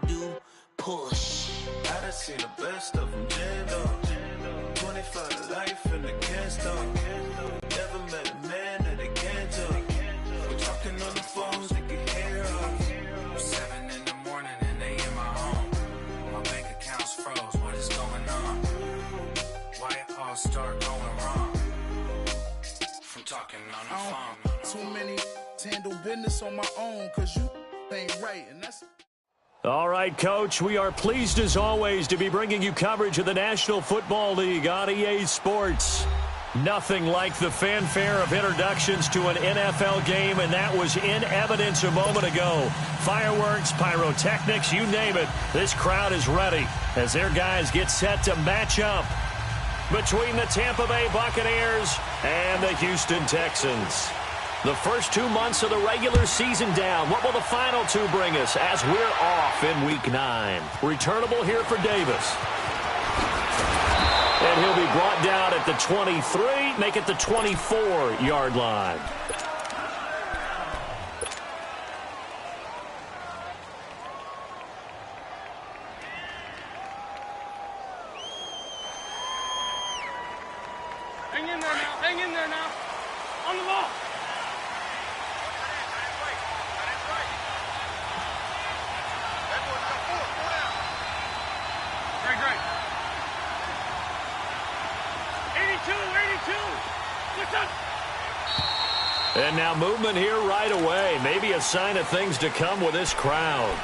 do, push. I done seen the best of them jammed up. 25 to life and they can't stop. Never met a man that they can't talk. We're talking on the phones, they can hear us. 7 in the morning and they in my home. My bank account's froze, what is going on? Why it all start going wrong? From talking on the phone. Too many handle business on my own, cause you ain't right, and that's... All right, Coach, we are pleased as always to be bringing you coverage of the National Football League on EA Sports. Nothing like the fanfare of introductions to an NFL game, and that was in evidence a moment ago. Fireworks, pyrotechnics, you name it. This crowd is ready as their guys get set to match up between the Tampa Bay Buccaneers and the Houston Texans. The first 2 months of the regular season down. What will the final two bring us as we're off in Week 9? Returnable here for Davis. And he'll be brought down at the 23, make it the 24-yard line. Hang in there now. Hang in there now. On the ball. Great. 82. What's up? And now movement here right away. Maybe a sign of things to come with this crowd.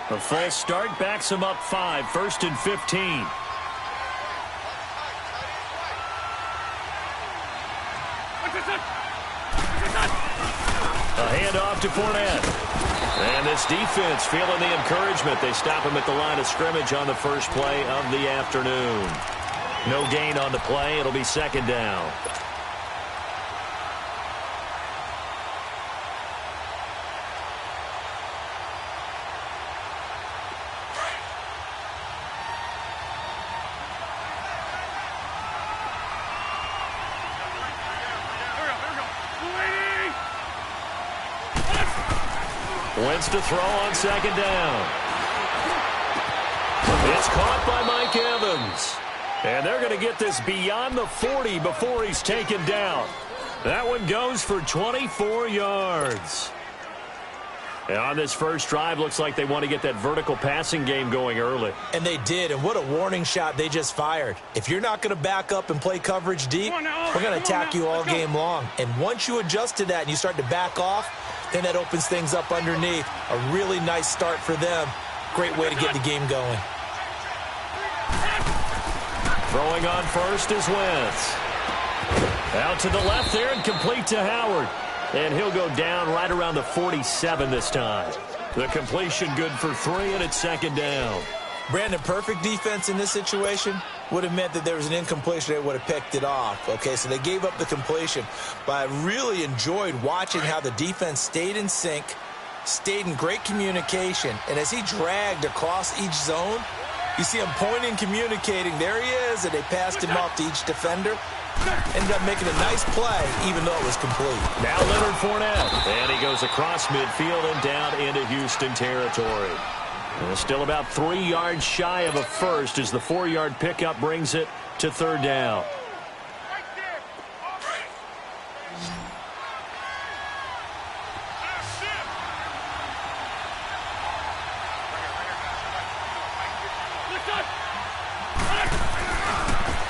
A false start backs him up 5, 1st and 15. A handoff to Fournette. And this defense feeling the encouragement. They stop him at the line of scrimmage on the first play of the afternoon. No gain on the play. It'll be 2nd down. Wentz to throw on 2nd down. It's caught by Mike Evans. And they're going to get this beyond the 40 before he's taken down. That one goes for 24 yards. And on this first drive, looks like they want to get that vertical passing game going early. And they did, and what a warning shot they just fired. If you're not going to back up and play coverage deep, we're going to attack you all game long. And once you adjust to that and you start to back off, then that opens things up underneath. A really nice start for them. Great way to get the game going. Throwing on first is Wentz. Out to the left there and complete to Howard. And he'll go down right around the 47 this time. The completion good for 3, and it's 2nd down. Brandon, perfect defense in this situation would have meant that there was an incompletion. They would have picked it off. Okay, so they gave up the completion. But I really enjoyed watching how the defense stayed in sync, stayed in great communication. And as he dragged across each zone, you see him pointing, communicating. There he is, and they passed him off to each defender. Ended up making a nice play, even though it was complete. Now Leonard Fournette. And he goes across midfield and down into Houston territory. And still about 3 yards shy of a first as the 4-yard pickup brings it to 3rd down.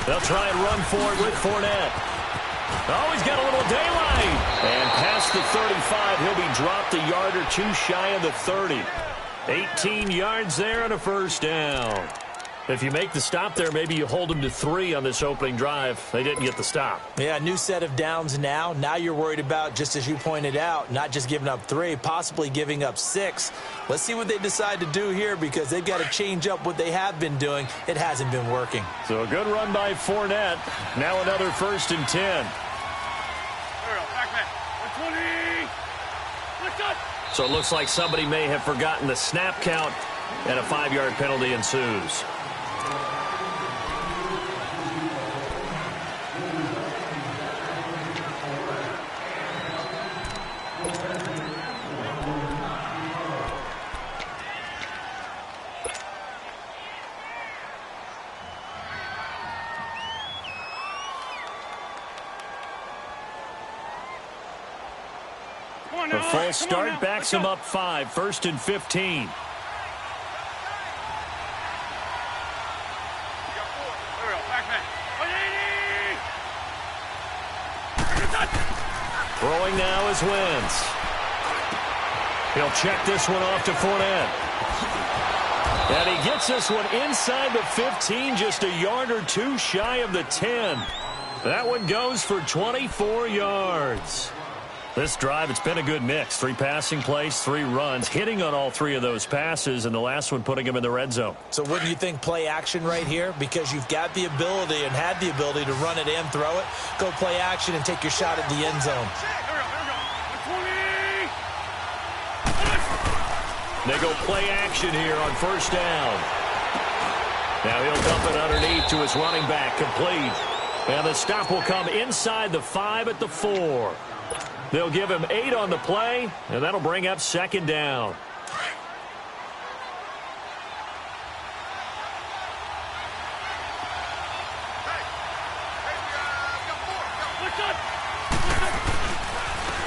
They'll try and run forward with Fournette. Oh, he's got a little daylight. And past the 35, he'll be dropped a yard or 2 shy of the 30. 18 yards there and a 1st down. If you make the stop there, maybe you hold them to 3 on this opening drive. They didn't get the stop. Yeah, new set of downs now. Now you're worried about, just as you pointed out, not just giving up 3, possibly giving up 6. Let's see what they decide to do here because they've got to change up what they have been doing. It hasn't been working. So a good run by Fournette. Now another 1st and 10. So it looks like somebody may have forgotten the snap count, and a 5-yard penalty ensues. The full start backs him up 5, 1st and 15. Throwing now is Wentz. He'll check this one off to Fournette. And he gets this one inside the 15, just a yard or two shy of the 10. That one goes for 24 yards. This drive, it's been a good mix. 3 passing plays, 3 runs, hitting on all 3 of those passes, and the last one putting him in the red zone. So wouldn't you think play action right here? Because you've got the ability and had the ability to run it and throw it. Go play action and take your shot at the end zone. They go play action here on 1st down. Now he'll dump it underneath to his running back, complete. And the stop will come inside the 5 at the 4. They'll give him 8 on the play, and that'll bring up 2nd down.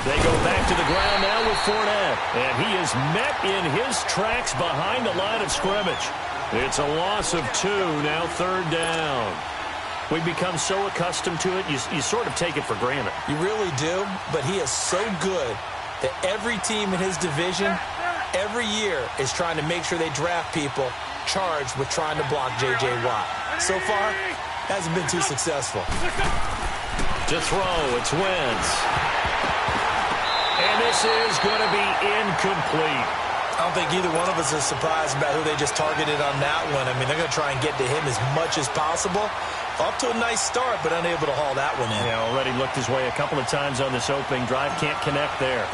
They go back to the ground now with Fournette, and he is met in his tracks behind the line of scrimmage. It's a loss of 2, now 3rd down. We've become so accustomed to it, you sort of take it for granted. You really do, but he is so good that every team in his division, every year, is trying to make sure they draft people charged with trying to block J.J. Watt. So far, hasn't been too successful. To throw, it's Wentz. And this is going to be incomplete. I don't think either one of us is surprised about who they just targeted on that one. I mean, they're going to try and get to him as much as possible. Off to a nice start, but unable to haul that one in. Yeah, already looked his way a couple of times on this opening drive. Can't connect there.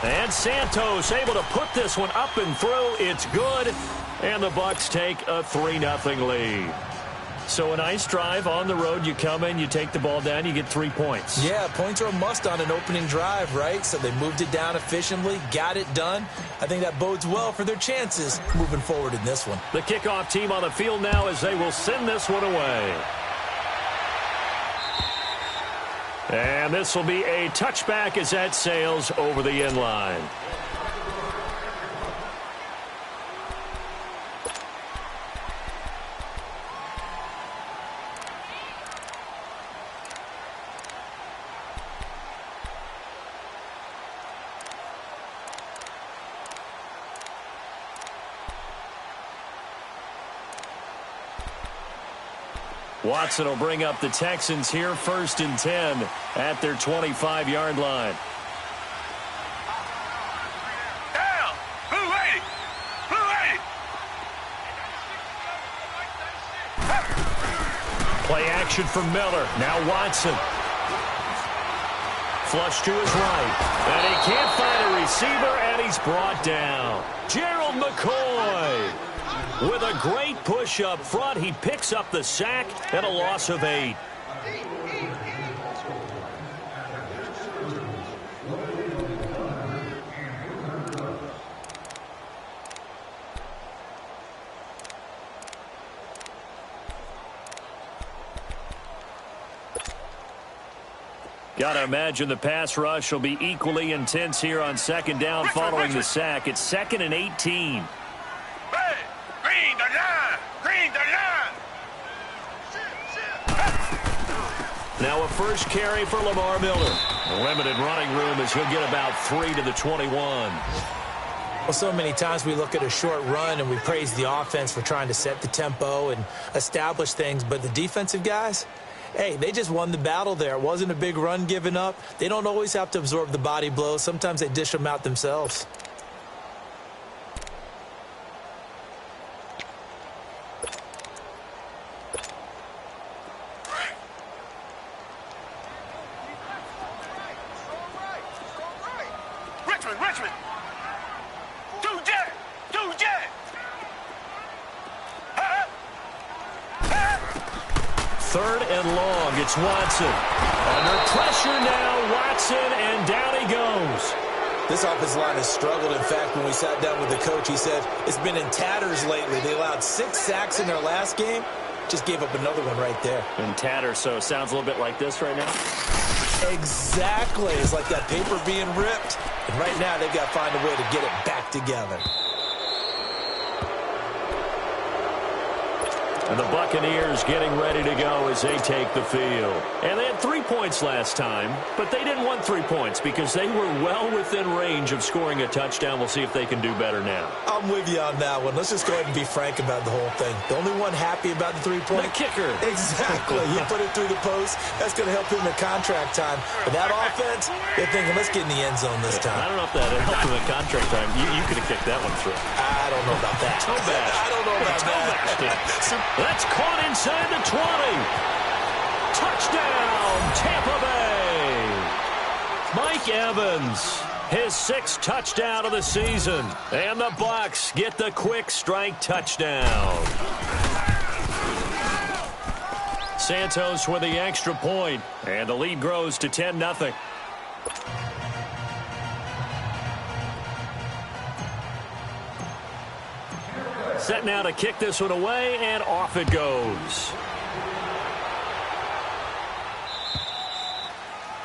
And Santos able to put this one up and through. It's good. And the Bucs take a 3-0 lead. So a nice drive on the road. You come in, you take the ball down, you get 3 points. Yeah, points are a must on an opening drive, right? So they moved it down efficiently, got it done. I think that bodes well for their chances moving forward in this one. The kickoff team on the field now as they will send this one away. And this will be a touchback as that sails over the end line. Watson will bring up the Texans here, 1st and 10 at their 25-yard line. Down! Blue 80! Blue 80! Play action from Miller. Now Watson. Flush to his right. And he can't find a receiver, and he's brought down. Gerald McCoy. With a great push up front, he picks up the sack and a loss of 8. Got to imagine the pass rush will be equally intense here on 2nd down following the sack. It's 2nd and 18. Green the line! Green the line! Now a first carry for Lamar Miller. Limited running room as he'll get about 3 to the 21. Well, so many times we look at a short run and we praise the offense for trying to set the tempo and establish things, but the defensive guys, hey, they just won the battle there. It wasn't a big run given up. They don't always have to absorb the body blows. Sometimes they dish them out themselves. Richmond! Do jet! 3rd and long. It's Watson. Under pressure now, Watson, and down he goes. This offensive line has struggled. In fact, when we sat down with the coach, he said it's been in tatters lately. They allowed 6 sacks in their last game. Just gave up another one right there. In tatters, so it sounds a little bit like this right now. Exactly. It's like that paper being ripped. And right now, they've got to find a way to get it back together. And the Buccaneers getting ready to go as they take the field. And they had 3 points last time, but they didn't want 3 points because they were well within range of scoring a touchdown. We'll see if they can do better now. I'm with you on that one. Let's just go ahead and be frank about the whole thing. The only one happy about the 3-point? The kicker. Exactly. He put it through the post. That's going to help him in contract time. But that offense, they're thinking, let's get in the end zone this time. I don't know if that helped him in contract time. You could have kicked that one through. I don't know about that. I don't know about that. That's caught inside the 20. Touchdown, Tampa Bay. Mike Evans, his 6th touchdown of the season. And the Bucs get the quick strike touchdown. Santos with the extra point, and the lead grows to 10-0. Set now to kick this one away, and off it goes.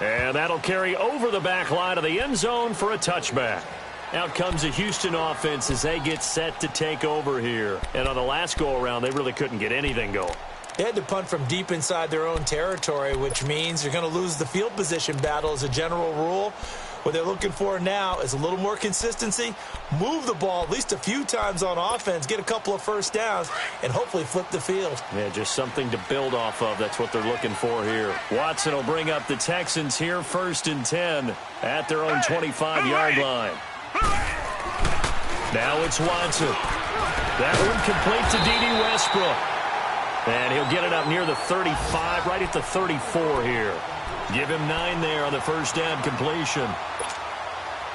And that'll carry over the back line of the end zone for a touchback. Out comes the Houston offense as they get set to take over here. And on the last go-around, they really couldn't get anything going. They had to punt from deep inside their own territory, which means you're going to lose the field position battle as a general rule. What they're looking for now is a little more consistency, move the ball at least a few times on offense, get a couple of first downs, and hopefully flip the field. Yeah, just something to build off of. That's what they're looking for here. Watson will bring up the Texans here 1st and 10 at their own 25-yard line. Now it's Watson. That one complete to D.D. Westbrook. And he'll get it up near the 35, right at the 34 here. Give him 9 there on the first down completion.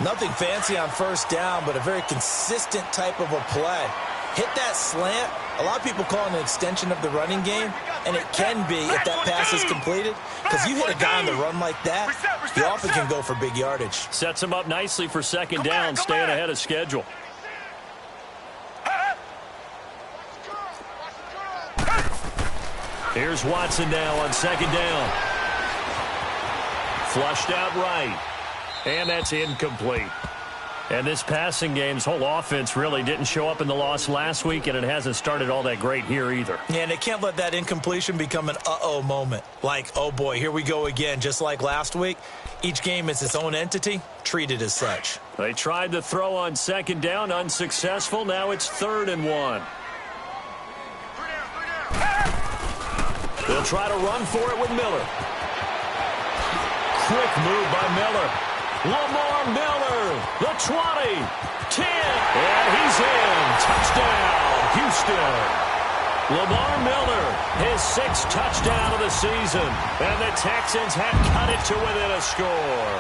Nothing fancy on first down, but a very consistent type of a play. Hit that slant. A lot of people call it an extension of the running game, and it can be if that pass is completed. Because you hit a guy on the run like that, he often can go for big yardage. Sets him up nicely for second down, staying ahead of schedule. Here's Watson now on second down. Flushed out right. And that's incomplete. And this passing game's whole offense really didn't show up in the loss last week, and it hasn't started all that great here either. Yeah, and they can't let that incompletion become an uh-oh moment. Like, oh boy, here we go again, just like last week. Each game is its own entity, treated as such. They tried the throw on second down, unsuccessful. Now it's 3rd and 1. They'll try to run for it with Miller. Quick move by Miller. Lamar Miller, the 20, 10, and he's in. Touchdown, Houston. Lamar Miller, his 6th touchdown of the season, and the Texans have cut it to within a score.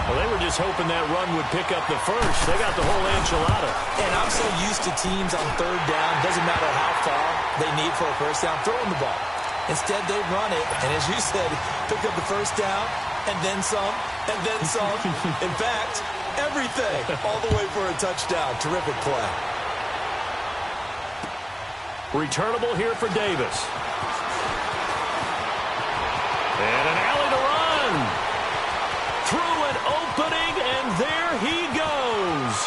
Well, they were just hoping that run would pick up the first. They got the whole enchilada. And I'm so used to teams on 3rd down, doesn't matter how far they need for a first down, throwing the ball. Instead, they run it, and as you said, pick up the first down, and then some, and then some. In fact, everything, all the way for a touchdown. Terrific play. Returnable here for Davis. And an alley to run. Through an opening, and there he goes.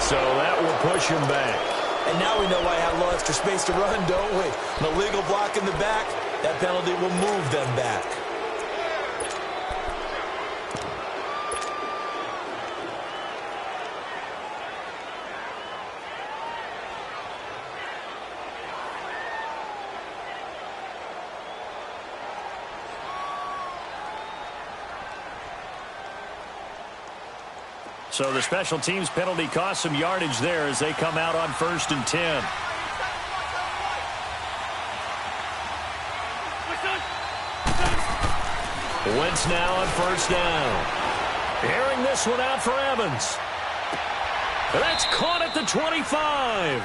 So that will push him back. And now we know why I had a little extra space to run, don't we? An illegal block in the back, that penalty will move them back. So the special teams penalty cost some yardage there as they come out on 1st and 10. Wentz now on first down. Airing this one out for Evans. That's caught at the 25.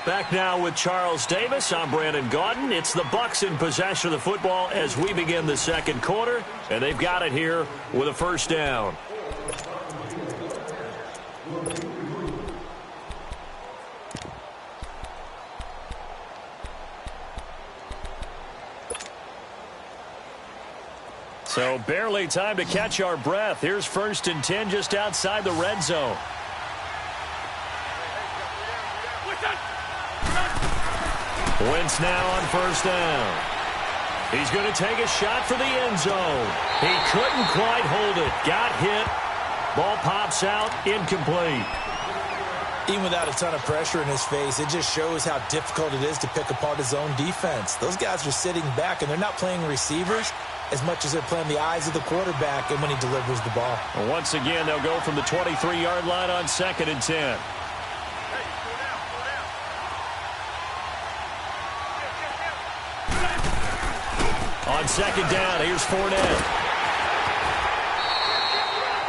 Back now with Charles Davis. I'm Brandon Gaudin. It's the Bucs in possession of the football as we begin the second quarter. And they've got it here with a first So barely time to catch our breath. Here's 1st and 10 just outside the red zone. Wentz now on 1st down. He's going to take a shot for the end zone. He couldn't quite hold it. Got hit. Ball pops out. Incomplete. Even without a ton of pressure in his face, it just shows how difficult it is to pick apart his own defense. Those guys are sitting back, and they're not playing receivers as much as they're playing the eyes of the quarterback and when he delivers the ball. Well, once again, they'll go from the 23-yard line on 2nd and 10. On 2nd down, here's Fournette.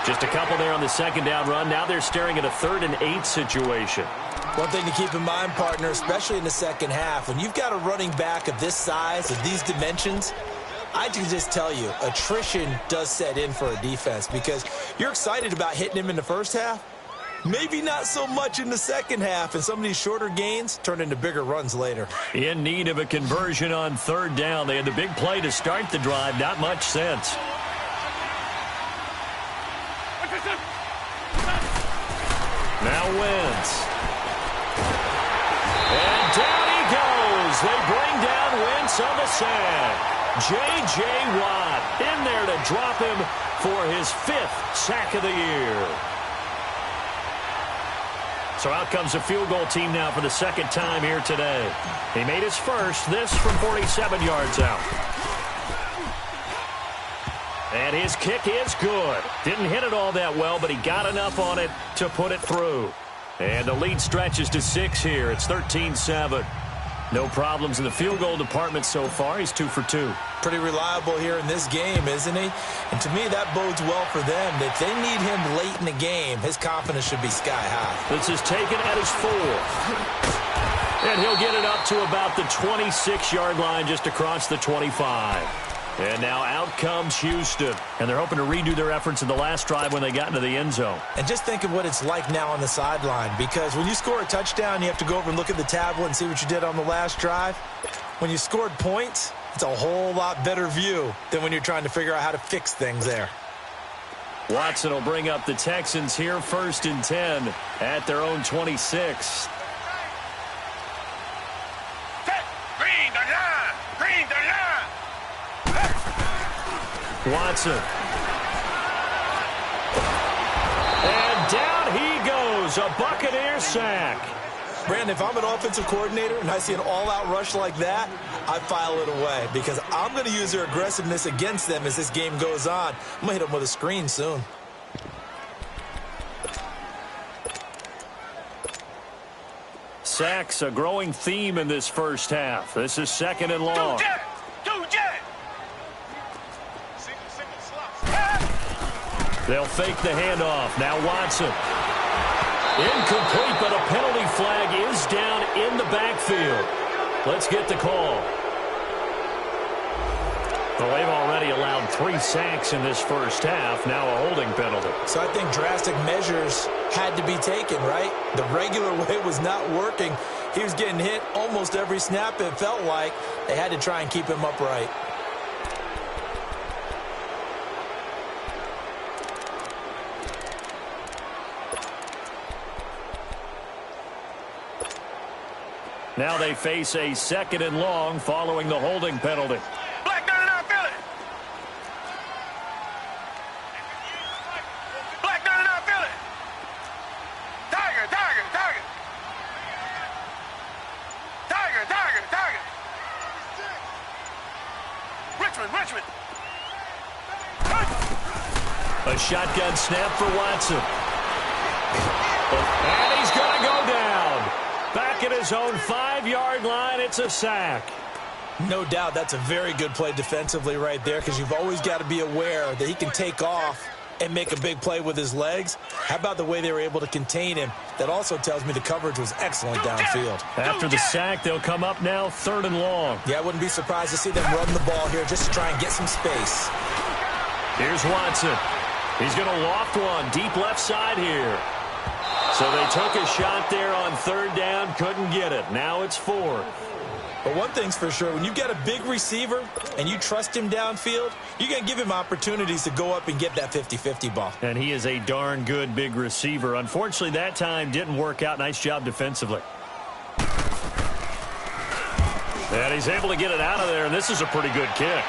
Just a couple there on the 2nd down run. Now they're staring at a 3rd and 8 situation. One thing to keep in mind, partner, especially in the second half, when you've got a running back of this size, of these dimensions, I can just tell you, attrition does set in for a defense because you're excited about hitting him in the first half. Maybe not so much in the second half, and some of these shorter gains turn into bigger runs later. In need of a conversion on 3rd down. They had the big play to start the drive. Not much sense. Now Wentz. And down he goes. They bring down Wentz on the sack. J.J. Watt in there to drop him for his 5th sack of the year. So out comes a field goal team now for the 2nd time here today. He made his first, this from 47 yards out. And his kick is good. Didn't hit it all that well, but he got enough on it to put it through. And the lead stretches to 6 here. It's 13-7. No problems in the field goal department so far. He's 2 for 2. Pretty reliable here in this game, isn't he? And to me, that bodes well for them. If they need him late in the game, his confidence should be sky high. This is taken at his 4th. And he'll get it up to about the 26-yard line, just across the 25. And now out comes Houston. And they're hoping to redo their efforts in the last drive when they got into the end zone. And just think of what it's like now on the sideline, because when you score a touchdown, you have to go over and look at the tablet and see what you did on the last drive. When you scored points, it's a whole lot better view than when you're trying to figure out how to fix things there. Watson will bring up the Texans here, 1st and 10 at their own 26. Green the line! Green the line! Watson. And down he goes. A Buccaneer sack. Brandon, if I'm an offensive coordinator and I see an all-out rush like that, I file it away because I'm going to use their aggressiveness against them as this game goes on. I'm going to hit them with a screen soon. Sacks, a growing theme in this first half. This is 2nd and long. They'll fake the handoff. Now Watson. Incomplete, but a penalty flag is down in the backfield. Let's get the call. Well, they've already allowed 3 sacks in this first half. Now a holding penalty. So I think drastic measures had to be taken, right? The regular way was not working. He was getting hit almost every snap, it felt like. They had to try and keep him upright. Now they face a 2nd and long following the holding penalty. Black down and out, Philly! Black down and out, Philly! Tiger, Tiger, Tiger! Tiger, Tiger, Tiger! Richmond, Richmond! A shotgun snap for Watson. And he's going to go down. Back at his own 5-yard line, it's a sack. No doubt that's a very good play defensively right there because you've always got to be aware that he can take off and make a big play with his legs. How about the way they were able to contain him? That also tells me the coverage was excellent downfield. After the sack, they'll come up now 3rd and long. Yeah, I wouldn't be surprised to see them run the ball here just to try and get some space. Here's Watson. He's going to loft one deep left side here. So they took a shot there on 3rd down, couldn't get it. Now it's 4th. But one thing's for sure, when you've got a big receiver and you trust him downfield, you're going to give him opportunities to go up and get that 50-50 ball. And he is a darn good big receiver. Unfortunately, that time didn't work out. Nice job defensively. And he's able to get it out of there, and this is a pretty good kick.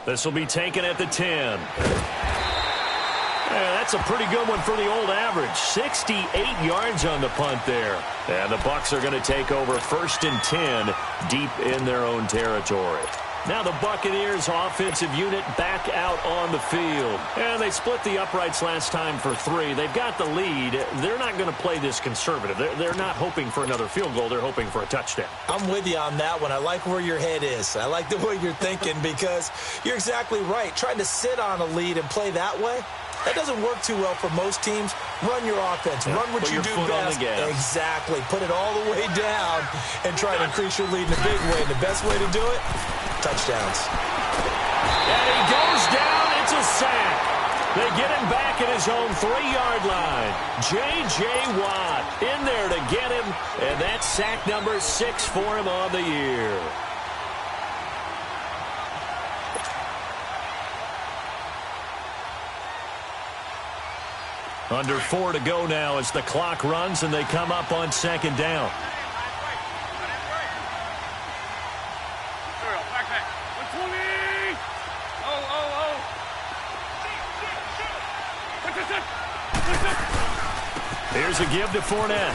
This will be taken at the 10. Yeah, that's a pretty good one for the old average. 68 yards on the punt there. And the Bucs are going to take over 1st and 10 deep in their own territory. Now the Buccaneers offensive unit back out on the field. And they split the uprights last time for 3. They've got the lead. They're not going to play this conservative. They're not hoping for another field goal. They're hoping for a touchdown. I'm with you on that one. I like where your head is. I like the way you're thinking because you're exactly right. Trying to sit on a lead and play that way, that doesn't work too well for most teams. Run your offense. Run what you do best. Exactly. Put it all the way down and try to increase your lead in a big way. And the best way to do it, touchdowns. And he goes down. It's a sack. They get him back at his own 3-yard line. J.J. Watt in there to get him. And that's sack number 6 for him on the year. Under 4 to go now as the clock runs and they come up on 2nd down. Here's a give to Fournette.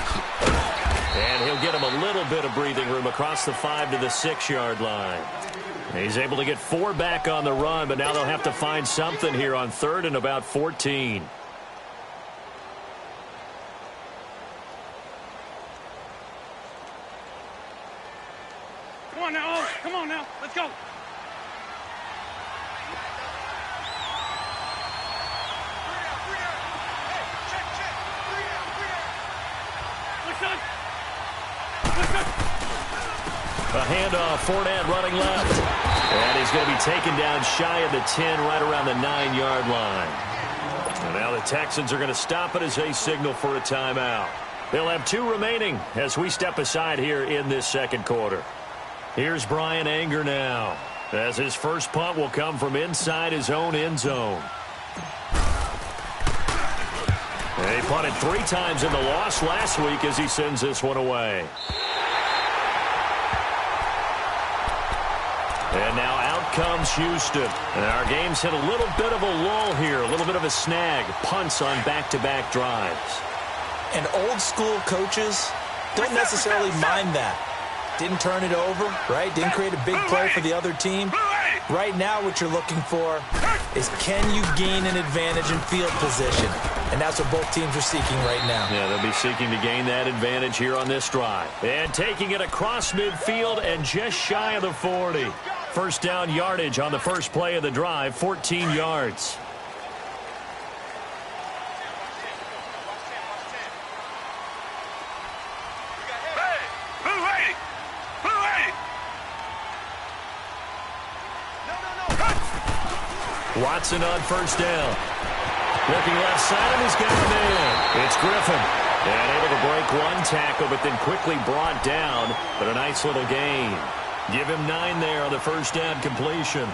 And he'll get him a little bit of breathing room across the 5 to the 6-yard line. He's able to get 4 back on the run, but now they'll have to find something here on 3rd and about 14. Come on now, Owen. Come on now. Let's go. A handoff, Fournette running left. And he's going to be taken down shy of the 10, right around the 9-yard line. And now the Texans are going to stop it as they signal for a timeout. They'll have 2 remaining as we step aside here in this 2nd quarter. Here's Brian Anger now, as his first punt will come from inside his own end zone. And he punted 3 times in the loss last week as he sends this one away. And now out comes Houston. And our game's hit a little bit of a lull here, a little bit of a snag. Punts on back-to-back drives. And old school coaches don't necessarily mind that. Didn't turn it over, right? Didn't create a big play for the other team. Right now what you're looking for is can you gain an advantage in field position? And that's what both teams are seeking right now. Yeah, they'll be seeking to gain that advantage here on this drive. And taking it across midfield and just shy of the 40. First down yardage on the first play of the drive, 14 yards. Watson on first down. Looking left side, and he's got him in. It's Griffin. And able to break one tackle, but then quickly brought down. But a nice little gain. Give him 9 there on the first down completion.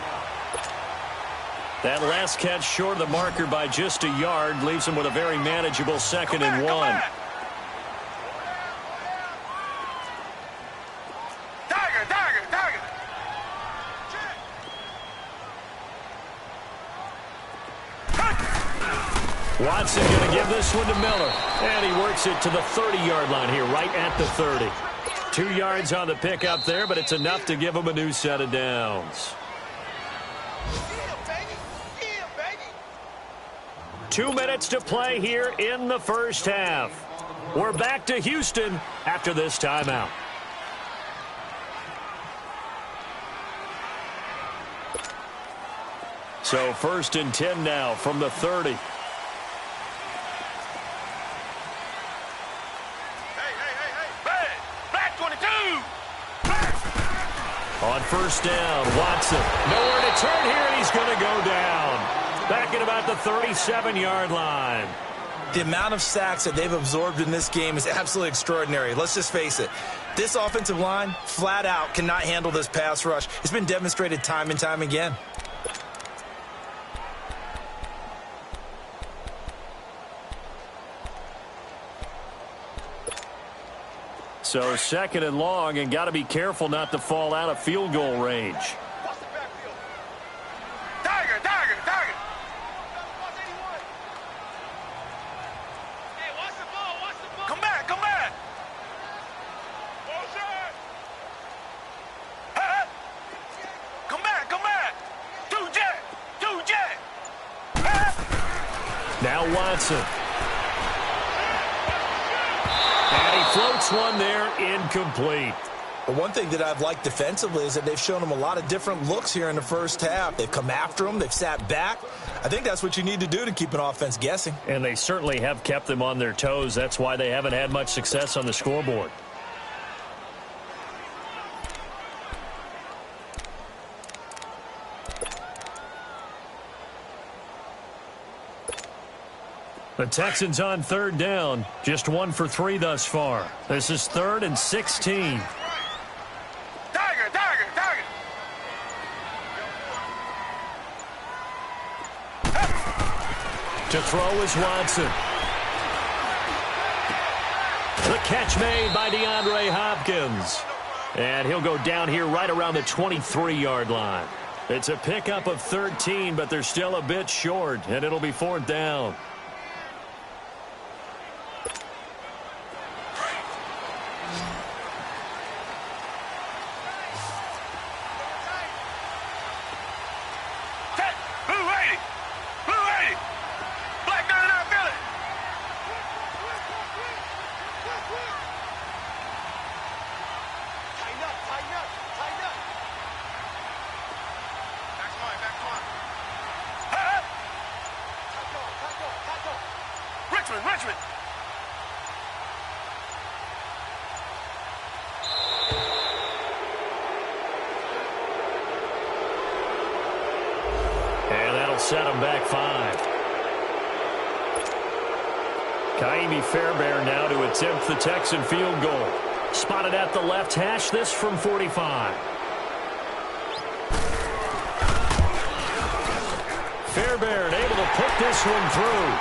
That last catch short of the marker by just a yard leaves him with a very manageable 2nd and 1. Watson going to give this one to Miller. And he works it to the 30-yard line here, right at the 30. 2 yards on the pickup there, but it's enough to give him a new set of downs. 2 minutes to play here in the first half. We're back to Houston after this timeout. So 1st and 10 now from the 30. On first down, Watson. Nowhere to turn here, and he's going to go down. Back at about the 37-yard line. The amount of sacks that they've absorbed in this game is absolutely extraordinary. Let's just face it. This offensive line, flat out, cannot handle this pass rush. It's been demonstrated time and time again. So 2nd and long, and got to be careful not to fall out of field goal range. Tiger, Tiger, Tiger. Come back, come back. Huh? Come back, come back. Two jet. Huh? Now Watson. And he floats one there, incomplete. But one thing that I've liked defensively is that they've shown them a lot of different looks here in the first half. They've come after them. They've sat back. I think that's what you need to do to keep an offense guessing. And they certainly have kept them on their toes. That's why they haven't had much success on the scoreboard. The Texans on 3rd down. Just 1 for 3 thus far. This is 3rd and 16. Tiger, Tiger, Tiger. To throw is Watson. The catch made by DeAndre Hopkins. And he'll go down here right around the 23-yard line. It's a pickup of 13, but they're still a bit short, and it'll be 4th down. Richmond. And that'll set him back 5. Kaimi Fairbairn now to attempt the Texan field goal. Spotted at the left hash, this from 45. Fairbairn able to put this one through.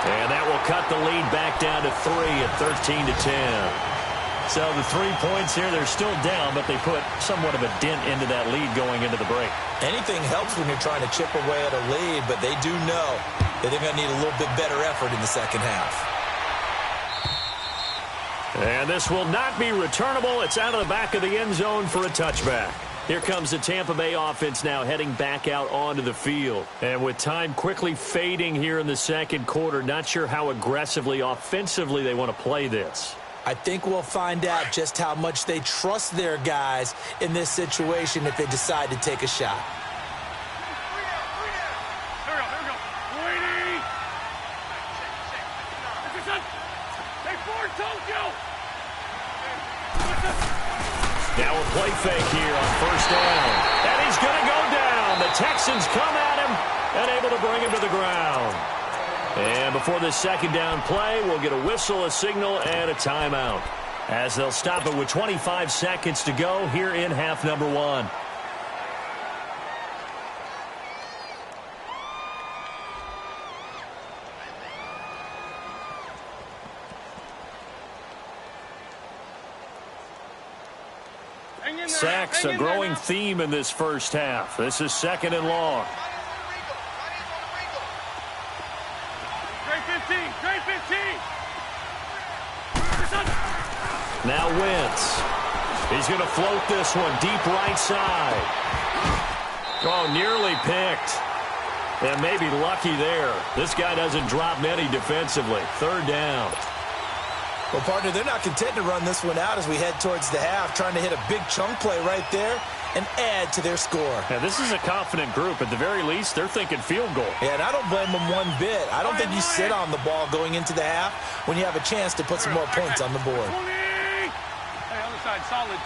And that will cut the lead back down to 3 at 13-10. So the 3 points here, they're still down, but they put somewhat of a dent into that lead going into the break. Anything helps when you're trying to chip away at a lead, but they do know that they're going to need a little bit better effort in the second half. And this will not be returnable. It's out of the back of the end zone for a touchback. Here comes the Tampa Bay offense now heading back out onto the field. And with time quickly fading here in the second quarter, not sure how aggressively, offensively they want to play this. I think we'll find out just how much they trust their guys in this situation if they decide to take a shot. Here we go. Waiting. Take 4, Tokyo. Now a play fake here on 1st down. And he's going to go down. The Texans come at him and able to bring him to the ground. And before this 2nd down play, we'll get a whistle, a signal, and a timeout, as they'll stop it with 25 seconds to go here in half number 1. Sacks, a growing theme in this first half. This is 2nd and long. Grade 15. Now Wentz. He's going to float this one deep right side. Oh, nearly picked. And maybe lucky there. This guy doesn't drop many defensively. 3rd down. Well, partner, they're not content to run this one out as we head towards the half, trying to hit a big chunk play right there and add to their score. Now, this is a confident group. At the very least, they're thinking field goal. Yeah, and I don't blame them one bit. I don't think you sit on the ball going into the half when you have a chance to put some more points on the board. Hey, other side, solid.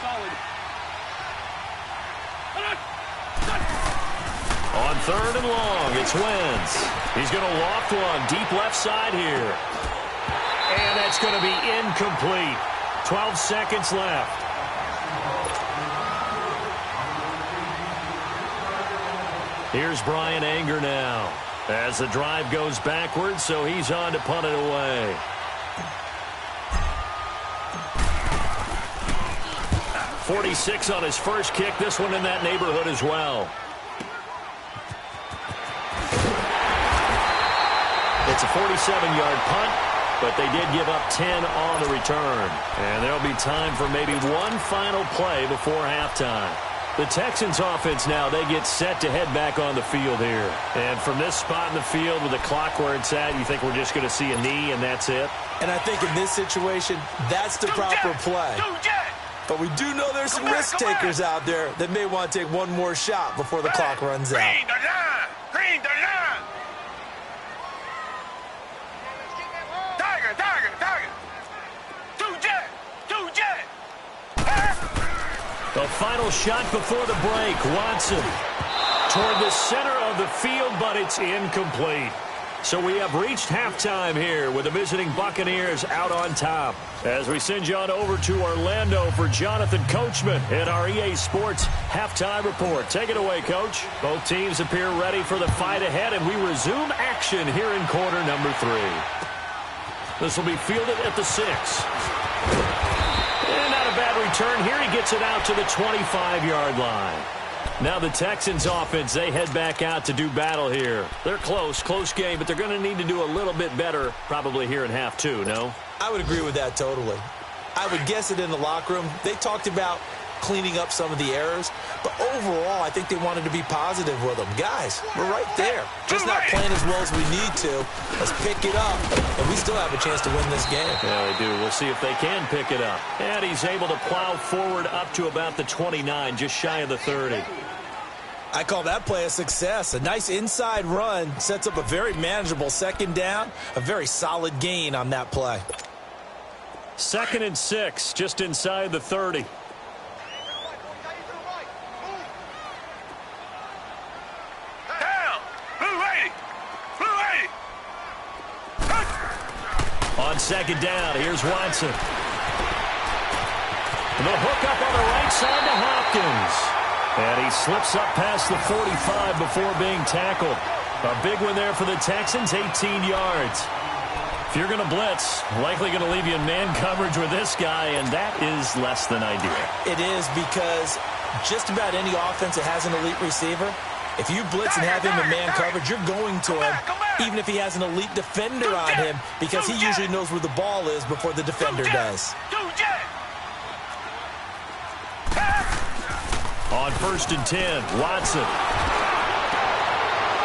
On 3rd and long, it's Wentz. He's going to loft one deep left side here. And that's going to be incomplete. 12 seconds left. Here's Brian Anger now as the drive goes backwards, so he's on to punt it away. .46 on his first kick. This one in that neighborhood as well. It's a 47-yard punt, but they did give up 10 on the return. And there'll be time for maybe one final play before halftime. The Texans offense now, they get set to head back on the field here. And from this spot in the field with the clock where it's at, you think we're just going to see a knee and that's it? And I think in this situation, that's the proper play. But we do know there's some risk takers out there that may want to take one more shot before the clock runs out. Green the line! Green the line! Tiger, tiger, tiger! Two jet! The final shot before the break. Watson toward the center of the field, but it's incomplete. So we have reached halftime here with the visiting Buccaneers out on top. As we send you on over to Orlando for Jonathan Coachman in our EA Sports Halftime Report. Take it away, Coach. Both teams appear ready for the fight ahead, and we resume action here in quarter number 3. This will be fielded at the 6. And not a bad return here. He gets it out to the 25-yard line. Now the Texans offense, they head back out to do battle here. They're close game, but they're going to need to do a little bit better probably here in half 2, no? I would agree with that totally. I would guess it in the locker room. They talked about cleaning up some of the errors, but overall, I think they wanted to be positive with them. Guys, we're right there. Just not playing as well as we need to. Let's pick it up, and we still have a chance to win this game. Yeah, they do. We'll see if they can pick it up. And he's able to plow forward up to about the 29, just shy of the 30. I call that play a success. A nice inside run sets up a very manageable second down, a very solid gain on that play. 2nd and 6, just inside the 30. On 2nd down, here's Watson. The hook up on the right side to Hopkins. And he slips up past the 45 before being tackled. A big one there for the Texans, 18 yards. If you're going to blitz, likely going to leave you in man coverage with this guy, and that is less than ideal. It is, because just about any offense that has an elite receiver, if you blitz and have him in man coverage, you're going to him, even if he has an elite defender on him, because he usually knows where the ball is before the defender does. On 1st and 10, Watson.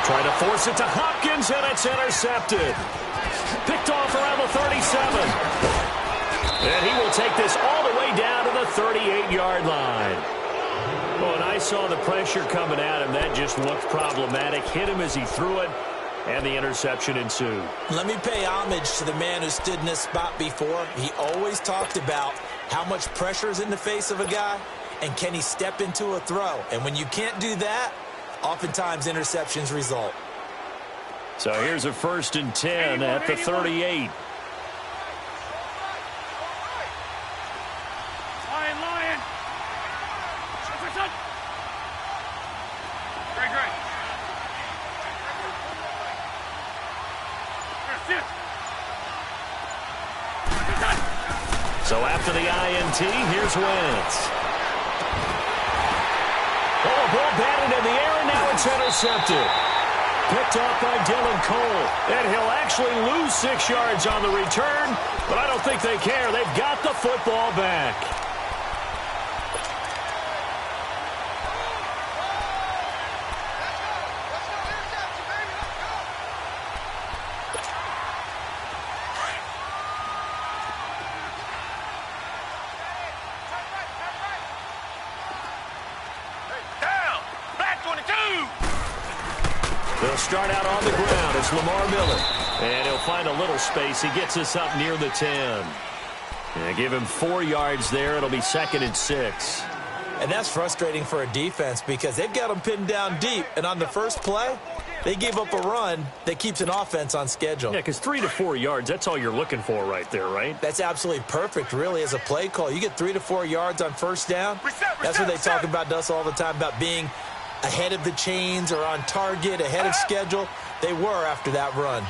Trying to force it to Hopkins, and it's intercepted. Picked off around the 37. And he will take this all the way down to the 38-yard line. Oh, and I saw the pressure coming at him. That just looked problematic. Hit him as he threw it, and the interception ensued. Let me pay homage to the man who stood in this spot before. He always talked about how much pressure is in the face of a guy, and can he step into a throw? And when you can't do that, oftentimes interceptions result. So here's a 1st and 10 at the 38. Lion. Great. So after the INT, here's Wentz. Oh, ball batted in the air, and now it's intercepted. Picked off by Dylan Cole. And he'll actually lose 6 yards on the return, but I don't think they care. They've got the football back. They'll start out on the ground. It's Lamar Miller. And he'll find a little space. He gets us up near the 10. And give him 4 yards there. It'll be 2nd and 6. And that's frustrating for a defense because they've got them pinned down deep. And on the first play, they gave up a run that keeps an offense on schedule. Yeah, because 3 to 4 yards, that's all you're looking for right there, right? That's absolutely perfect, really, as a play call. You get 3 to 4 yards on first down. That's what they talk about us all the time, about being ahead of the chains or on target, ahead of schedule. They were after that run.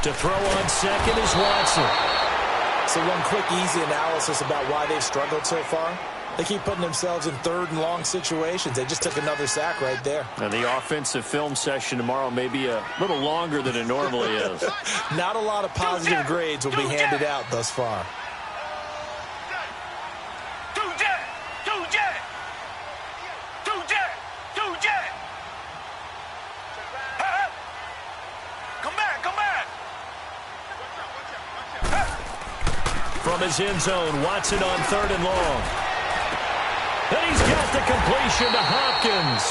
To throw on second is Watson. So one quick, easy analysis about why they've struggled so far. They keep putting themselves in third and long situations. They just took another sack right there. And the offensive film session tomorrow may be a little longer than it normally is. Not a lot of positive grades will be handed out thus far. From his end zone, Watson on 3rd and long. And he's got the completion to Hopkins.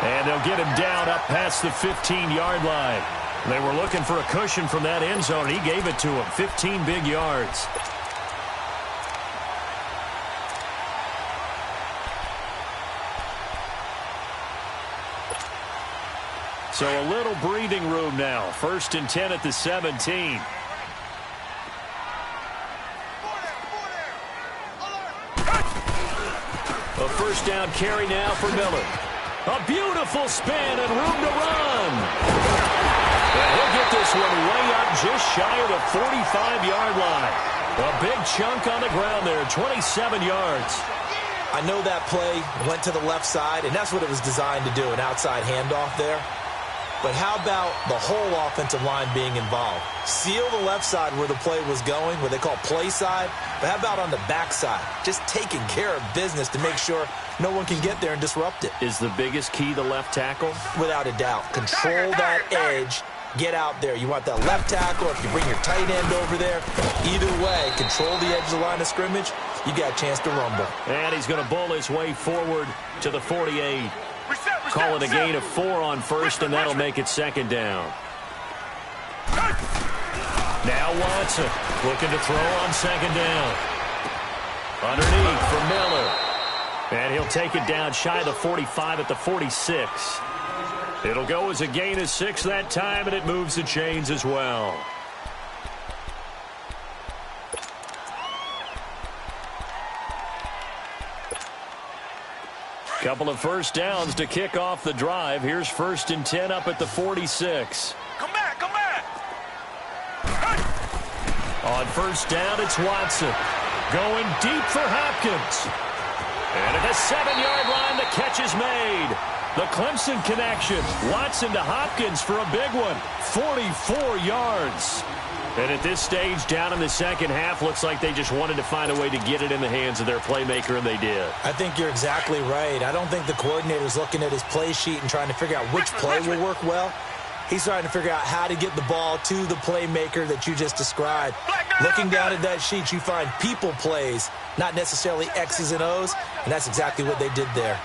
And they'll get him down up past the 15-yard line. They were looking for a cushion from that end zone. He gave it to him, 15 big yards. So a little breathing room now. 1st and 10 at the 17. A first down carry now for Miller. A beautiful spin and room to run. And he'll get this one way up just shy of the 45-yard line. A big chunk on the ground there, 27 yards. I know that play went to the left side, and that's what it was designed to do, an outside handoff there. But how about the whole offensive line being involved? Seal the left side where the play was going, what they call play side. But how about on the back side? Just taking care of business to make sure no one can get there and disrupt it. Is the biggest key the left tackle? Without a doubt. Control that edge. Get out there. You want that left tackle, if you bring your tight end over there. Either way, control the edge of the line of scrimmage. You got a chance to rumble. And he's going to bull his way forward to the 48. Call it a gain of 4 on first, and that'll make it 2nd down. Now Watson looking to throw on 2nd down. Underneath for Miller. And he'll take it down shy of the 45 at the 46. It'll go as a gain of 6 that time, and it moves the chains as well. Couple of first downs to kick off the drive. Here's 1st and 10 up at the 46. Come back, come back. On first down, it's Watson. Going deep for Hopkins. And at the 7-yard line, the catch is made. The Clemson connection. Watson to Hopkins for a big one. 44 yards. And at this stage, down in the second half, looks like they just wanted to find a way to get it in the hands of their playmaker, and they did. I think you're exactly right. I don't think the coordinator's looking at his play sheet and trying to figure out which play will work well. He's trying to figure out how to get the ball to the playmaker that you just described. Looking down at that sheet, you find people plays, not necessarily X's and O's, and that's exactly what they did there.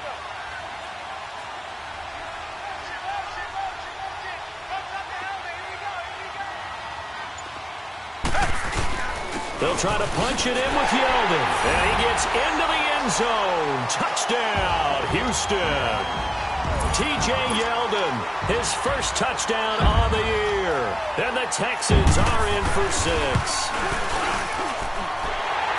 They'll try to punch it in with Yeldon. And he gets into the end zone. Touchdown, Houston. T.J. Yeldon, his first touchdown on the year. And the Texans are in for 6.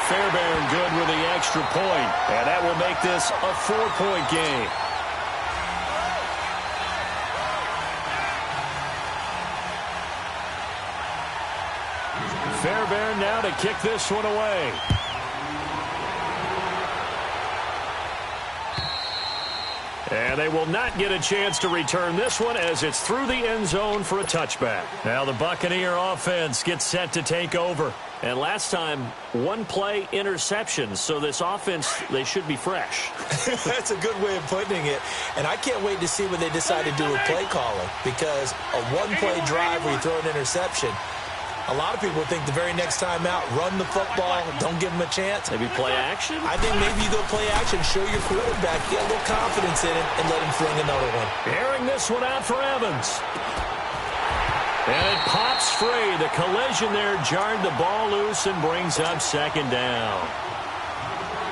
Fairbairn good with the extra point. And that will make this a 4-point game. Fairbairn now to kick this one away. And they will not get a chance to return this one as it's through the end zone for a touchback. Now the Buccaneer offense gets set to take over. And last time, 1 play interception. So this offense, they should be fresh. That's a good way of putting it. And I can't wait to see what they decide to do with play calling. Because a 1-play drive where you throw an interception, a lot of people think the very next time out, run the football, don't give them a chance. Maybe play action? I think maybe you go play action, show your quarterback, get a little confidence in it, and let him fling another one. Airing this one out for Evans. And it pops free. The collision there jarred the ball loose and brings up 2nd down.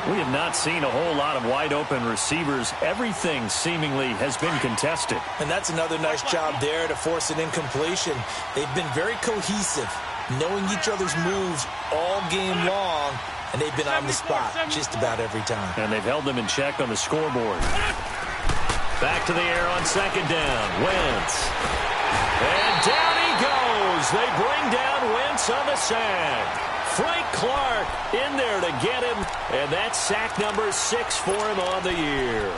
We have not seen a whole lot of wide-open receivers. Everything seemingly has been contested. And that's another nice job there to force an incompletion. They've been very cohesive, knowing each other's moves all game long, and they've been on the spot just about every time. And they've held them in check on the scoreboard. Back to the air on second down. Wentz. And down he goes. They bring down Wentz on the sack. Frank Clark in there to get him, and that's sack number 6 for him on the year.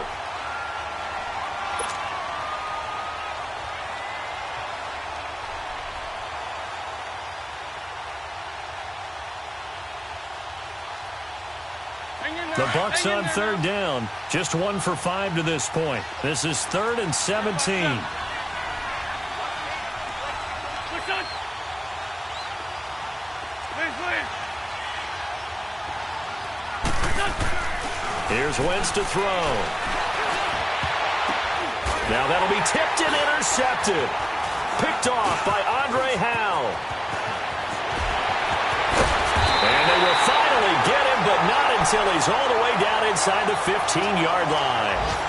The Bucs on third down, just 1 for 5 to this point. This is 3rd and 17. Here's Wentz to throw. Now that'll be tipped and intercepted. Picked off by Andre Howe. And they will finally get him, but not until he's all the way down inside the 15-yard line.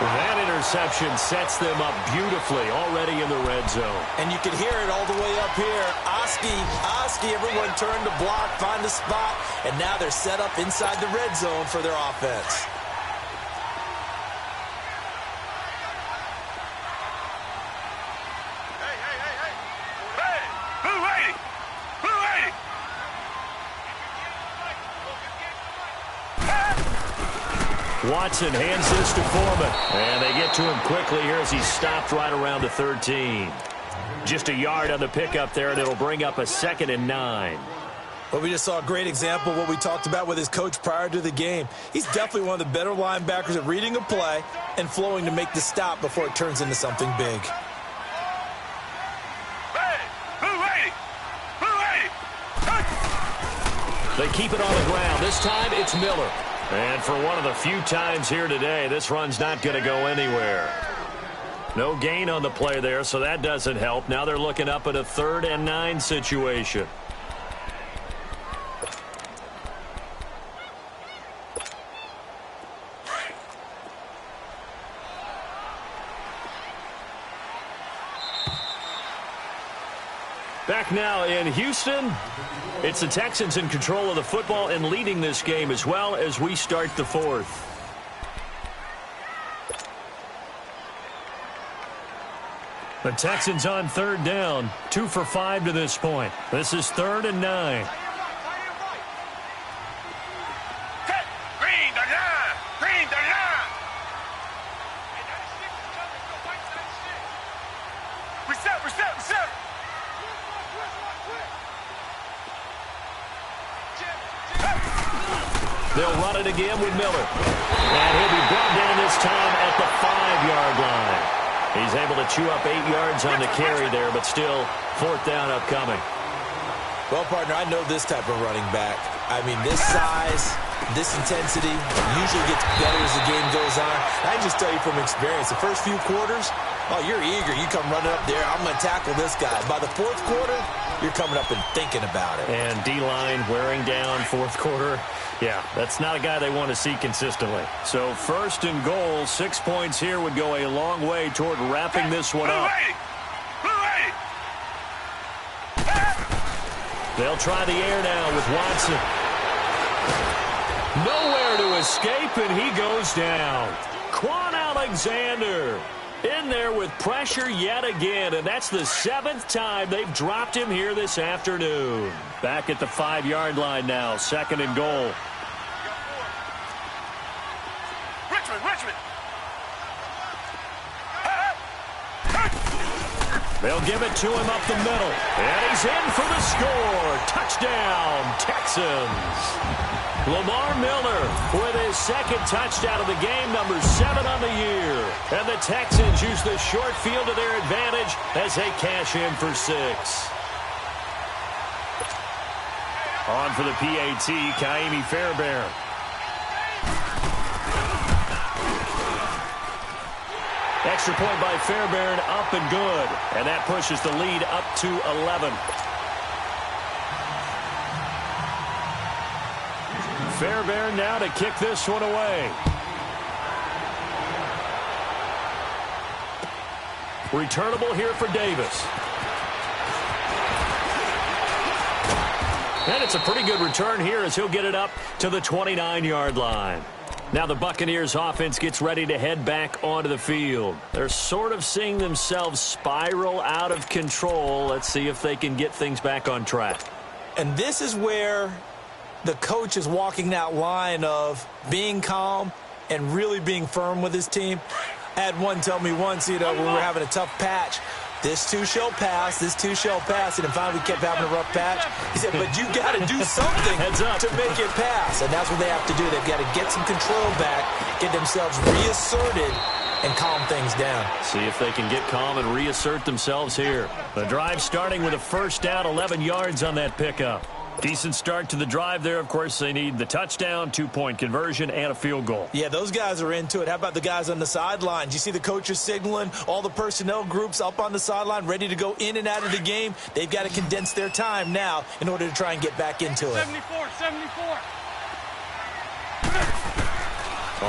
That interception sets them up beautifully already in the red zone. And you can hear it all the way up here. Oski, everyone turned to block, find a spot, and now they're set up inside the red zone for their offense. Watson hands this to Foreman. And they get to him quickly here as he's stopped right around the 13. Just a yard on the pickup there, and it'll bring up a 2nd and 9. Well, we just saw a great example of what we talked about with his coach prior to the game. He's definitely one of the better linebackers at reading a play and flowing to make the stop before it turns into something big. They keep it on the ground. This time it's Miller. And for one of the few times here today, this run's not going to go anywhere. No gain on the play there, so that doesn't help. Now they're looking up at a 3rd and 9 situation. Back now in Houston, it's the Texans in control of the football and leading this game as well as we start the 4th. The Texans on third down, 2 for 5 to this point. This is 3rd and 9. Green the line! Green the line! Reset! They'll run it again with Miller. And he'll be brought down this time at the 5-yard line. He's able to chew up 8 yards on the carry there, but still 4th down upcoming. Well, partner, I know this type of running back. I mean, this size, this intensity usually gets better as the game goes on. I can just tell you from experience, the first few quarters, oh, you're eager. You come running up there, I'm going to tackle this guy. By the 4th quarter, you're coming up and thinking about it. And D-line wearing down 4th quarter. Yeah, that's not a guy they want to see consistently. So 1st and goal, 6 points here would go a long way toward wrapping this one up. They'll try the air now with Watson. Nowhere to escape, and he goes down. Quan Alexander in there with pressure yet again, and that's the 7th time they've dropped him here this afternoon. Back at the 5-yard line now, 2nd and goal. Richmond! They'll give it to him up the middle. And he's in for the score. Touchdown, Texans. Lamar Miller with his 2nd touchdown of the game, number 7 on the year. And the Texans use the short field to their advantage as they cash in for 6. On for the PAT, Kaimi Fairbairn. Extra point by Fairbairn, up and good. And that pushes the lead up to 11. Fairbairn now to kick this one away. Returnable here for Davis. And it's a pretty good return here as he'll get it up to the 29-yard line. Now the Buccaneers offense gets ready to head back onto the field. They're sort of seeing themselves spiral out of control. Let's see if they can get things back on track. And this is where the coach is walking that line of being calm and really being firm with his team. I had one tell me once, when we were having a tough patch, this too shall pass, this too shall pass. And finally we kept having a rough patch. He said, but you got to do something to make it pass. And that's what they have to do. They've got to get some control back, get themselves reasserted, and calm things down. See if they can get calm and reassert themselves here. The drive starting with a first down, 11 yards on that pickup. Decent start to the drive there. Of course, they need the touchdown, 2-point conversion, and a field goal. Yeah, those guys are into it. How about the guys on the sidelines? You see the coaches signaling, all the personnel groups up on the sideline ready to go in and out of the game. They've got to condense their time now in order to try and get back into it. 74.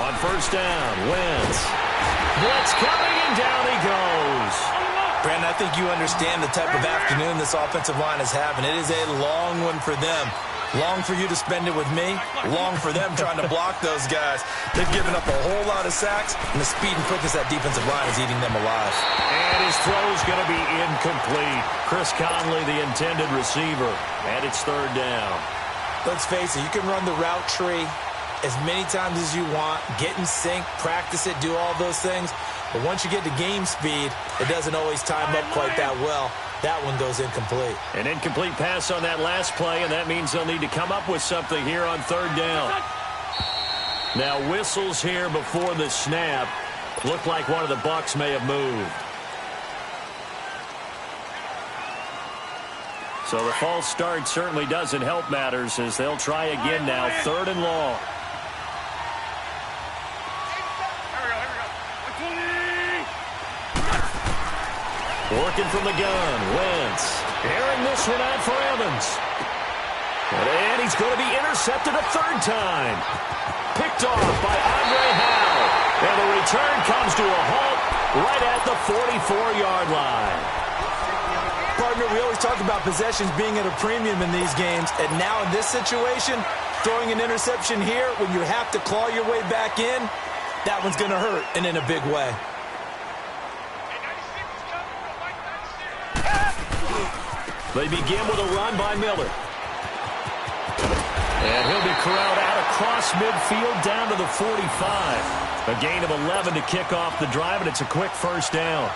On first down, Wentz. Blitz coming, and down he goes. Brandon, I think you understand the type of afternoon this offensive line is having. It is a long one for them. Long for you to spend it with me. Long for them trying to block those guys. They've given up a whole lot of sacks, and the speed and quickness of that defensive line is eating them alive. And his throw's going to be incomplete. Chris Conley, the intended receiver, and it's third down. Let's face it, you can run the route tree as many times as you want, get in sync, practice it, do all those things. But once you get to game speed, it doesn't always time up quite that well. That one goes incomplete. An incomplete pass on that last play, and that means they'll need to come up with something here on third down. Now whistles here before the snap. Looked like one of the Bucs may have moved. So the false start certainly doesn't help matters as they'll try again now, third and long. Working from the gun, Wentz. Airing this one out for Evans. And he's going to be intercepted a third time. Picked off by Andre Howe. And the return comes to a halt right at the 44-yard line. Partner, we always talk about possessions being at a premium in these games. And now in this situation, throwing an interception here when you have to claw your way back in, that one's going to hurt, and in a big way. They begin with a run by Miller. And he'll be corralled out across midfield down to the 45. A gain of 11 to kick off the drive, and it's a quick first down.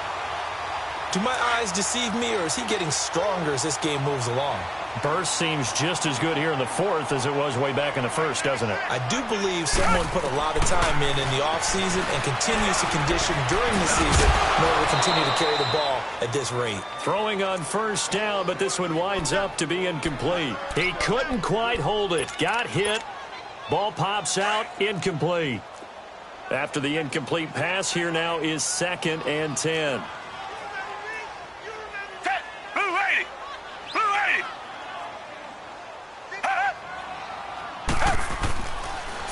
Do my eyes deceive me, or is he getting stronger as this game moves along? Burst seems just as good here in the fourth as it was way back in the first, doesn't it? I do believe someone put a lot of time in the offseason and continues to condition during the season in order to continue to carry the ball at this rate. Throwing on first down, but this one winds up to be incomplete. He couldn't quite hold it. Got hit. Ball pops out. Incomplete. After the incomplete pass, here now is 2nd and 10.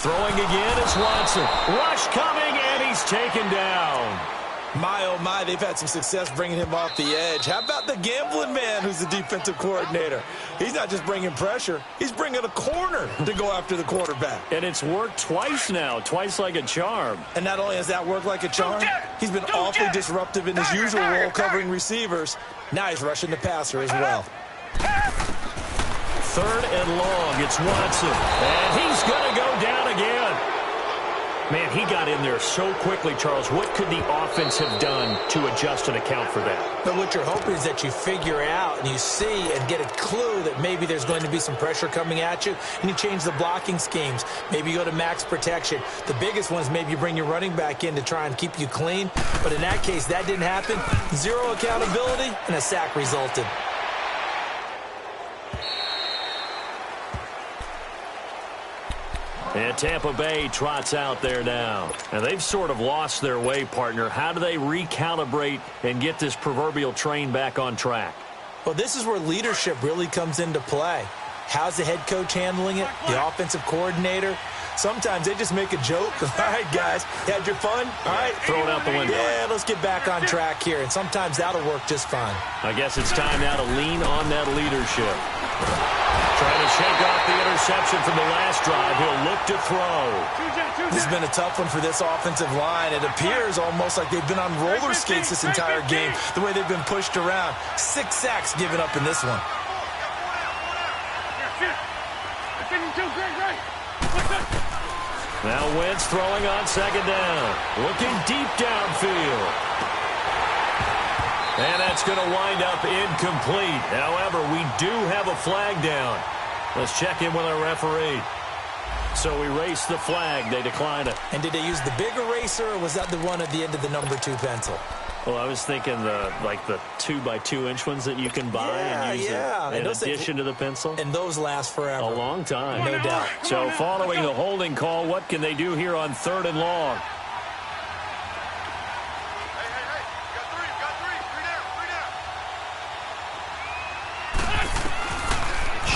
Throwing again is Watson. Rush coming, and he's taken down. My, oh, my, they've had some success bringing him off the edge. How about the gambling man who's the defensive coordinator? He's not just bringing pressure. He's bringing a corner to go after the quarterback. And it's worked twice now, twice like a charm. And not only has that worked like a charm, he's been awfully disruptive in his usual role covering receivers. Now he's rushing the passer as well. 3rd and long, it's Watson. And he's going to go down again. Man, he got in there so quickly, Charles. What could the offense have done to adjust and account for that? But what you're hoping is that you figure out and you see and get a clue that maybe there's going to be some pressure coming at you, and you change the blocking schemes. Maybe you go to max protection. The biggest one is maybe you bring your running back in to try and keep you clean. But in that case, that didn't happen. Zero accountability, and a sack resulted. And Tampa Bay trots out there now. And they've sort of lost their way, partner. How do they recalibrate and get this proverbial train back on track? Well, this is where leadership really comes into play. How's the head coach handling it? The offensive coordinator? Sometimes they just make a joke. All right, guys, you had your fun? All right. Throw it out the window. Yeah, let's get back on track here, and sometimes that'll work just fine. I guess it's time now to lean on that leadership. Trying to shake off the interception from the last drive. He'll look to throw. This has been a tough one for this offensive line. It appears almost like they've been on roller skates this entire game, the way they've been pushed around. 6 sacks given up in this one. Now Wentz throwing on second down. Looking deep downfield. And that's going to wind up incomplete. However, we do have a flag down. Let's check in with our referee. So we race the flag. They decline it. And did they use the big eraser, or was that the one at the end of the number 2 pencil? Well, I was thinking the 2x2-inch ones that you can buy and use in addition to the pencil. And those last forever. A long time. No doubt. So following the holding call, what can they do here on 3rd and long?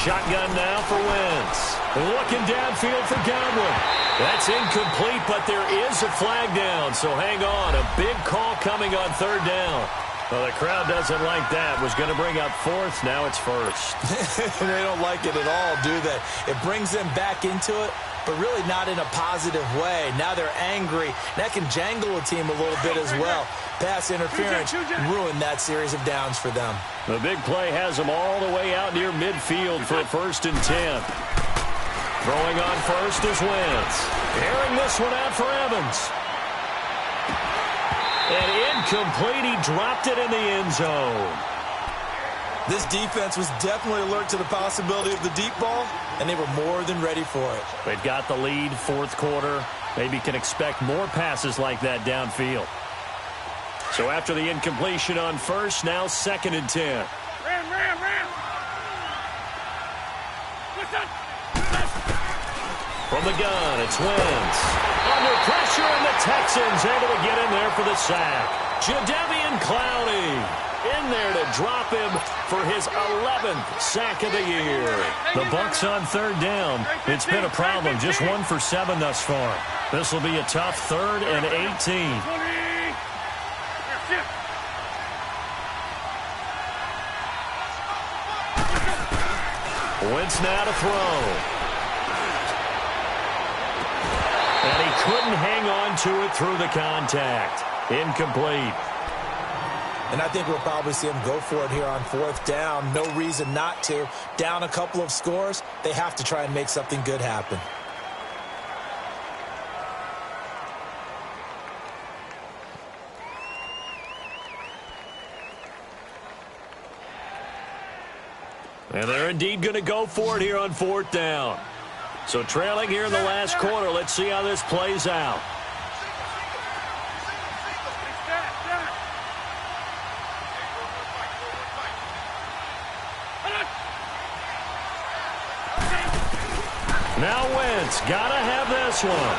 Shotgun now for Wentz. Looking downfield for Godwin. That's incomplete, but there is a flag down, so hang on. A big call coming on 3rd down. Well, the crowd doesn't like that. Was going to bring up 4th. Now it's 1st. They don't like it at all, do they? It brings them back into it, but really not in a positive way. Now they're angry. That can jangle a team a little bit as well. Pass interference ruined that series of downs for them. The big play has them all the way out near midfield for 1st and 10. Throwing on first is Wentz. Airing this one out for Evans. And incomplete. He dropped it in the end zone. This defense was definitely alert to the possibility of the deep ball, and they were more than ready for it. They've got the lead, 4th quarter. Maybe can expect more passes like that downfield. So after the incompletion on first, now 2nd and 10. From the gun, it's Wentz. Under pressure, and the Texans able to get in there for the sack. Jadeveon Clowney in there to drop him for his 11th sack of the year. The Bucs on 3rd down. It's been a problem. Just 1 for 7 thus far. This will be a tough 3rd and 18. Wentz now to throw. And he couldn't hang on to it through the contact. Incomplete. And I think we'll probably see him go for it here on 4th down. No reason not to. Down a couple of scores, they have to try and make something good happen. And they're indeed going to go for it here on 4th down. So trailing here in the last quarter. Let's see how this plays out. Now Wentz, gotta have this one.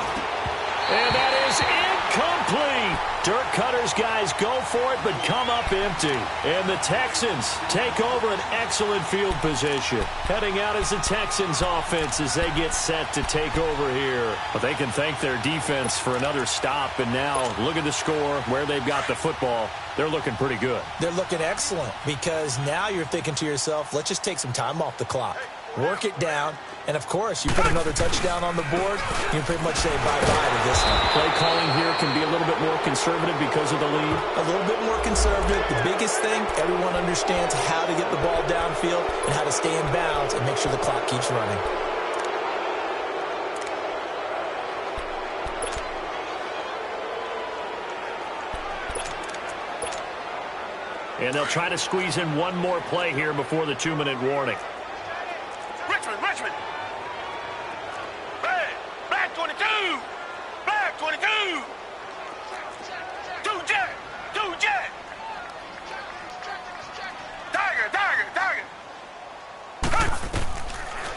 And that is incomplete. Dirk Cutter's guys go for it, but come up empty. And the Texans take over an excellent field position. Heading out as the Texans offense as they get set to take over here. But they can thank their defense for another stop. And now look at the score, where they've got the football. They're looking pretty good. They're looking excellent because now you're thinking to yourself, let's just take some time off the clock. Work it down. And, of course, you put another touchdown on the board, you can pretty much say bye-bye to this one. Play calling here can be a little bit more conservative because of the lead. A little bit more conservative. The biggest thing, everyone understands how to get the ball downfield and how to stay in bounds and make sure the clock keeps running. And they'll try to squeeze in one more play here before the 2-minute warning. Richmond. Black 22. Black 22. Two jet. Tiger.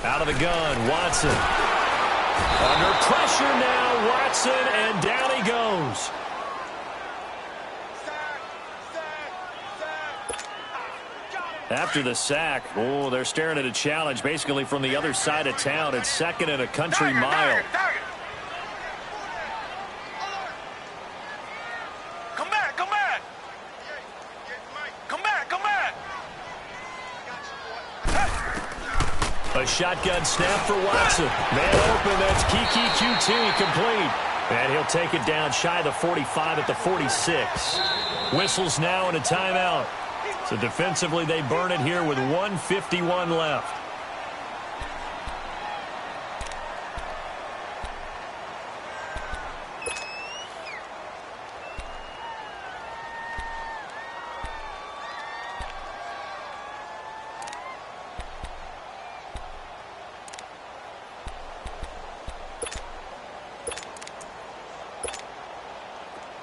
Out of the gun, Watson. Under pressure now, Watson, and down he goes. After the sack, oh, they're staring at a challenge basically from the other side of town. It's second and a country mile. Come back, come back. Come back, come back. A shotgun snap for Watson. Man open, that's Kiki QT complete. And he'll take it down shy of the 45 at the 46. Whistles now and a timeout. So defensively, they burn it here with 1:51 left.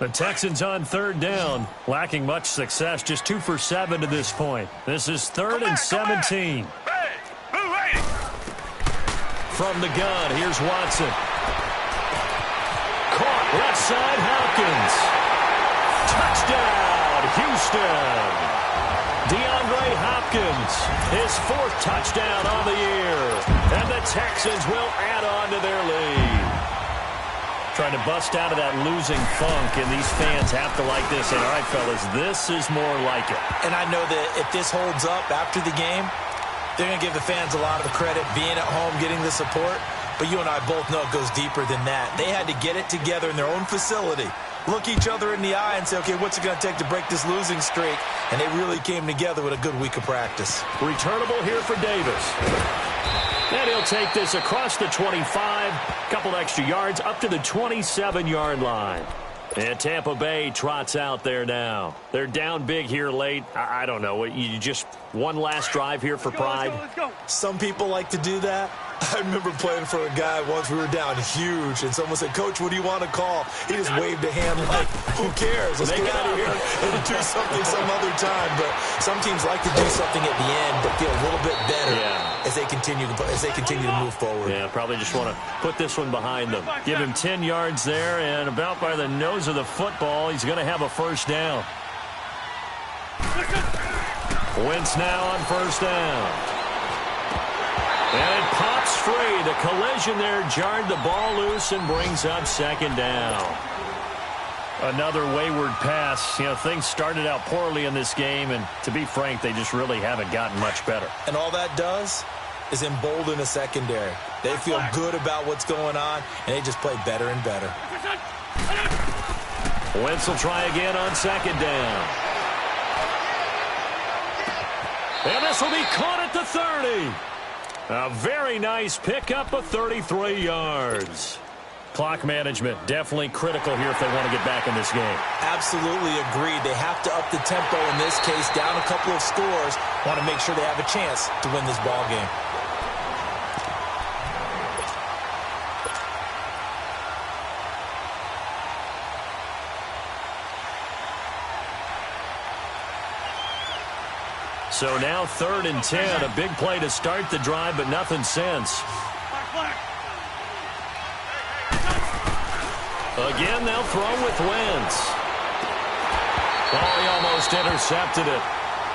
The Texans on third down, lacking much success, just 2 for 7 to this point. This is third and 17. From the gun, here's Watson. Caught left side, Hopkins. Touchdown, Houston. DeAndre Hopkins, his 4th touchdown on the year. And the Texans will add on to their lead. Trying to bust out of that losing funk, and these fans have to like this. And all right, fellas, this is more like it. And I know that if this holds up after the game, they're going to give the fans a lot of credit being at home, getting the support. But you and I both know it goes deeper than that. They had to get it together in their own facility, look each other in the eye and say, okay, what's it going to take to break this losing streak? And they really came together with a good week of practice. Returnable here for Davis. And he'll take this across the 25, couple extra yards, up to the 27-yard line. And Tampa Bay trots out there now. They're down big here late. I don't know. You just one last drive here for pride? Let's go. Some people like to do that. I remember playing for a guy once. We were down huge, and someone said, Coach, what do you want to call? He just waved a hand like, who cares? Let's get out of here and do something some other time. But some teams like to do something at the end but feel a little bit better as they continue to move forward. Yeah, probably just want to put this one behind them. Give him 10 yards there, and about by the nose of the football, he's going to have a first down. Wentz now on first down. And it pops free. The collision there jarred the ball loose and brings up second down. Another wayward pass. You know, things started out poorly in this game, and to be frank, they just really haven't gotten much better. And all that does is embolden the secondary. They feel good about what's going on, and they just play better and better. Wentz will try again on second down. And this will be caught at the 30. A very nice pickup of 33 yards. Clock management definitely critical here if they want to get back in this game. Absolutely agreed. They have to up the tempo in this case, down a couple of scores. Want to make sure they have a chance to win this ball game. So now 3rd and 10. A big play to start the drive, but nothing since. Again, they'll throw with Wentz. Oh, he almost intercepted it.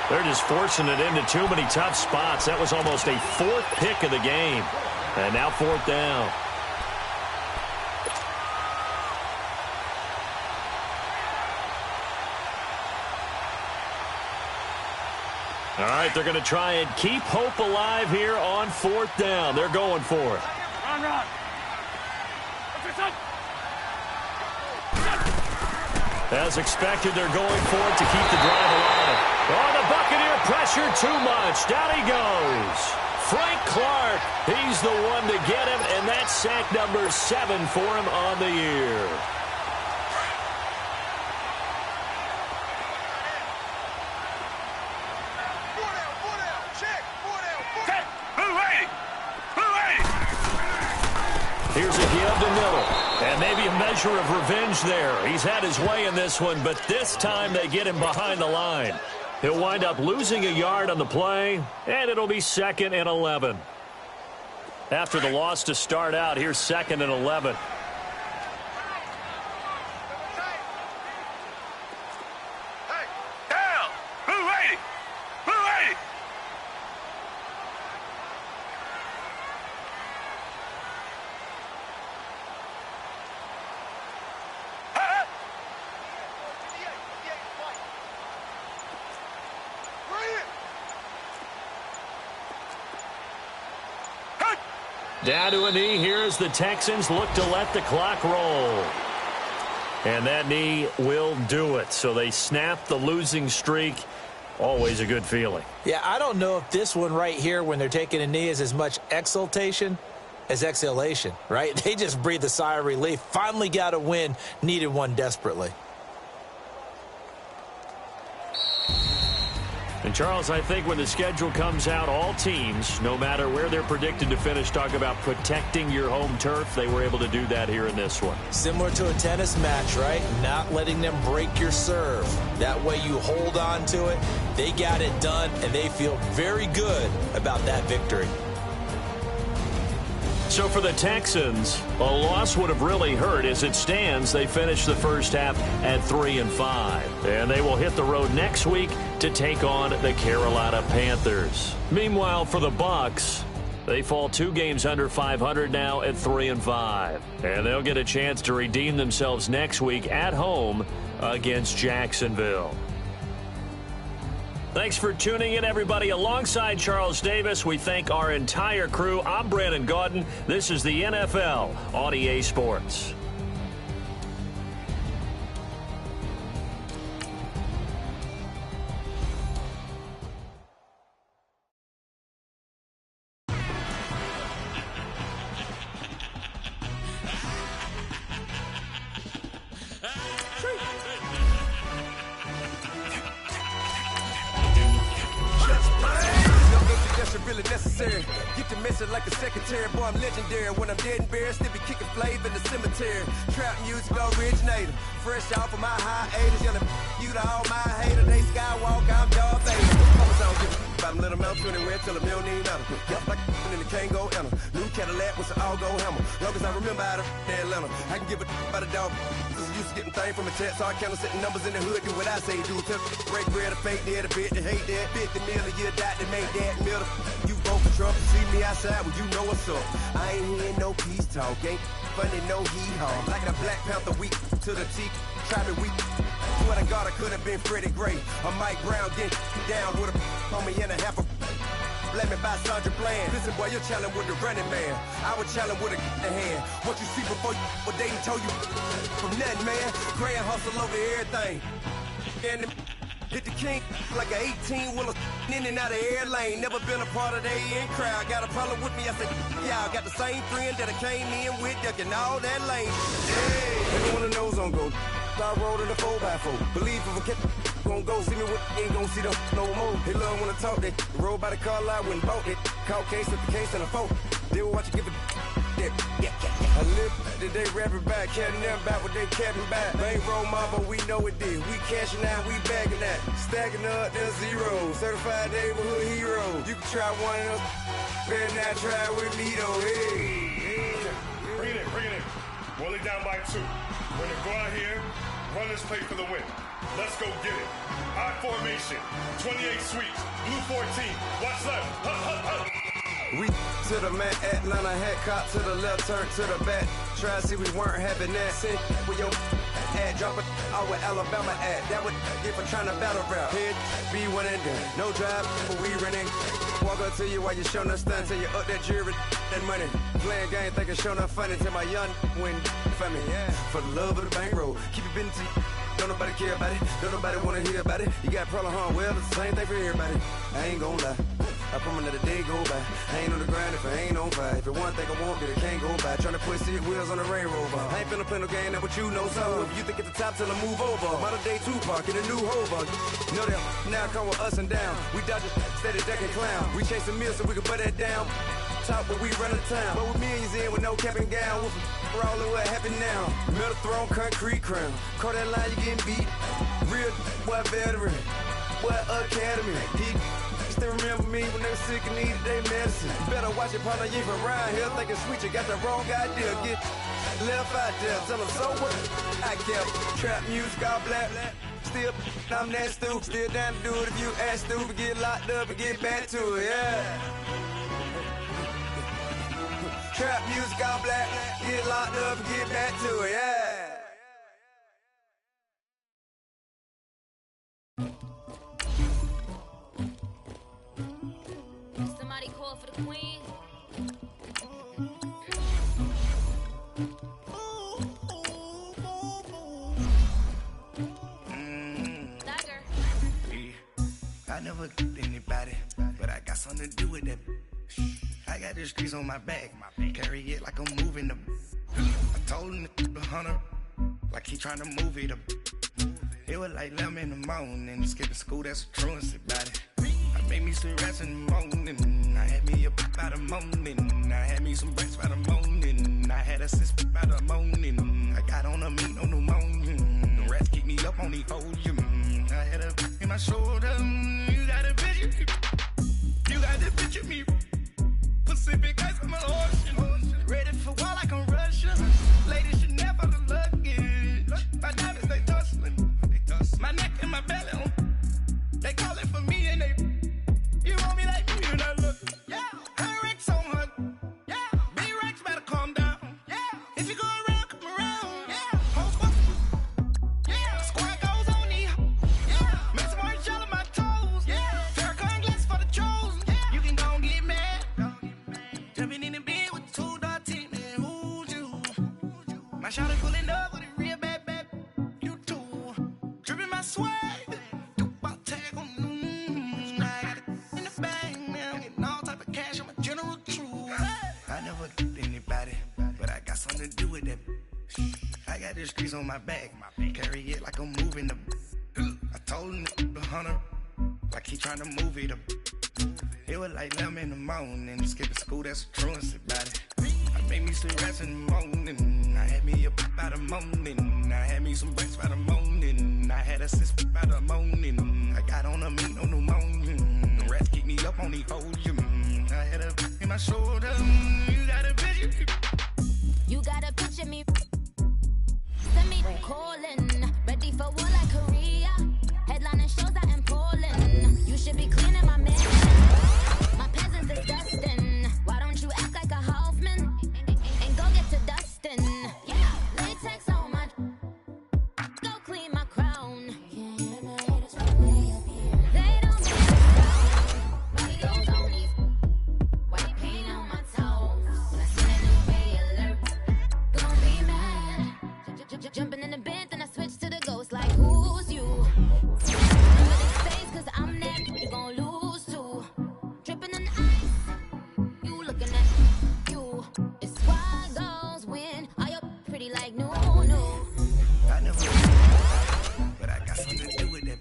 They're just forcing it into too many tough spots. That was almost a 4th pick of the game. And now 4th down. All right, they're going to try and keep hope alive here on 4th down. They're going for it. Run. As expected, they're going for it to keep the drive alive. Oh, the Buccaneer pressure too much. Down he goes. Frank Clark, he's the one to get him, and that's sack number 7 for him on the year. Here's a give to Miller. And maybe a measure of revenge there. He's had his way in this one, but this time they get him behind the line. He'll wind up losing a yard on the play, and it'll be 2nd and 11. After the loss to start out, here's 2nd and 11. Down to a knee here as the Texans look to let the clock roll. And that knee will do it. So they snap the losing streak. Always a good feeling. Yeah, I don't know if this one right here when they're taking a knee is as much exultation as exhalation, right? They just breathe a sigh of relief. Finally got a win, needed one desperately. And, Charles, I think when the schedule comes out, all teams, no matter where they're predicted to finish, talk about protecting your home turf. They were able to do that here in this one. Similar to a tennis match, right? Not letting them break your serve. That way you hold on to it. They got it done, and they feel very good about that victory. So for the Texans, a loss would have really hurt. As it stands, they finished the first half at 3-5. And they will hit the road next week to take on the Carolina Panthers. Meanwhile, for the Bucs, they fall 2 games under 500 now at 3-5. And they'll get a chance to redeem themselves next week at home against Jacksonville. Thanks for tuning in, everybody. Alongside Charles Davis, we thank our entire crew. I'm Brandon Gaudin. This is the NFL on EA Sports. Really necessary. Get to messing like a secretary. Boy, I'm legendary. When I'm dead and buried, still be kicking flavor in the cemetery. Trap music originator. Fresh off of my hiatus. Yelling you to all my haters. They skywalk, I'm Darth Vader. Promise I don't give a about them. Let them out anywhere till them don't need nothing. Yup, like and the can't go enter. New Cadillac with an all-go hammer. Long as I remember out of Atlanta. I can give a about a dog. Used to getting things from a text, so I count setting numbers in the hood. Do what I say, do. Tell break bread, a fake dead, a bit to hate that. 50 million, you died to make that middle. You vote for Trump, see me outside, well, you know what's up. I ain't hearing no peace talk, ain't funny, no hee-haw. Like a Black Panther weak to the teeth, try me weak. Swear to God, I could have been Freddie Gray. Or Mike Brown getting down with a on me and a half a. Let me buy Sandra Bland. Listen, boy, you're challenging with the running man. I would challenge with a hand. What you see before you, what they told you from nothing, man. Grand hustle over everything. And hit the king like an 18-wheeler in and out of air lane. Never been a part of the in crowd. Got a problem with me, I said, y'all got the same friend that I came in with, ducking all that lane. Hey, everyone knows on go. I rolled in a 4x4. Believe if a kid gon' go see me with ain't gon' see them no more. They love when I talk, they roll by the car lot when bought it. Caught case at the case and a phone. They will watch you give it. I live today rapping back, catching them back what they capping back. Bankroll mama, we know it did. We cashing out, we bagging that. Stacking up, there's zero. Certified neighborhood hero. You can try one of them. Better not try with me though. Hey. Bring it in. Roll it down by 2. We're gonna go out here, run this play for the win. Let's go get it. I formation, 28 sweeps, blue 14. Watch left. We to the man, Atlanta hat caught to the left, turn to the back. Try to see we weren't having that. Send with your ad, drop it out with Alabama at. That would get for trying to battle rap. Head be one and done. No drive, but we running. Walk up to you while you showing us stunt till you up that jury, that money. Playing game, thinking showing up funny till my young win for me. Yeah. For the love of the bankroll, keep it business. Don't nobody care about it. Don't nobody wanna hear about it. You got problem, huh? Well, it's the same thing for everybody. I ain't gon' lie. I promise that a day go by. I ain't on the grind if I ain't on fire. If it one thing I want, then it can't go by. Tryna put 6 wheels on the Range Rover. I ain't finna play no game, that what you know. So if you think at the top till I move over. Modern day Tupac in a new hover. Know that now come with us and down. We dodge it, steady ducking clown. We chase a meal so we can put that down. Top, but we run the town. But with millions in with no cap and gown. We're all in what happened now. Metal throne, concrete crown. Call that line, you getting beat. Real boy veteran. Boy academy. He still remember me when they were sick and needed their medicine. Better watch it, partner. You from around here thinking sweet. You got the wrong idea. Get left out there. Tell them so what I kept. Trap music, all black. Still, I'm that stupid. Still down to do it if you ask stupid. Get locked up and get back to it, yeah. Trap music, all black. Get locked up and get back to it, yeah. Somebody call for the queen. I never anybody, but I got something to do with that. I got the streets on my back, carry it like I'm moving the. I told him the hunter, like he trying to move it up. It was like 11 in the morning, skipping school, that's a truancy about it. I made me some rest in the morning, I had me up by the morning. I had me some breaks by the morning, I had a sis by the morning. I got on a meat, no pneumonia, the rats keep me up on the podium. I had a in my shoulder, you got a picture, you got this picture me. Pacific ice on my ocean, ready for war like I'm Russia. Ladies should never the luggage, my diamonds they tussling. My neck and my belly on. They call it for me and they. You want me like me and I look. Yeah. Her Rex on her. Yeah. B-Rex better calm down. Yeah. If you go around, come around. Yeah. Whole squad. Yeah. Squad goes on me. Yeah. Make some orange gel on my toes. Yeah. Farrakhan glass for the chosen. Yeah. You can go and get mad. Jumping in the bed with 2 dark teeth, man. Who's you? My shawty pulling up with a real bad. Swag, do about tag on. I got it in the bag now, getting all type of cash. I'm a general true. I never anybody, but I got something to do with that. I got the streets on my back, carry it like I'm moving the. I told him the hunter, like he trying to move it up. It was like 11 in the morning, skipping school, that's a truancy about it. I made me some rest in the morning, I had me up by the morning. I had me some breaks by the morning, I had a sis by the morning. I got on a meat, no pneumonia, the rats keep me up on the podium. I had a in my shoulder, you got a picture. You got a picture me. Send me calling, ready for war like Korea. Headlining shows out in Poland. You should be cleaning my man. My peasants is dustin'. Why don't you act like a Hoffman and go get to dustin'? Yeah, latex on my. Go clean my crown. They don't make a sound. Body goes on me. White paint on my toes. When I see that new bay alert, gon' be mad. Jumping in the bed, then I switch to the ghost like who's you? Remember this face, cause I'm next. You gon' lose too. Dripping in ice. You looking at you. It's why girls win. Are you pretty like no? I never, but I got something to do with that.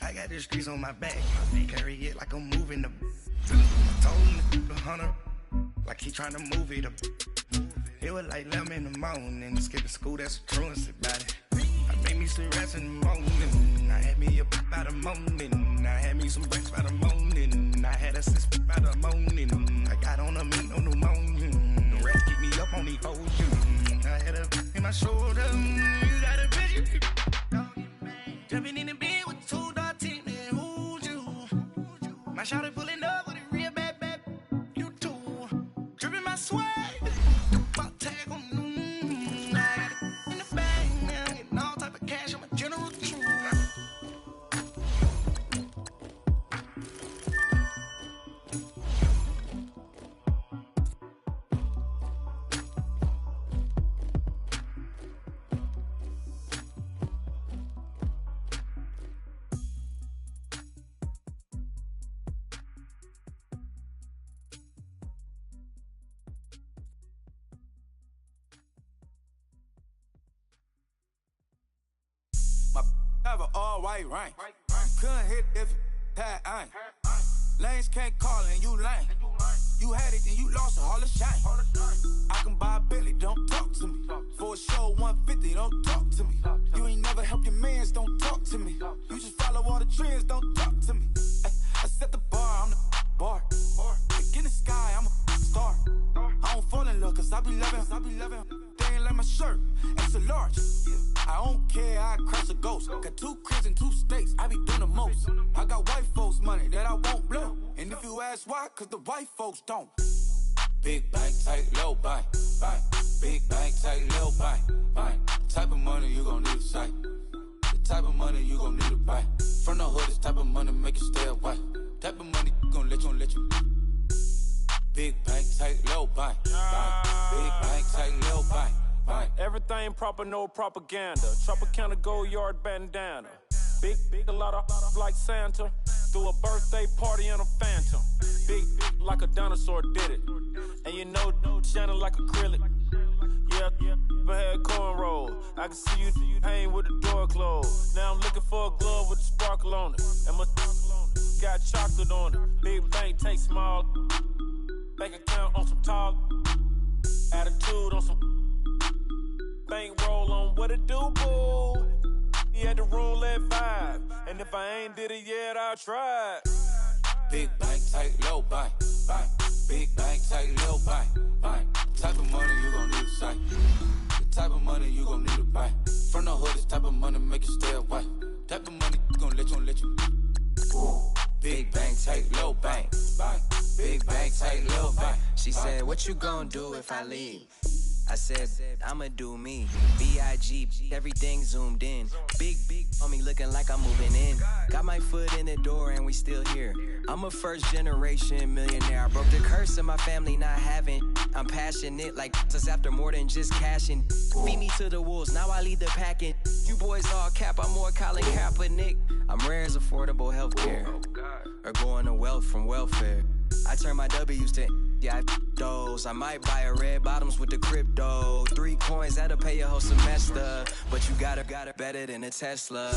I got the streets on my back, carry it like I'm moving the. I told him the hunter, like he trying to move it up. It was like 11 in the morning, skipping school, that's a truancy about it. I made me some rest in the morning, I had me up by the morning. I had me some breaks by the morning, I had a sis by the morning. I got on a meat, no pneumonia, the rats keep me up on the podium. I had a in my shoulder, you got a picture. Jumping in the bed with 2 dark teeth, man, who's you? My shawty pulling up with a real bad. You too, dripping my swag. Have an all-white rank. Couldn't hit if it had ain't. Lanes can't call and you lame. You had it and you lost all the shine. I can buy a Billy, don't talk to me. For a show 150, don't talk to me. You ain't never help your mans, don't talk to me. You just follow all the trends, don't talk to me. I set the bar, I'm the bar. Like in the sky, I'm a star. I don't fall in love cause I be loving. They ain't like my shirt, extra large. I don't care, I crash a ghost. Got 2 cribs and 2 states, I be doing the most. I got white folks money that I won't blow. And if you ask why, cause the white folks don't. Big bank, tight, low bank, bank. Big bank, tight, low bank, bank. Type of money you gon' need to sight. The type of money you gon' need to buy. From the hood, this type of money make you stay away. Type of money gon' let you. Big bank, tight, low bank, bank. Big bank, tight, low bank. Everything proper, no propaganda. Tropicana gold yard bandana. Big, a lot of like Santa. Threw a birthday party in a phantom. Big like a dinosaur did it. And you know, shining like acrylic. Yeah, but had cornrow. I can see you hang with the door closed. Now I'm looking for a glove with a sparkle on it. And my got chocolate on it. Big bank take small. Bank account on some tall. Attitude on some. Bank roll on what it do, boo. He had the roulette vibe. And if I ain't did it yet, I'll try. Big bank, tight, low bank, bank. Big bank, tight, low bank, bank. Type of money you gon' need to sight. The type of money you gon' need to buy. From the hood, this type of money make you stay away. Type of money gon' let you. Big bank, tight, low bank, bank. Big bank, tight, low bank. She said, what you gon' do if I leave? I said, I'ma do me. B.I.G. Everything zoomed in. Big on me looking like I'm moving in. Got my foot in the door and we still here. I'm a first generation millionaire. I broke the curse of my family not having. I'm passionate like us after more than just cashing. Feed me to the wolves, now I lead the packing. You boys all cap, I'm more Colin Kaepernick. I'm rare as affordable healthcare. Or going to wealth from welfare. I turn my W's to those. I might buy a red bottoms with the crypto. 3 coins, that'll pay your whole semester. But you got it better than a Tesla.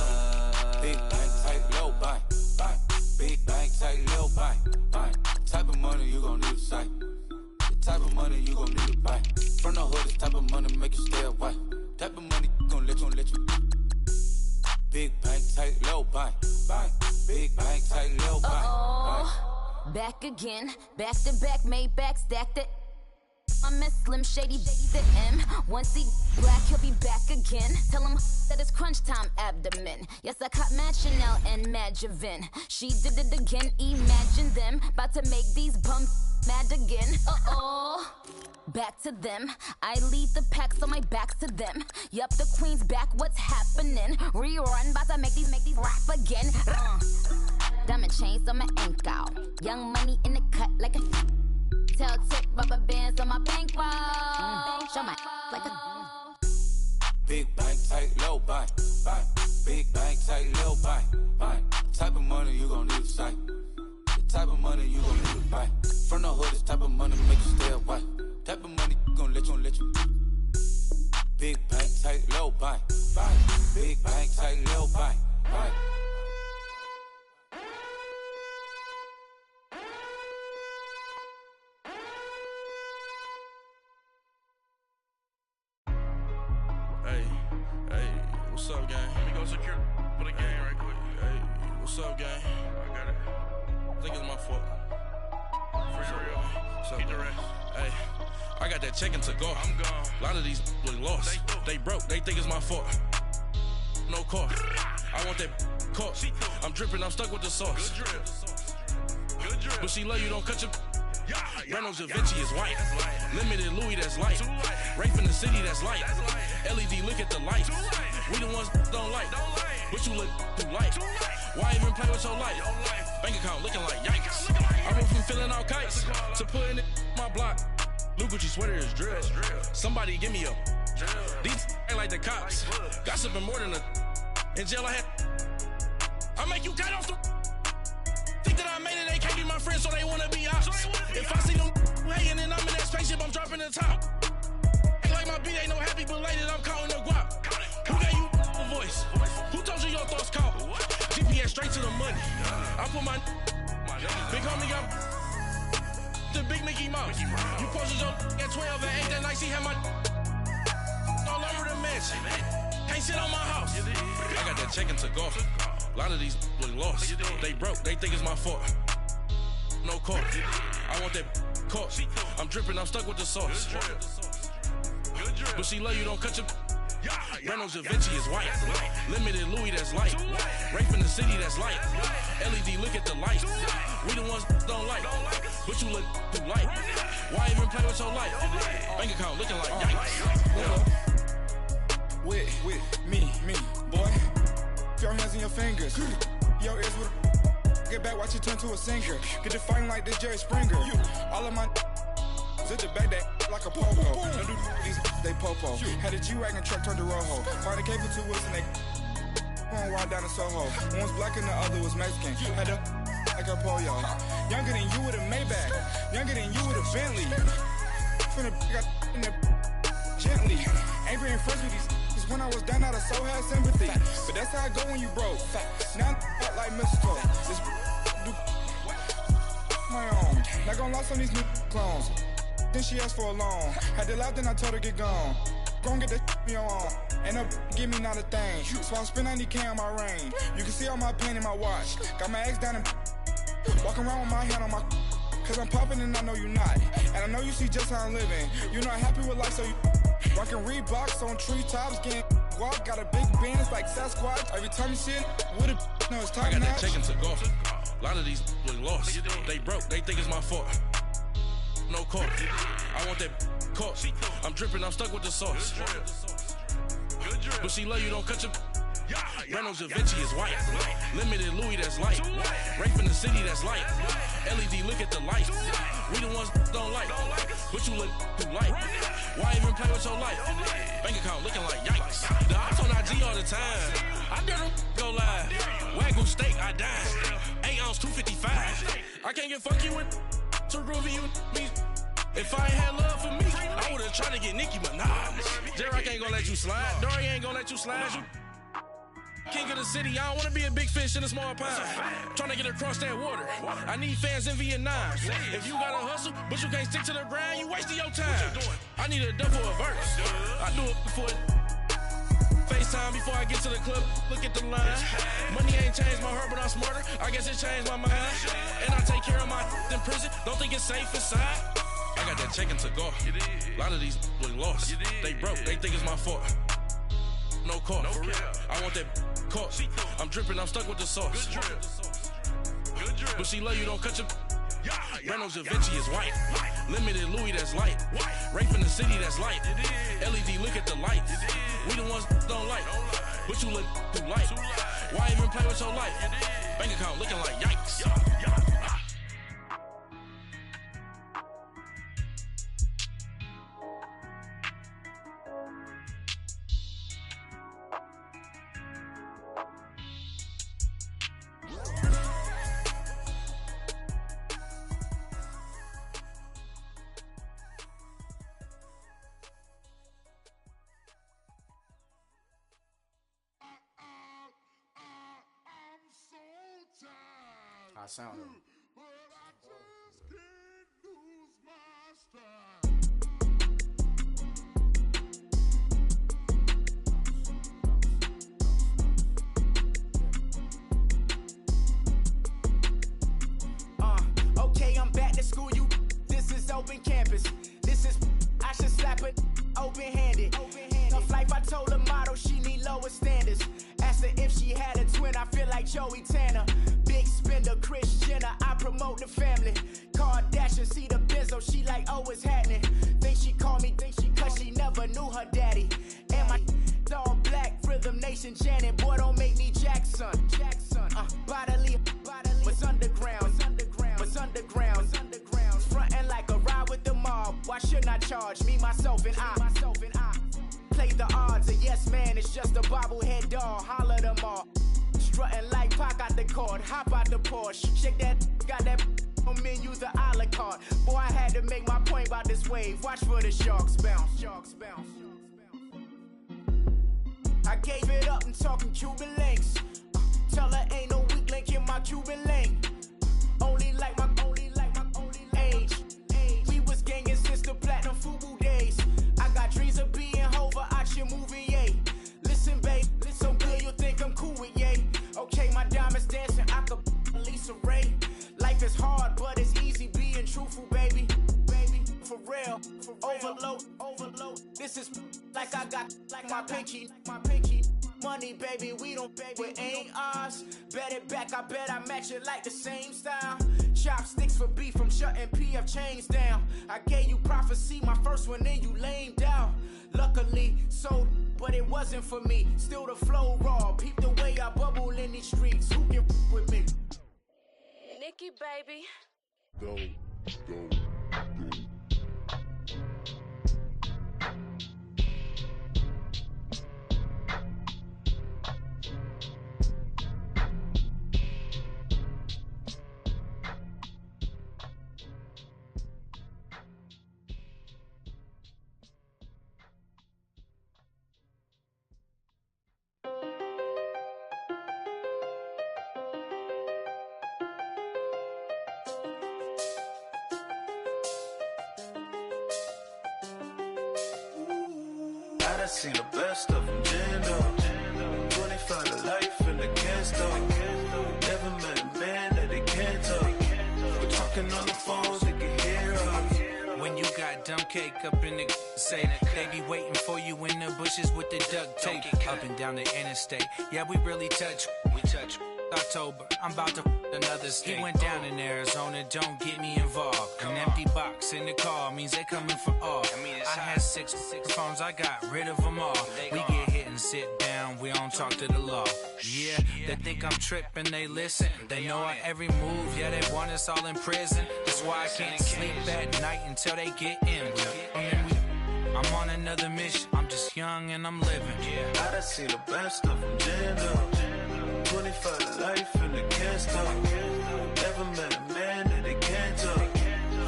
Big bank, tight, low bank, bank. Big bank, tight, low bank, bank. Type of money you gon' need to sight. The type of money you gon' need to buy. From the hood, this type of money make you stay away. Type of money gon' let you. Big bank, tight, low bank, bank. Big bank, tight, low bank, bank. Back again, back to back, made back, stacked it. I'm a Slim Shady, the M. Once he black, he'll be back again. Tell him that it's crunch time abdomen. Yes, I caught Mad Chanel and Mad Javin. She did it again, imagine them. About to make these bums mad again. Back to them. I lead the pack, so my back's to them. Yup, the queen's back, what's happening? Rerun, about to make these rap again. Diamond chains on my ankle. Young money in the cut like a tail tip, rubber bands on my bankroll. Show my like a Big bank, tight, low bank, bank. Big bank, tight, low bank, bank. Type of money you gon' need to sight. The type of money you gon' need to buy. From the hood, this type of money make you stay away. Type of money gon' let you. Big bank, tight, low bank, bank. Big bank, tight, low bank, bank. Hey, what's up, gang? Let me go secure for the game right quick. Hey, what's up, gang? I got it. I think it's my fault. For real. Keep the rest. Hey, I got that check-in to go. I'm gone. A lot of these look lost. They broke. They think it's my fault. No car. I want that caught. I'm dripping. I'm stuck with the sauce. Good drip. But she love you. Don't cut your. Reynolds Da Vinci is white. Limited Louis, that's light. Rape in the city, that's light. LED, look at the lights. We the ones don't like. But you look too light. Why even play with your life? Bank account looking like yikes. I went from filling out kites to putting it in my block. Blue Gucci sweater is drill. Somebody give me a. These ain't like the cops. Gossiping more than a. In jail I had. I make you cut off the. Think that I made it, they can't be my friends, so they wanna be ops. If I see them hanging and I'm in that spaceship, I'm dropping the top. Ain't like my beat ain't no happy belated, I'm counting the guap. Who gave you a voice? Who told you your thoughts count? GPS straight to the money. I put my big homie got the big Mickey Mouse. You posted your at 12 and 8 that night, she had my all over the mansion. Can't sit on my house. I got that check-in to go. A lot of these look lost. They broke, they think it's my fault. No car. I want that caught. I'm dripping, I'm stuck with the sauce. But she love you, don't cut your. Reynolds Da Vinci is white. Limited Louis, that's light. Rape in the city, that's light. LED, look at the lights. We the ones don't like. But you look too light. Why even play with your life? Bank account looking like yikes. With me, boy. Your hands and your fingers. Your ears with a get back, watch you turn to a singer. Get you fighting like this Jerry Springer. All of my zip the back that like a popo. Don't do these they popo. Had a G-Wagon truck turned to Rojo. Find a cable 2 wheels and they One walk down to Soho. One was black and the other was Mexican. Had a like a polio. Younger than you with a Maybach. Younger than you with a Bentley. Finna got in the gently. Ain't being friends with these cause when I was down out of so had sympathy. But that's how it go when you broke. Now I'm like mistletoe. This do my own. Not gonna lie on these new clones. Then she asked for a loan. Had to laugh, then I told her get gone. Gon' get that me on. Ain't no give me not a thing. So I spend 90K on my range. You can see all my pain in my watch. Got my ex down and walking around with my hand on my cause I'm popping and I know you not. And I know you see just how I'm living. You're not happy with life, so you rockin' Reeboks on treetops, getting walk. Got a big Benz like Sasquatch. Every time you see it, with a no, it's top I got notch. that chicken to go. A lot of these was lost. They broke, they think it's my fault. No court. I want that court. I'm dripping, I'm stuck with the sauce. But she love you, don't cut your. Reynolds Da Vinci is white. Limited Louis, that's light. Rape in the city, that's light. LED, look at the light. We the ones don't like. But you look too light. Why even play with your life? Bank account looking like yikes. The ops on IG all the time. I dare them go live. Wagyu steak, I dine. 8 ounce, 255. I can't get funky with too groovy you me. If I ain't had love for me, I would've tried to get Nicki Minaj. J-Rock ain't gonna let you slide. Dory ain't gonna let you slide. King of the city, I don't wanna be a big fish in a small pond. Tryna get across that water. I need fans in Vietnam. If you gotta hustle, but you can't stick to the grind, you wasting your time. I need a double a verse. I do it before FaceTime before I get to the club. Look at the line. Money ain't changed my heart, but I'm smarter. I guess it changed my mind. And I take care of my in prison. Don't think it's safe inside. I got that chicken to go. A lot of these was lost. They broke, they think it's my fault. No court. I want that court. I'm dripping, I'm stuck with the sauce. But she love you, don't cut your. Reynolds Da Vinci is white. Limited Louis, that's light. Rape in the city, that's light. LED, look at the light. We the ones don't like. But you look too light. Why even play with your life? Bank account looking like yikes. I sounded. Okay, I'm back to school. This is open campus. This is I should slap it open-handed. Tough life, I told her motto she need lower standards. Asked her if she had a twin. I feel like Joey Tanner. Big spender, Kris Jenner, I promote the family. Kardashian, see the benzo, she like, oh, it's happening. Think she called me, cause she never knew her daddy. And my all black, Rhythm Nation, Janet, boy, don't make me Jackson. Bodily, was underground. Frontin' like a ride with the mob. Why shouldn't I charge me, myself, and I? Play the odds, a yes man, it's just a bobblehead doll. Holler them all. Strutting like Pac out the court, hop out the Porsche. Shake that, got that on menu, the a la carte. Boy, I had to make my point about this wave. Watch for the sharks bounce. I gave it up, I'm talking Cuban links. Tell her ain't no weak link in my Cuban link. Only like my age. We was gangin' since the platinum FUBU days. I got dreams of being Hova out your movie, yay. Listen, babe, so good you think I'm cool with yay. Okay, my diamonds dancing, I could Lisa Ray. Life is hard, but it's easy being truthful, baby. For real, overload. This is like I got like my pinky. Money, baby, we don't pay, but ain't ours. Bet it back, I bet I match it like the same style. Chopsticks for beef, I'm shutting PF chains down. I gave you prophecy, my first one, then you lamed out. Luckily, sold, but it wasn't for me. Still the flow raw, peep the way I bubble in these streets. Who can with me? Nikki, baby. Go. done seen the best of them, Jando. 25 to life and they can't stop. Never met a man that they can't talk. We're talking on the phones, they can hear us. When you got dumb cake up in the say that they be waiting for you in the bushes with the duct tape up and down the interstate. Yeah, we really touch. We touch. October, I'm about to another state. He went down in Arizona, don't get me involved. An empty box in the car means they coming for all. I had six phones, I got rid of them all. We get hit and sit down, we don't talk to the law. Yeah, they think I'm tripping, they listen. They know our every move, yeah, they want us all in prison. That's why I can't sleep at night until they get in. I'm on another mission, I'm just young and I'm living. I done seen the best of them, Jando. 25 to life and they can't stop. Never met a man that they can't talk.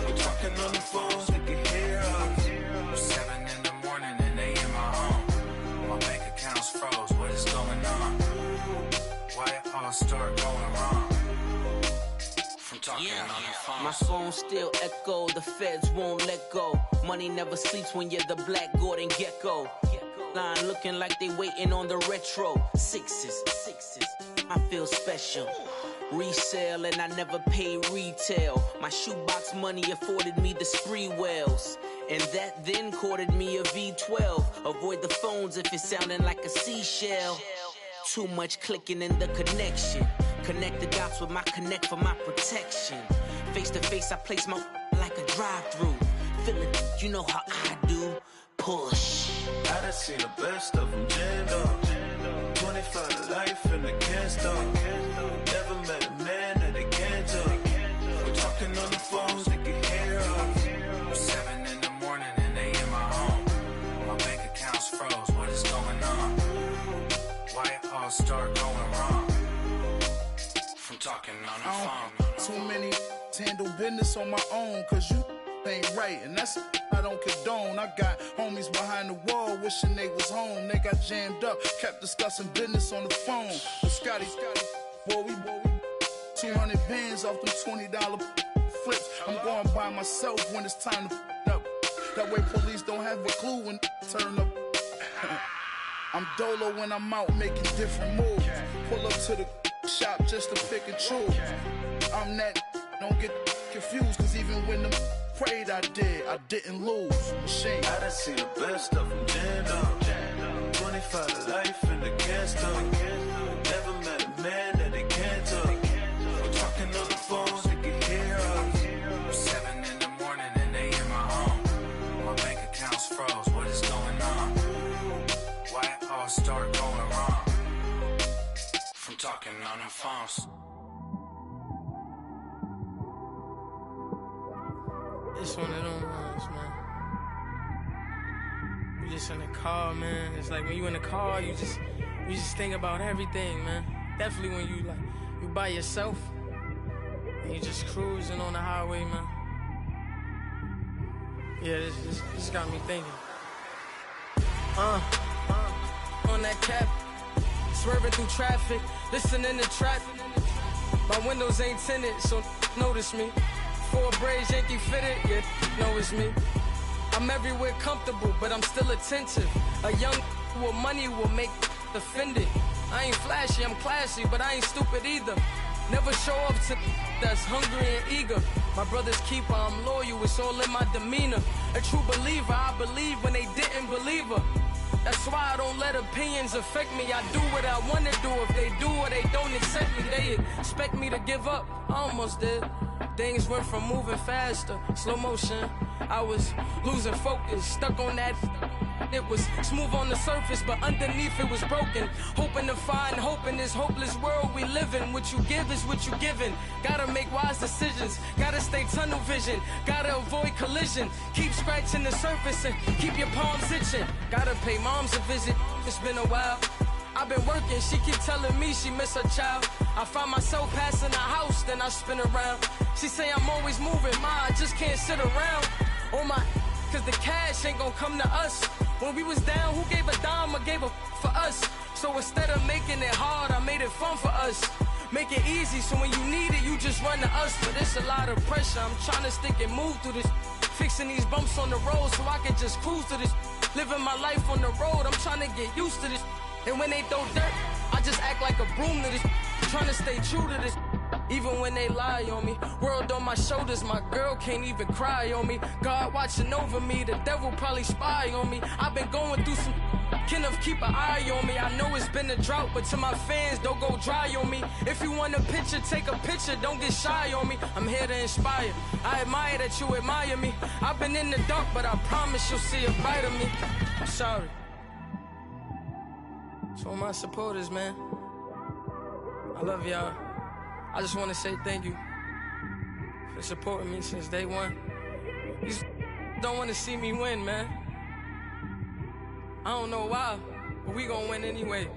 We're talking on the phones, they can hear us. 7 in the morning and they in my home. My bank account's froze, what is going on? Why it all start going wrong? From talking on the phone. My phone still echo, the feds won't let go. Money never sleeps when you're the Black Gordon Gecko. Line looking like they waiting on the retro. Sixes, I feel special. Resale and I never pay retail. My shoebox money afforded me the spree wells. And that then courted me a V12. Avoid the phones if it's sounding like a seashell. Too much clicking in the connection. Connect the dots with my connect for my protection. Face to face, I place my like a drive-through. Feeling, you know how I do. Push. I done seen the best of them, Jando. 25 to life and they can't stop. Never met a man that they can't talk. We're talking on the phones, they can hear us. 7 in the morning and they in my home. My bank account's froze, what is going on? Why it all start going wrong? From talking on the phone. Too many handle business on my own, cause you ain't right, and that's I don't condone. I got homies behind the wall wishing they was home. They got jammed up, kept discussing business on the phone. But Scotty, boy, we 200 bands off them $20 flips. I'm going by myself when it's time to up. That way police don't have a clue when turn up. I'm dolo when I'm out making different moves. Pull up to the shop just to pick and choose. I'm that, don't get confused, cause even when the prayed I didn't lose. Machine. I done seen the best of them, Jando. 25 to life and they can't stop. Never met a man that they can't talk. We're talking on the phones, they can hear us. 7 in the morning and they in my home. My bank account's froze, what is going on? Why it all start going wrong? From talking on the phones. It's one of them ones, man. You just in the car, man. It's like when you in the car, you just think about everything, man. Definitely when you by yourself and you just cruising on the highway, man. Yeah, this got me thinking. On that cap, swerving through traffic, listening to trap. My windows ain't tinted, so notice me. 4 braids, Yankee fitted, yeah, know it's me. I'm everywhere comfortable, but I'm still attentive. A young with money will make offended. I ain't flashy, I'm classy, but I ain't stupid either. Never show up to that's hungry and eager. My brother's keeper, I'm loyal, it's all in my demeanor. A true believer, I believe when they didn't believe her. That's why I don't let opinions affect me. I do what I want to do. If they do or they don't accept me, they expect me to give up. I almost did. Things went from moving faster, slow motion. I was losing focus, stuck on that. It was smooth on the surface, but underneath it was broken. Hoping to find hope in this hopeless world we live in. What you give is what you given. Gotta make wise decisions. Gotta stay tunnel vision. Gotta avoid collision. Keep scratching the surface and keep your palms itching. Gotta pay moms a visit. It's been a while. I've been working, she keep telling me she miss her child. I find myself passing the house, then I spin around. She say I'm always moving, I just can't sit around. Oh my, cause the cash ain't gonna come to us. When we was down, who gave a dime or gave a for us? So instead of making it hard, I made it fun for us. Make it easy, so when you need it, you just run to us. But it's a lot of pressure, I'm trying to stick and move through this. Fixing these bumps on the road so I can just cruise to this. Living my life on the road, I'm trying to get used to this. And when they throw dirt, I just act like a broom to this. Trying to stay true to this. Even when they lie on me, world on my shoulders, my girl can't even cry on me. God watching over me, the devil probably spy on me. I've been going through some, Kenneth keep an eye on me. I know it's been a drought, but to my fans, don't go dry on me. If you want a picture, take a picture, don't get shy on me. I'm here to inspire, I admire that you admire me. I've been in the dark, but I promise you'll see a bright of me. I'm sorry. To all my supporters, man, I love y'all. I just want to say thank you for supporting me since day one. You just don't want to see me win, man. I don't know why, but we gonna win anyway.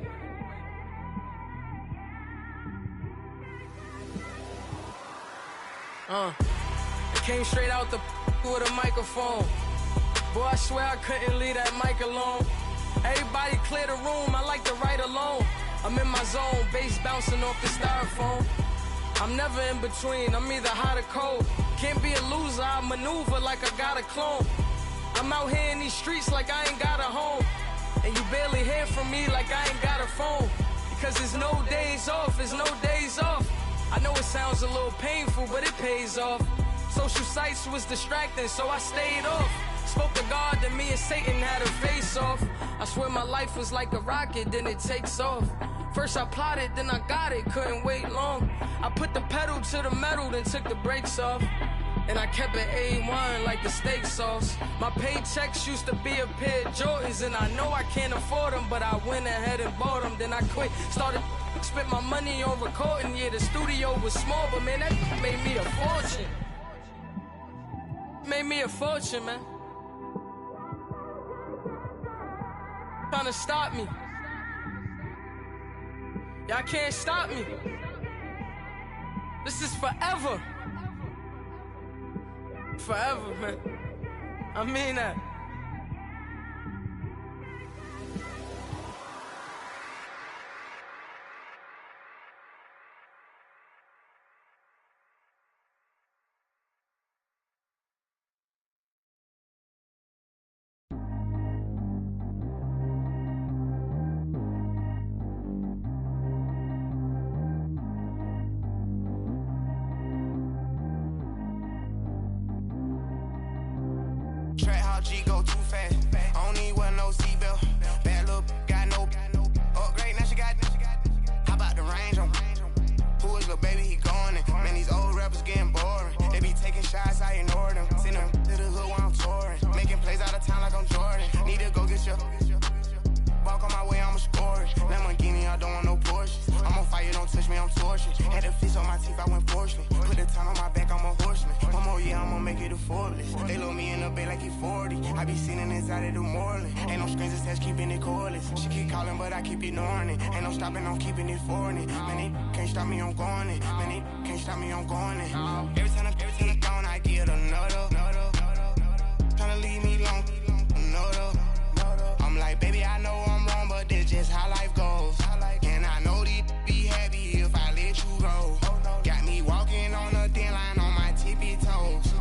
I came straight out the with a microphone. Boy, I swear I couldn't leave that mic alone. Everybody clear the room, I like to write alone. I'm in my zone, bass bouncing off the styrofoam. I'm never in between, I'm either hot or cold. Can't be a loser, I maneuver like I got a clone. I'm out here in these streets like I ain't got a home. And you barely hear from me like I ain't got a phone. Because there's no days off, there's no days off. I know it sounds a little painful, but it pays off. Social sites was distracting, so I stayed off. Spoke to God, then me and Satan had a face off. I swear my life was like a rocket, then it takes off. First I plotted, then I got it, couldn't wait long. I put the pedal to the metal, then took the brakes off. And I kept it A1 like the steak sauce. My paychecks used to be a pair of Jordans, and I know I can't afford them, but I went ahead and bought them. Then I quit, started, spent my money on recording. Yeah, the studio was small, but man, that made me a fortune. Made me a fortune, man. Trying to stop me. Y'all can't stop me. This is forever. Forever, man. I mean that. G go too fast. I don't need wear no seatbelt. Bad little got no upgrade. Now she got. How about the range on? Who is little baby? He going in. Man, these old rappers getting boring. They be taking shots, I ignore them. Send them to the hood while I'm touring. Making plays out of town like I'm Jordan. Need to go get your. Walk on my way, I'ma score it. Lamborghini, I don't want no Porsches. I'm on fire, don't touch me, I'm tortured. Had the fish on my teeth, I went porcelain. Put the time on my back, I'm a horseman. One more year, I'ma make it a Forbes. They load me in the bay like he 40. I be seen inside of the Moreland. Ain't no screens attached, keeping it cordless. She keep calling, but I keep ignoring it. Ain't no stopping, I'm keeping it foreign it. Man, they can't stop me, I'm going it. Man, they can't stop me, I'm going it. Every time I gone, I get another. Tryna leave me long, another. I'm like, baby, I know I'm wrong, but this just how life goes. And I know these be happy if I let you go. Got me walking on a thin line on my tippy toes.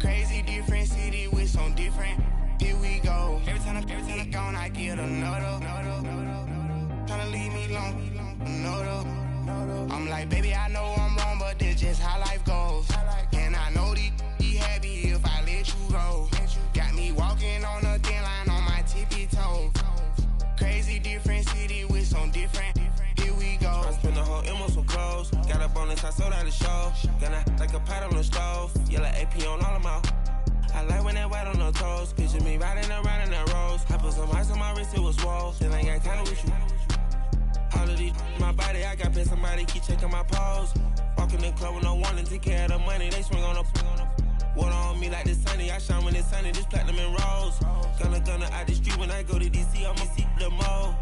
Crazy different city with some different. Here we go. Every time I gone, I get another. Tryna leave me long, another. I'm like, baby, I know I'm wrong, but this just how life goes. And I know these be happy if I let you go. Got me walking on a thin line on my tippy toes. Crazy different city with some different. Here we go. I spent the whole M on some clothes. Got a bonus, I sold out the show. Got a, like a pot on the stove. Yellow AP on all of my. I like when that white on the toes. Picture me riding around in that rose. I put some ice on my wrist, it was swole. Then I got kinda with you. All of these, my body, I got pay somebody keep checking my pose. Walking in the club with no warning, take care of the money. They swing on the. Water on me like the sunny, I shine when it's sunny, just platinum and rose. Gonna out the street when I go to DC, I'ma see the mo.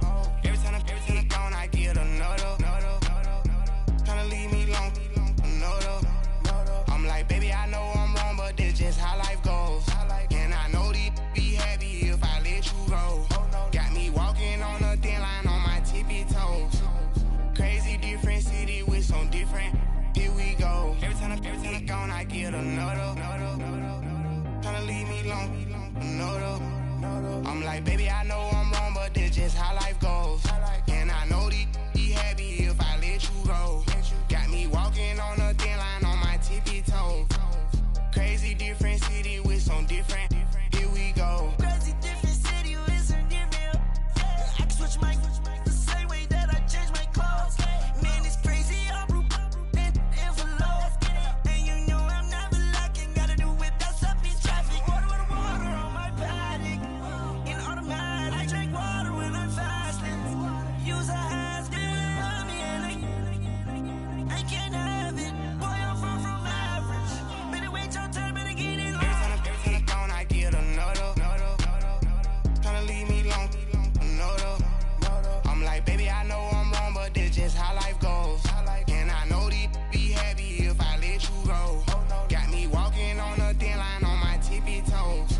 Every time I gone, I get another. Tryna leave me long, another. I'm like, baby, I know I'm wrong, but this just how life goes. And I know these be happy if I let you go. Got me walking on a thin line on my tippy toes. Crazy different city with some different. Here we go. Every time I gone, I get another. Tryna leave me long, another. I'm like, baby, I know I'm wrong, but this just how life goes. And I know these be happy if I let you go. Got me walking on a thin line on my tippy toes. Crazy different city with some different. Here we go. Crazy different city with some different. I can switch my the same way that I change my clothes. Man, it's crazy. I'm envelope. And you know I'm never lacking. Gotta do it. That's up in traffic. Water on my paddock. In automatic. I drink water when I'm fasting. Use a hands, get on me, and I can't have it. Boy, I'm far from average. Better wait your turn, better get in line. Every time I'm gone, I get another. Tryna leave me alone, another. I'm like, baby, I know I'm wrong, but this just how life goes. And I know these be happy if I let you go. Got me walking on a thin line on my tippy toes.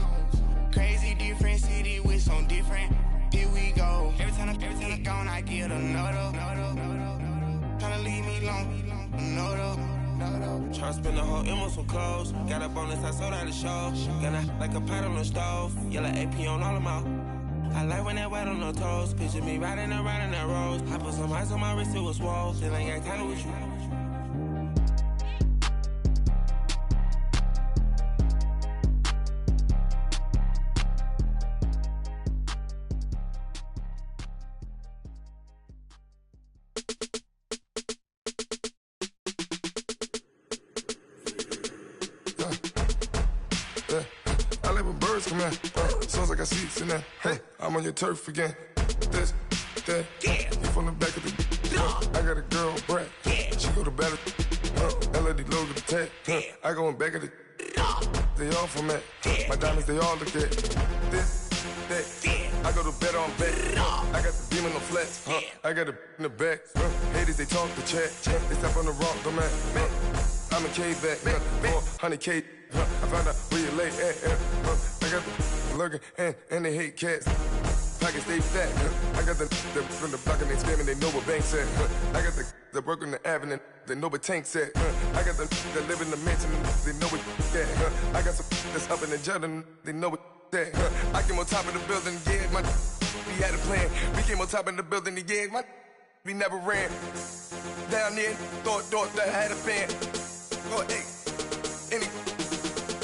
Crazy different city with some different. Here we go. Every time I'm gone, I get another. Tryna leave me alone, another. Tryna spend the whole M on some clothes. Got up on this, I sold out the show. Got a, like a pot on the stove. Yellow AP on all of my. I like when that wet on the toes. Picture me riding around in that rose. I put some ice on my wrist, it was swole. Still ain't got time with you. I like when birds come in. Sounds like I seats in there. Hey, I'm on your turf again. This, that. You from the back of the. I got a girl, Brad. She go to battle. LED logo the tag. I go in back of the. They all from that. My diamonds, they all look at. This, that. I go to bed on bed. I got the demon on flats. I got it in the back. Haters, they talk the chat. They step on the rock, the man. I'm a K-back. 400K. I found out where you lay at. I got the lurking and they hate cats. Pockets stay fat. I got the from the block and they scamming, they know what banks at. I got the work on the avenue, they know what tanks at. I got the that live in the mansion, they know what that. I got some that's up in the jungle, they know what that. I came on top of the building, yeah, my we had a plan. We came on top of the building, yeah, my we never ran. Down there, thought that I had a fan. Oh, hey, any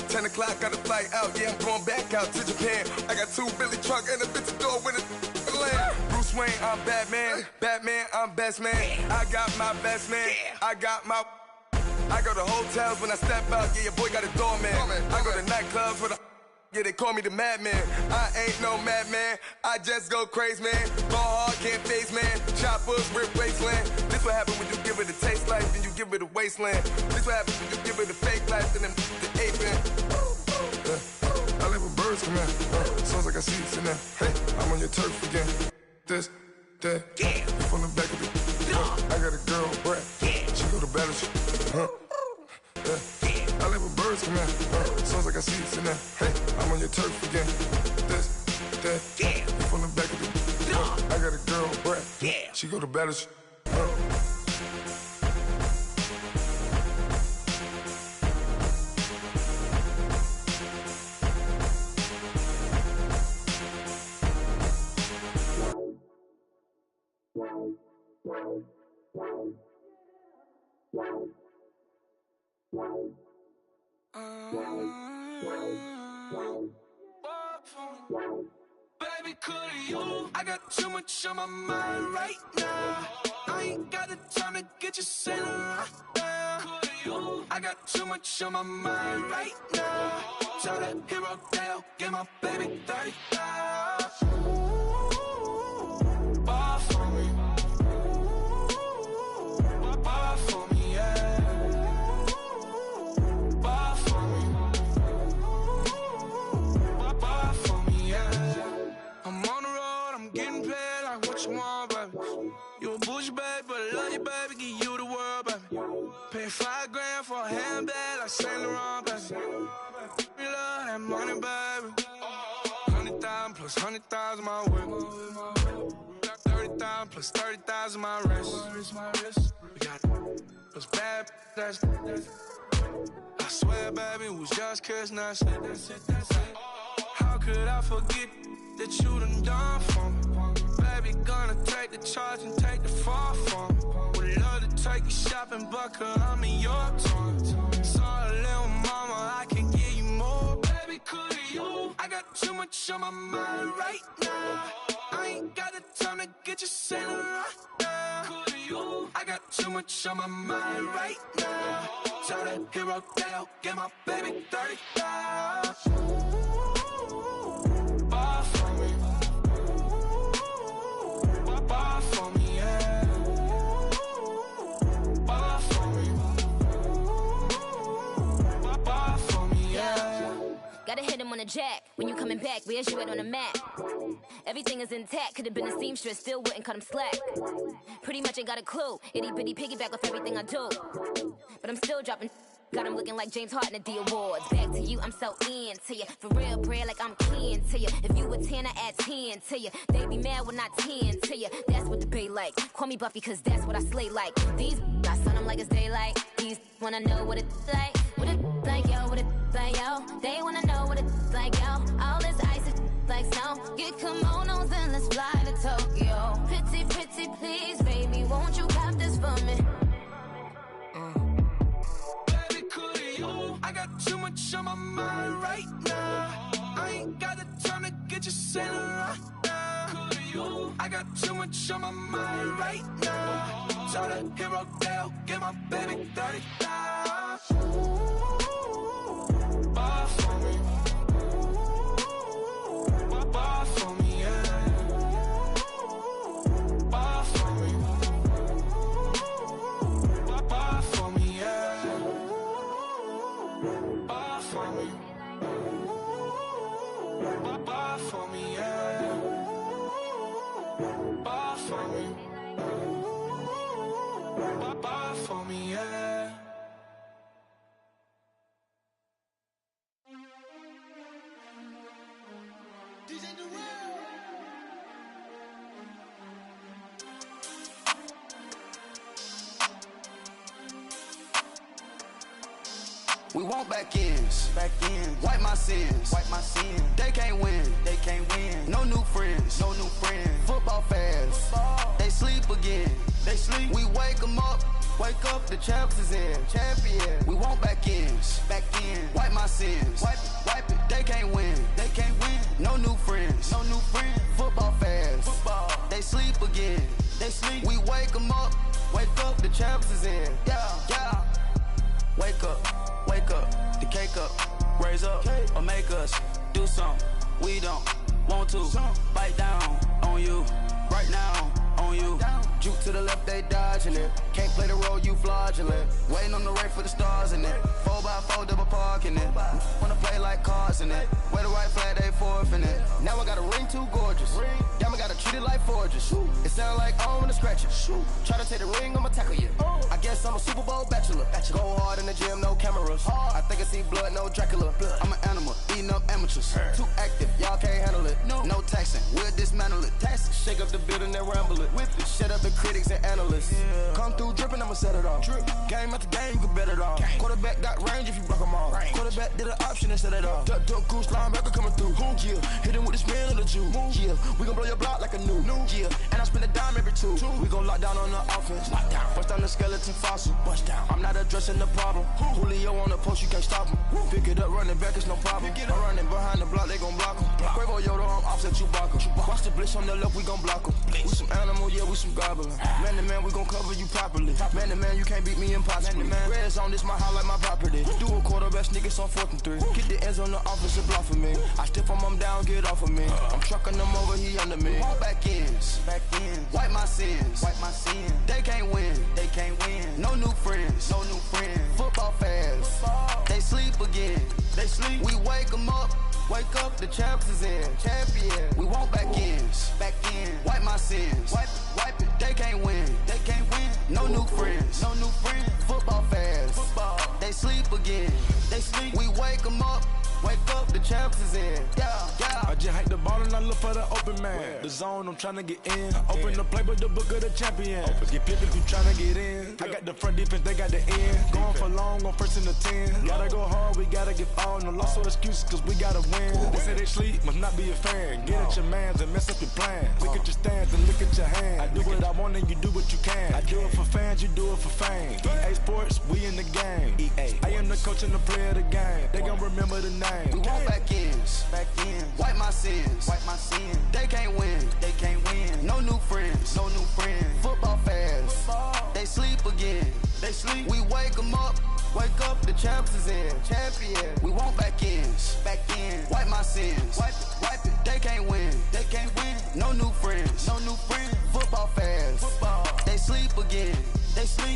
10 o'clock, got a flight out, yeah, I'm going back out to Japan. I got 2 Billy truck and a bitch door with a land. Bruce Wayne, I'm Batman. Batman, I'm best man. I got my best man. I go to hotels when I step out, yeah, your boy got a doorman. I go to nightclubs for the, yeah, they call me the madman. I ain't no madman, I just go crazy, man. Ball hard, can't face, man. Choppers, rip wasteland. This what happen when you give it a taste life, then you give it a wasteland. This what happens when you give it a fake life, then the ape in. I like when birds come in. Sounds like I see it in there. Hey, I'm on your turf again. This, that. You from the back of the. I got a girl, Brad. She go to battle. I like when birds come in. Sounds like I see it in there. Hey, I'm on your turf again. This, that. You from the back of the. I got a girl, Brad. She go to battle. Baby, could you? I got too much on my mind right now. I ain't got the time to get you sitting right now. Could you? I got too much on my mind right now. Tell that hero Dale, get my baby 30,000. Bar for me. Bar for me, yeah. Bar for me. Bar for me, yeah. I'm on the road, I'm getting paid like what you want, baby. You a bougie, baby, but I love you, baby. Give you the world, baby. Pay $5 grand for a handbag like Saint Laurent, baby. You love that money, baby. 100,000 plus 100,000 my way. 30,000 plus 30,000 my wrist. We got those bad, that's I swear, baby, it was just kiss, that's it. How could I forget? that you done for me. Baby, gonna take the charge and take the fall from me. Would love to take you shopping, but cause I'm in your town. Sorry, little mama, I can give you more. Baby, could you? I got too much on my mind right now. I ain't got the time to get you sailing right now. Could you? I got too much on my mind right now. Tell that hero that I'll get my baby 30,000. Buy for me. Buy for me, yeah. Buy for me. Buy for me, yeah. Gotta hit him on the jack. When you coming back, where's you at on the map? Everything is intact. Could've been a seamstress, still wouldn't cut him slack. Pretty much ain't got a clue. Itty bitty piggyback off everything I do. But I'm still dropping. Got him looking like James Harden at the awards. Back to you, I'm so into you. For real, bread, like I'm kin to you. If you a 10, I add 10 to you. They be mad when I 10 to you. That's what the bay like. Call me Buffy, cause that's what I slay like. These, I sun them like it's daylight. These wanna know what it's like. What it like, yo, what it like, yo. They wanna know what it's like, yo. All this ice is like snow. Get kimonos and let's fly to Tokyo. Pretty, pretty, please, baby, won't you pop this for me? I got too much on my mind right now. I ain't got the time to get you sailing right now. Could you? I got too much on my mind right now. Tell that hero that I'll get my baby 30,000. Buy for me. Buy for me, yeah. Buy for me. Buy for me, yeah. Buy for me. Buy for me, yeah. Buy for me. Buy for me, yeah. DJ We want back ends. Wipe my sins. They can't win. No new friends. Football fans. They sleep again. We wake them up. Wake up, the champs is in. Champion. We want back ends. Wipe my sins. Wipe it. They can't win. No new friends. Football fans. They sleep again. We wake them up. Wake up, the champs is in. Yeah. Wake up, the cake up, raise up, or make us do something we don't want to. Bite down on you, right now on you. Juke to the left, they dodging it. Can't play the role, you fraudulent. Waiting on the rain for the stars in it. 4x4 double parking it. Wanna play like cars in it. Wear the white flag, they forfeiting it. Now I got a ring too gorgeous. Damn, I gotta treat it like forges. It sound like I don't wanna scratch it. Try to take the ring, I'ma tackle you. I guess I'm a Super Bowl bachelor. Go hard in the gym, no cameras. I think I see blood, no Dracula. I'm an animal, eating up amateurs. Too active, y'all can't handle it. No taxing, we'll dismantle it. Shake up the building and ramble it. Whip it, shut up the critics and analysts. Come through dripping, I'ma set it off. Game after game, you can bet it off. Quarterback got range if you block them all. Quarterback did an option and set it off. Duck, goose, linebacker coming through. Yeah, hit him with the spin of the Jew. Yeah, we gon' blow your block like a new. Yeah, and I spend a dime every two. We gon' lock down on the offense. Bust down the skeleton fossil. Bust down. I'm not addressing the problem. Julio on the post, you can't stop him. Pick it up, running back, it's no problem. I'm running behind the block, they gon' block him. Quavo Yoda, I'm offset Chewbacca. Watch the blitz on the left, we gon' block him. We some animal, yeah, we some goblin. Man to man, we gon' cover you properly. Man to man, you can't beat me impossibly. Red zone, this my house like my property. Do a quarterback, niggas on 4th and 3. Get the ends on the offensive block for me. I stiff him down, get off of me. I'm trucking them over, he under me. Walk back ends. Wipe my sins. They can't win. No new friends. Football fans. They sleep again. We wake them up. Wake up, the champs is in. Champion. We want back ends. Wipe my sins. Wipe it. They can't win. No new friends. Football fans. They sleep again. We wake them up. Wake up, the champs is in. Yeah. I just hike the ball and I look for the open man. The zone, I'm tryna get in. Open the playbook, the book of the champion. Get flipped if you tryna get in. I got the front defense, they got the end. Going for long, on first and the 10. Gotta go hard, we gotta get all. No loss or excuses, cause we gotta win. They say they sleep, must not be a fan. Get at your mans and mess up your plans. Look at your stance and look at your hands. I do what I want and you do what you can. I do it for fans, you do it for fame. EA Sports, we in the game. EA. I am the coach and the player of the game. They gon' remember the name. We want back ends. Wipe my sins. They can't win. No new friends. Football fans. They sleep again. We wake them up. Wake up, the champs is in. Champion. We want back ends. Wipe my sins. Wipe it. They can't win. No new friends. Football fans. They sleep again.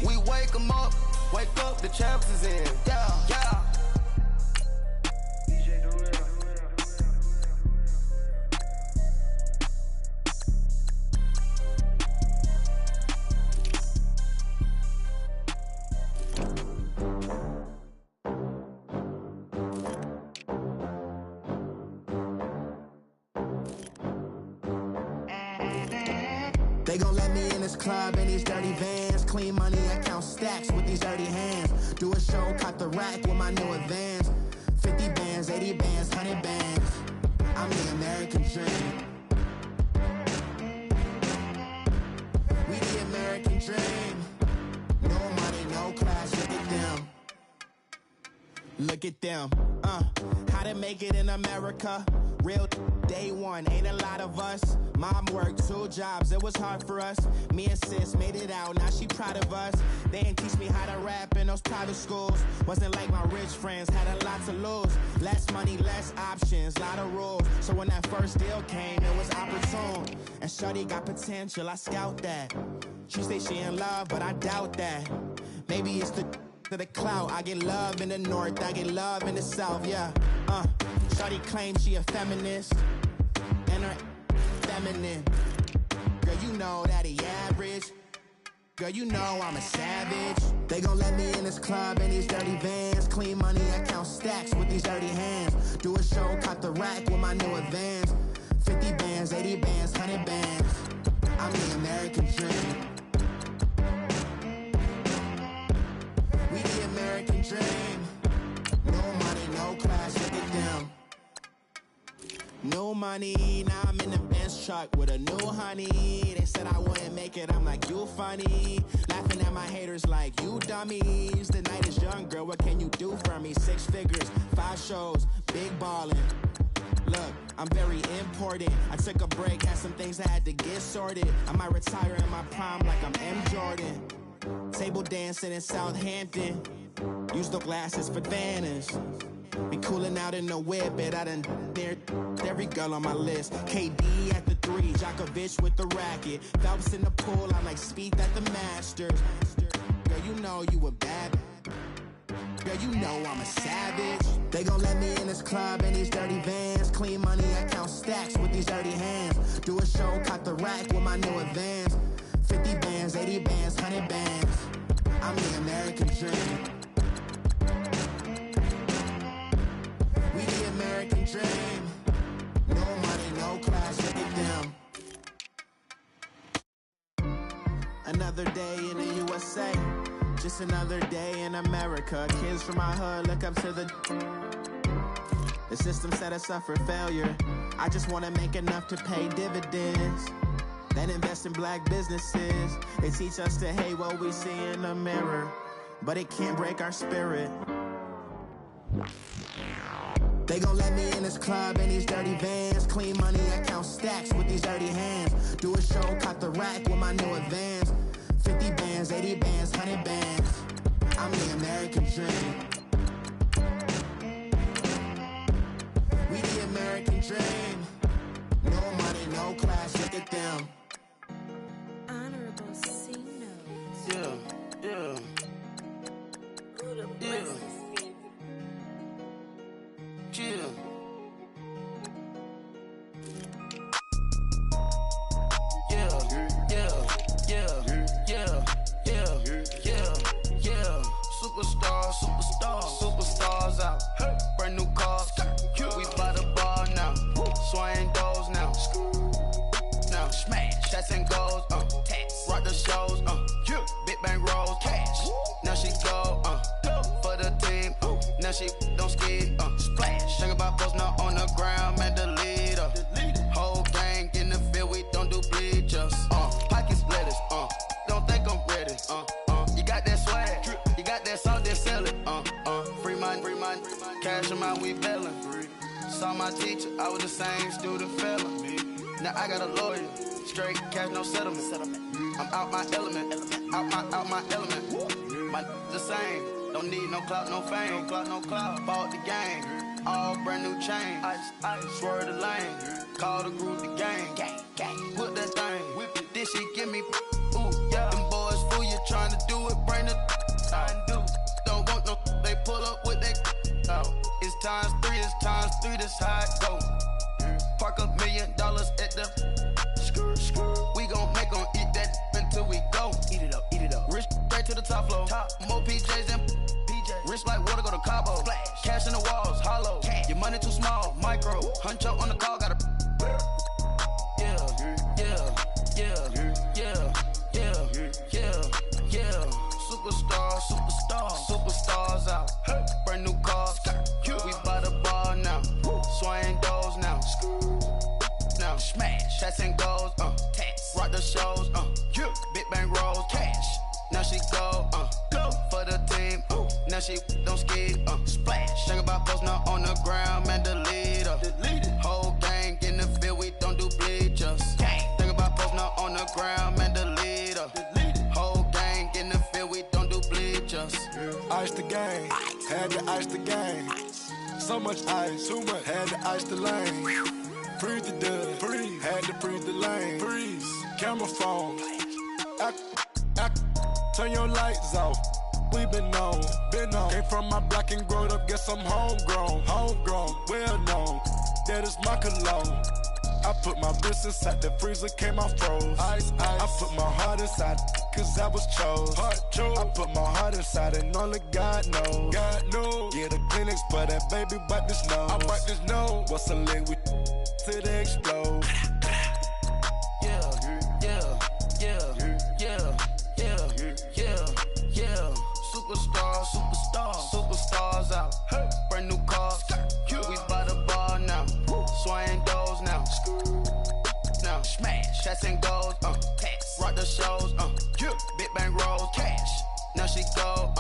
We wake them up. Wake up, the champs is in. Yeah. They gon' let me in this club in these dirty vans. Clean money, I count stacks with these dirty hands. Do a show, cut the rack with my new advance. 50 bands, 80 bands, 100 bands. I'm the American dream. We the American dream. No money, no class, look at them. Look at them. How to make it in America. Real day one, ain't a lot of us. Mom worked 2 jobs, it was hard for us. Me and sis made it out, now she proud of us. They didn't teach me how to rap in those private schools. Wasn't like my rich friends, had a lot to lose. Less money, less options, lot of rules. So when that first deal came, it was opportune. And shorty got potential, I scout that. She say she in love, but I doubt that. Maybe it's to the clout. I get love in the north, I get love in the south, yeah. Shorty claims she a feminist, and her feminine. Girl, you know that he average. Girl, you know I'm a savage. They gon' let me in this club in these dirty vans. Clean money, I count stacks with these dirty hands. Do a show, cut the rack with my new advance. 50 bands, 80 bands, 100 bands. I'm the American dream. We the American dream. No money, no class, look at them. No money, now I'm in the Benz truck with a new honey. They said I wouldn't make it, I'm like, you funny. Laughing at my haters like, you dummies. The night is young, girl, what can you do for me? 6 figures, 5 shows, big ballin'. Look, I'm very important. I took a break, had some things I had to get sorted. I might retire in my prime like I'm M. Jordan. Table dancing in Southampton. Use the glasses for Vannas. Be coolin' out in the whip, but I done dared every girl on my list. KD at the 3, Djokovic with the racket. Phelps in the pool, I'm like Speed at the Masters. Girl, you know you a bad. Girl, you know I'm a savage. They gon' let me in this club in these dirty vans. Clean money, I count stacks with these dirty hands. Do a show, cut the rack with my new advance. 50 bands, 80 bands, 100 bands. I'm the American dream. We the American dream. No money, no class, look at them. Another day in the USA. Just another day in America. Kids from my hood look up to the system set us up for failure. I just wanna make enough to pay dividends. Then invest in black businesses. They teach us to hate what we see in the mirror, but it can't break our spirit. They gon' let me in this club in these dirty vans. Clean money, I count stacks with these dirty hands. Do a show, cut the rack with my new advance. 50 bands, 80 bands, 100 bands. I'm the American dream. We the American dream. No money, no class, look at them. Honorable C notes. Yeah. Now she don't skid, splash. Think about posting up on the ground, man, delete her. Whole gang in the field, we don't do bleachers. Pockets lettuce, don't think I'm ready. You got that swag, you got that salt, then sell it. Free mind, cash amount, we bailin'. Saw my teacher, I was the same student fella. Now I got a lawyer, straight cash, no settlement. I'm out my element, out my element. My the same, don't need no clout, no fame. No clout, bought the game, all brand new chain. I swerve the lane, call the group the gang. Whip that thing, whip it, this shit give me. Ooh, yeah. Them boys fool you trying to do it, bring the don't want no, they pull up with that out. It's times three, this how it go. Park $1 million at the we gon' make 'em eat that until we go. Eat it up. Rich straight to the top floor. More PJs than PJs. Rich like water, go to Cabo. Splash. Cash in the walls, hollow. Cash. Your money too small, micro. Huncho on the call, gotta. Superstars out. Brand new cars. We buy the bar now. Swing doors now. Now smash. Shots and goals. Rock the shows. Big bang rolls. Cash. Now she go. For the team. Now she don't skid. Splash. Think about posting up on the ground, man. Delete her. Whole gang in the field. We don't do bleachers. Think about posting up on the ground, man. Delete her. Whole gang in the field. We don't do bleachers. Ice the game, had to ice the game. So much ice, too much, had to ice the lane. Freeze the dub, freeze, had to freeze the lane. Freeze, camera phone. Turn your lights off. We been on. Came from my block and growed up, guess I'm homegrown, well known. That is my cologne. I put my wrist inside the freezer, came out froze. Ice. I put my heart inside, cause I was chose. I put my heart inside and only God knows. Yeah, the clinics, but that baby wipe this nose. I wipe this nose. What's a leg with till they explode? Superstars out. Brand new cars. We buy the bar now. Swing doors now. Now smash. Shots and goals. Rock the shows. Big bang rolls. Cash. Now she go.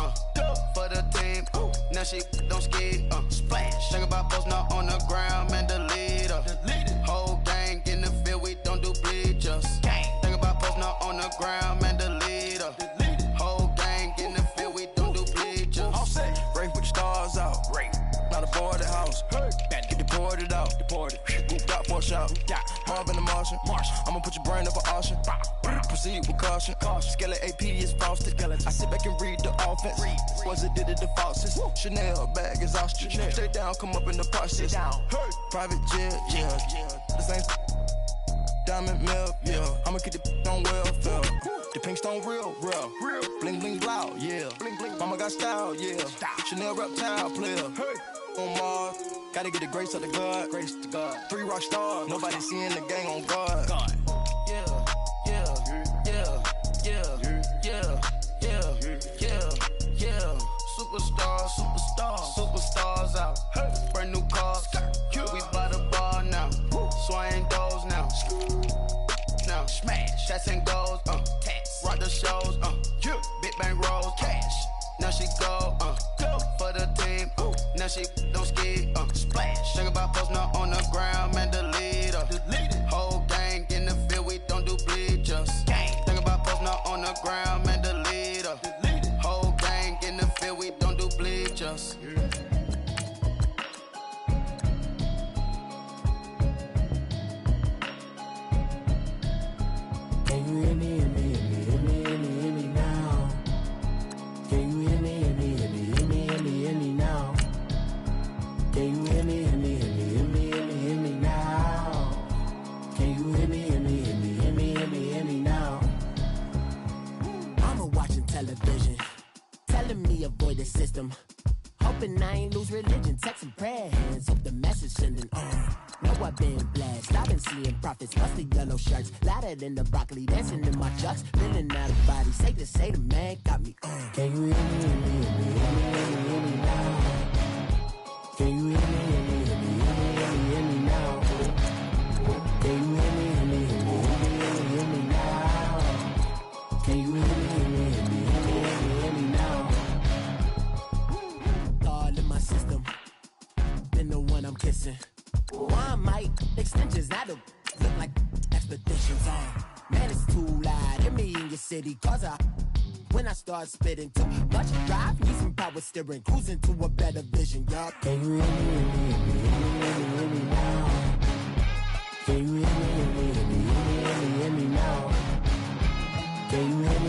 For the team. Now she don't skid. Splash. Think about posting up on the ground, man. Delete her. Whole gang in the field. We don't do bleachers. Think about posting up on the ground, man. Delete her. Whole gang in the field. We don't do bleachers. All set. Rain with the stars out. Rain. Not a boarded house. Get deported out. Moved out for a shout. Marvin the Martian. I'ma put your brain up for auction. Proceed with caution. Skeleton AP is frosted. I sit back and read the offense. Was it did it the faucets? Chanel bag is ostrich. Stay down, come up in the process. Private jet, the same diamond milk, I'ma keep the on welfare. The pink stone real. Bling bling blow, Mama got style, Chanel reptile player. On Mars, gotta get the grace of the God. 3 rock stars, nobody seeing the gang on guard. Superstars out. Brand new cars. We buy the bar now. Swing doors now. Now smash. Shots and goals. Rock the shows. Big bang rolls. Cash. Now she go. For the team. Now she don't skid. Splash. Think about posting up on the ground, man. Delete her. Whole gang in the field. We don't do bleachers. Think about posting up on the ground, man. Delete her. Whole gang in the field. We don't do bleachers. Can you hear me now? Can you hear me now? Can you hear me now? Can you hear me now? Mama watching television, telling me avoid the system. Hoping I ain't lose religion, texting prayer hands up the message sending on. Know I've been blessed, I've been seeing prophets, busted yellow shirts, louder than the broccoli, dancing in my chucks, feeling out of body, say the man got me on. Can you hear me now? pictures. Now the look like expeditions on. Man, it's too loud. Hit me in your city, cause when I start spitting too much drive, need some power steering, cruising to a better vision, y'all. Can you hear me now? Can you hear me now? Can you hear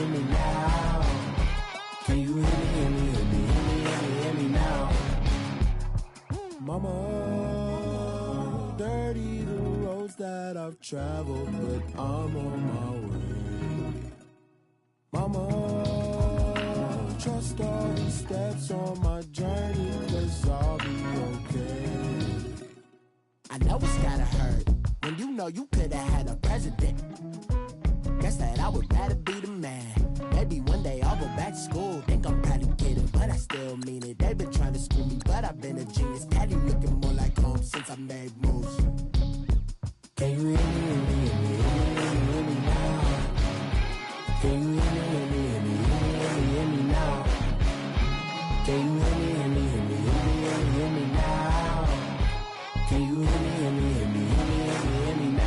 me now? Can you hear me now? Mama, dirty the roads that I've traveled, but I'm on my way. Mama, trust all these steps on my journey, 'cause I'll be okay. I know it's gotta hurt when you know you could've had a president. Guess that I would rather be the man. Maybe one day I'll go back to school. Think I'm probably kidding, but I still mean it. They've been trying to screw me, but I've been a genius. Daddy looking more like home since I made moves. Can you hear me now? Can you hear me now? Can you hear me now? Can you hear me now?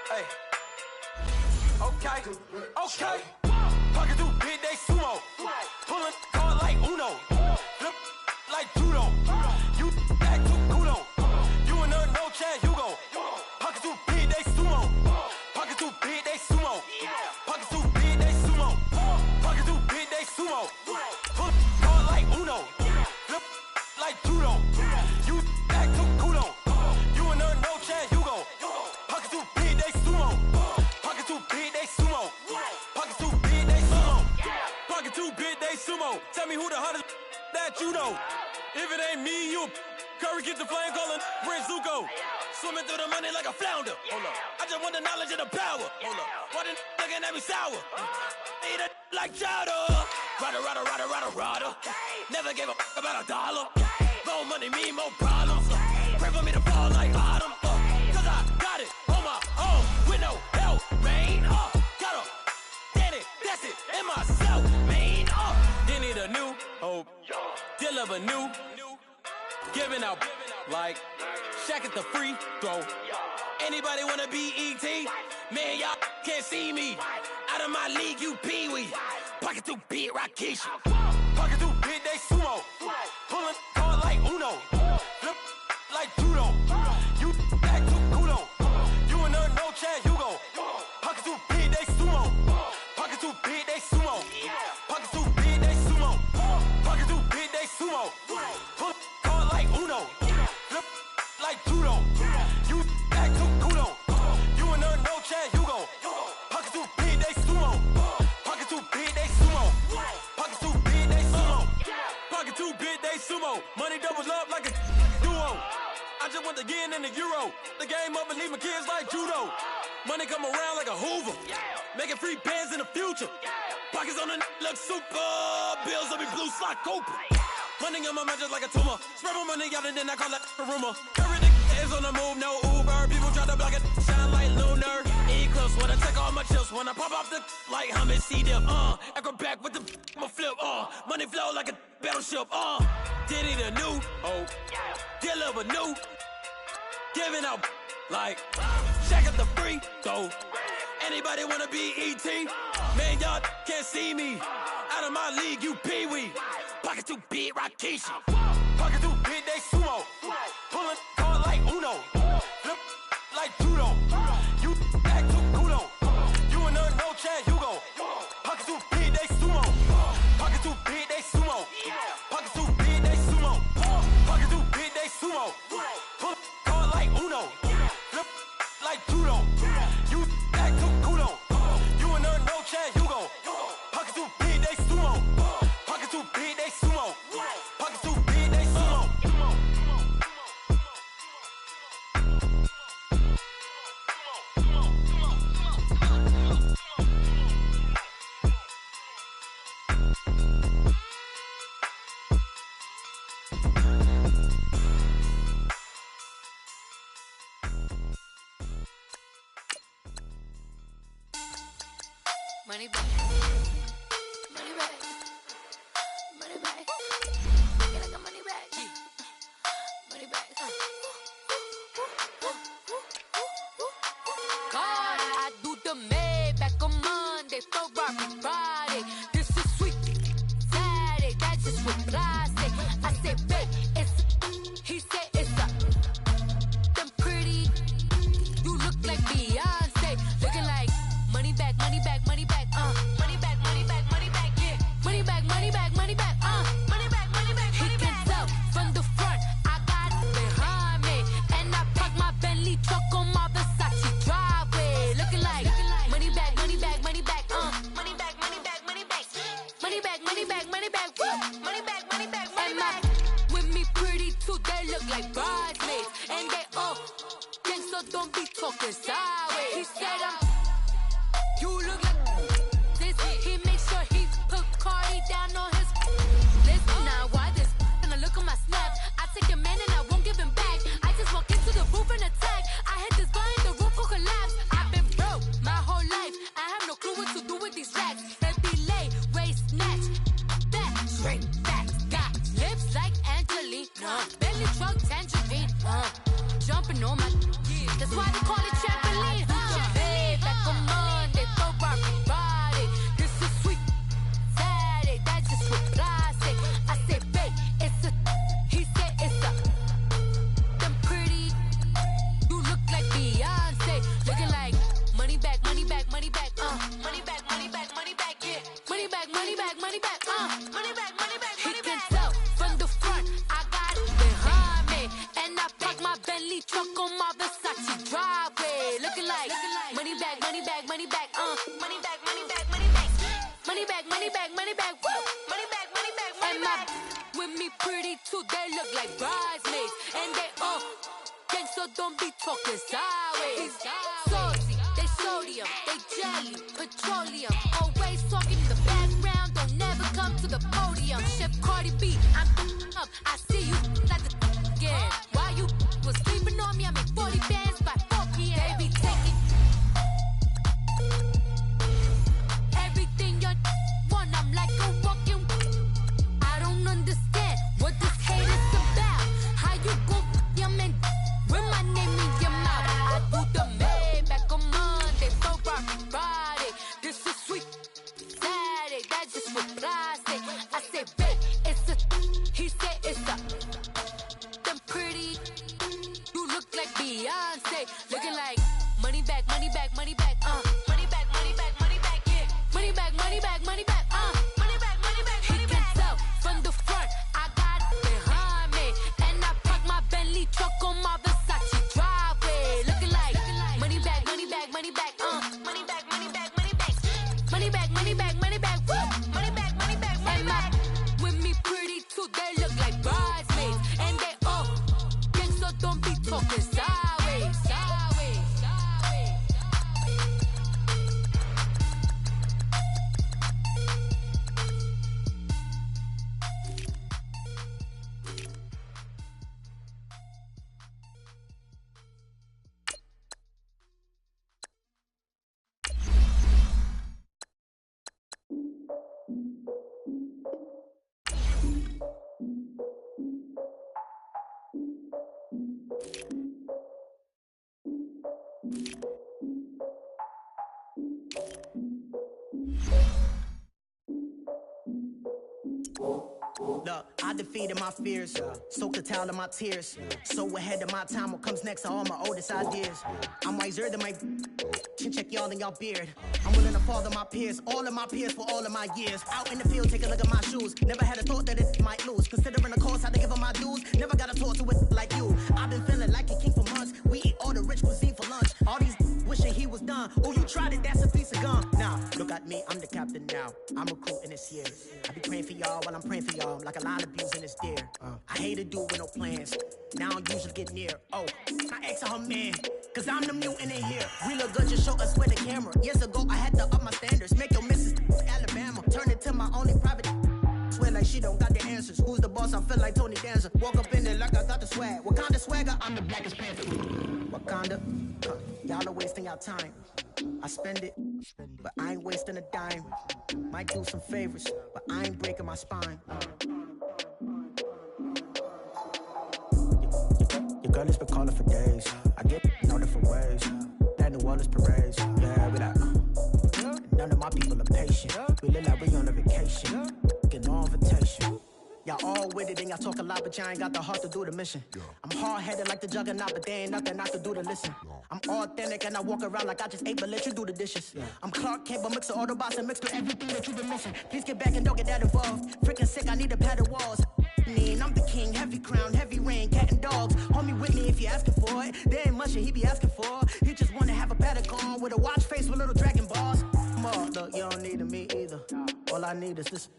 Hey. Okay. Pocket through big, they sumo. Pulling card like Uno. Flip like judo. You act too kudo. You and her no Chad Hugo. Pocket through big, they sumo. Pocket through big, they sumo. Pocket through big, they sumo. Pocket through big, they sumo. Pull card like Uno. Flip like judo. You act too kudo. You and her no Chad Hugo. Pocket too big, they sumo. Pocket too big, they sumo. Pocket too big, they sumo. Pocket too big, they sumo. Tell me who the hottest that you know. If it ain't me, you Curry keep the flame calling Prince Zuko. Swimming through the money like a flounder. Hold up. I just want the knowledge and the power. Hold up. Why the looking at me sour? Eat it like chowder. Rada. Never gave a about $1. More money, me, more problems. Pray for me to fall like autumn. Cause I got it on my own with no help, rain. Got a daddy, that's it, in myself, main. They need a new hope, deal of a new, giving out like Shaq at the free throw. Anybody wanna be ET? Man, y'all can't see me. Out of my league, you pee-wee. Pocket too big, Rakisha. Pocket too big, they sumo. Pulling card like Uno. Flip like judo. You act too kudo. You and her no Chad Hugo. Pocket too big, they sumo. Pocket too big, they sumo. Pocket too big, they sumo. Pocket too big, they sumo. Pull card like Uno. Flip like judo. You act too kudo. You and her no Chad Hugo. Pocket too big, they sumo. Pocket too big, they sumo. Pocket too big, they sumo. Pocket too big, they sumo. Money doubles up like a duo. I just want the yen and the euro. The game up and leave my kids like judo. Money come around like a Hoover. Making free bands in the future. Pockets on the look super. Bills on me blue slot Cooper. Money on my mind just like a tumor. Spread my money out and then I call that a rumor. Everything is on the move, no Uber. People try to block it, shine like lunar. Eclipse when I take all my chips. When I pop off the like hummus, C-dip. Acrobat with the my flip. Money flow like a battleship. Diddy the new hope. Deliver new. Giving out like Shaq at the free throw. Anybody wanna be ET? Man, y'all can't see me. Out of my league, you pee-wee. Pocket too big, Rakisha. Pocket too big, they sumo. Pulling card like Uno. Flip like judo. You act too kudo. You and her no Chad Hugo. Pocket too big, they sumo. Pocket too big, they sumo. Pocket too big, they sumo. Pocket too big, they sumo. Pull card like Uno. Flip like judo. You act too kudo. You and money back. Money back. Money back. Get like a money back. Money back. God, I do the Maybach on Monday, Ferrari Friday. This is sweet Saturday, that's just what I say. I say, babe, it's he said it's a them pretty. You look like Beyonce, looking like money back, money back, money back, money back, money back, money back, yeah, money back, money back, money back, money back, money back. He can tell from the front, I got it behind me, and I park my Bentley truck on my Versace driveway, looking like money back, money back, money back, money back, money back, money back, money back, money back, money back, money back, money back, money back. With me pretty too, they look like bridesmaids, and they all gang, so don't be talking sideways. He said you look like this. He makes sure he put Cardi down on his list. Now why this? And I look at my snap. I take your man and I won't give him back. I just walk into the roof and attack. I hit this button, the roof will collapse. I've been broke my whole life. I have no clue what to do with these racks. They be late, waist snatch, back, straight back. Got lips like Angelina, belly truck tangerine, jumping on my. That's why they call it trampoline. Babe, back on Monday, Ferrari Friday. This is sweet Saturday, that's just what I say. I say, babe, it's a. He said it's a. Them pretty. You look like Beyonce, looking like money back, money back, money back, money back, money back, money back, yeah, money back, money back, money back, money back, money back. He can tell from the front, I got it behind me, and I park my Bentley truck on my Versace driveway, looking like money back, money back, money back, money back, money back, money back, money back, money back, money back, money back, money back, money back. With me pretty too, they look like bridesmaids, and they all gang, so don't be talking sideways. Salty, they sodium, they jelly, petroleum, always talking in the background, don't never come to the podium. Chef Cardi B, I'm up, I see you like the again. Why you was sleeping on me? I make 40 bands by 4 p.m. They be taking everything you want. I'm like a walking. I don't understand what this hate is about. How you go your man with my name in your mouth? I do the Maybach on Monday, Ferrari Friday. This is sweet Saturday, that's just what I say. I say, babe, it's a. He said it's a. Them pretty. You look like Beyonce, looking like money back, money back, money back, money back, money back, money back, yeah, money back, money back, money back, money back, money back. He can tell from the front, I got it behind me, and I park my Bentley truck on my Versace driveway, looking like money back, money back, money back, money back, money back, money back, money back, money back, money back, money back, money back, money back. With me pretty too, they look like bridesmaids, and they all gang, so don't be talking sideways, sideways, sideways. Look, I defeated my fears, soaked the towel of my tears. So ahead of my time, what comes next are all my oldest ideas. I'm wiser than my check y'all in y'all beard. I'm willing to father my peers, all of my peers for all of my years. Out in the field, take a look at my shoes. Never had a thought that it might lose. Considering the cost, I had to give them my dues. Never got to talk to it like you. I've been feeling like a king for months. We eat all the rich cuisine for lunch. All these wishing he was done. Oh, you tried it, that's a piece of gum. Now, look at me, I'm the captain now. I'm recruiting this year. I be praying for y'all while I'm praying for y'all. Like a lot of abusing this deer. I hate a dude with no plans. Now I don't usually get near. Oh, I ask her man, cause I'm the mutant in here. We look good, just show us where the camera. Years ago, I had to up my standards. Make your missus Alabama. Turn it to my only private. Swear like she don't got the answers. Who's the boss? I feel like Tony Danza. Walk up in there like I got the swag. What kind of swagger? I'm the blackest panther. Wakanda, y'all are wasting your time. I spend it, but I ain't wasting a dime. Might do some favors, but I ain't breaking my spine. Your girl has been calling for days. I get in all different ways. That New Orleans parades. Yeah, we like, none of my people are patient. We look like we on a vacation. Get no invitation. Y'all all with it and y'all talk a lot, but y'all ain't got the heart to do the mission. I'm hard-headed like the juggernaut, but there ain't nothing I can do to listen. I'm authentic and I walk around like I just ate, but let you do the dishes. I'm Clark Kent, but mix the Autobots and mix with everything that you've been missing. Please get back and don't get that involved. Freaking sick, I need a padded walls. I'm the king, heavy crown, heavy rain, cat and dogs. Homie with me if you asking for it. There ain't much that he be asking for. He just wanna have a paddock on with a watch face with little dragon balls. Look, you don't need me either. All I need is this.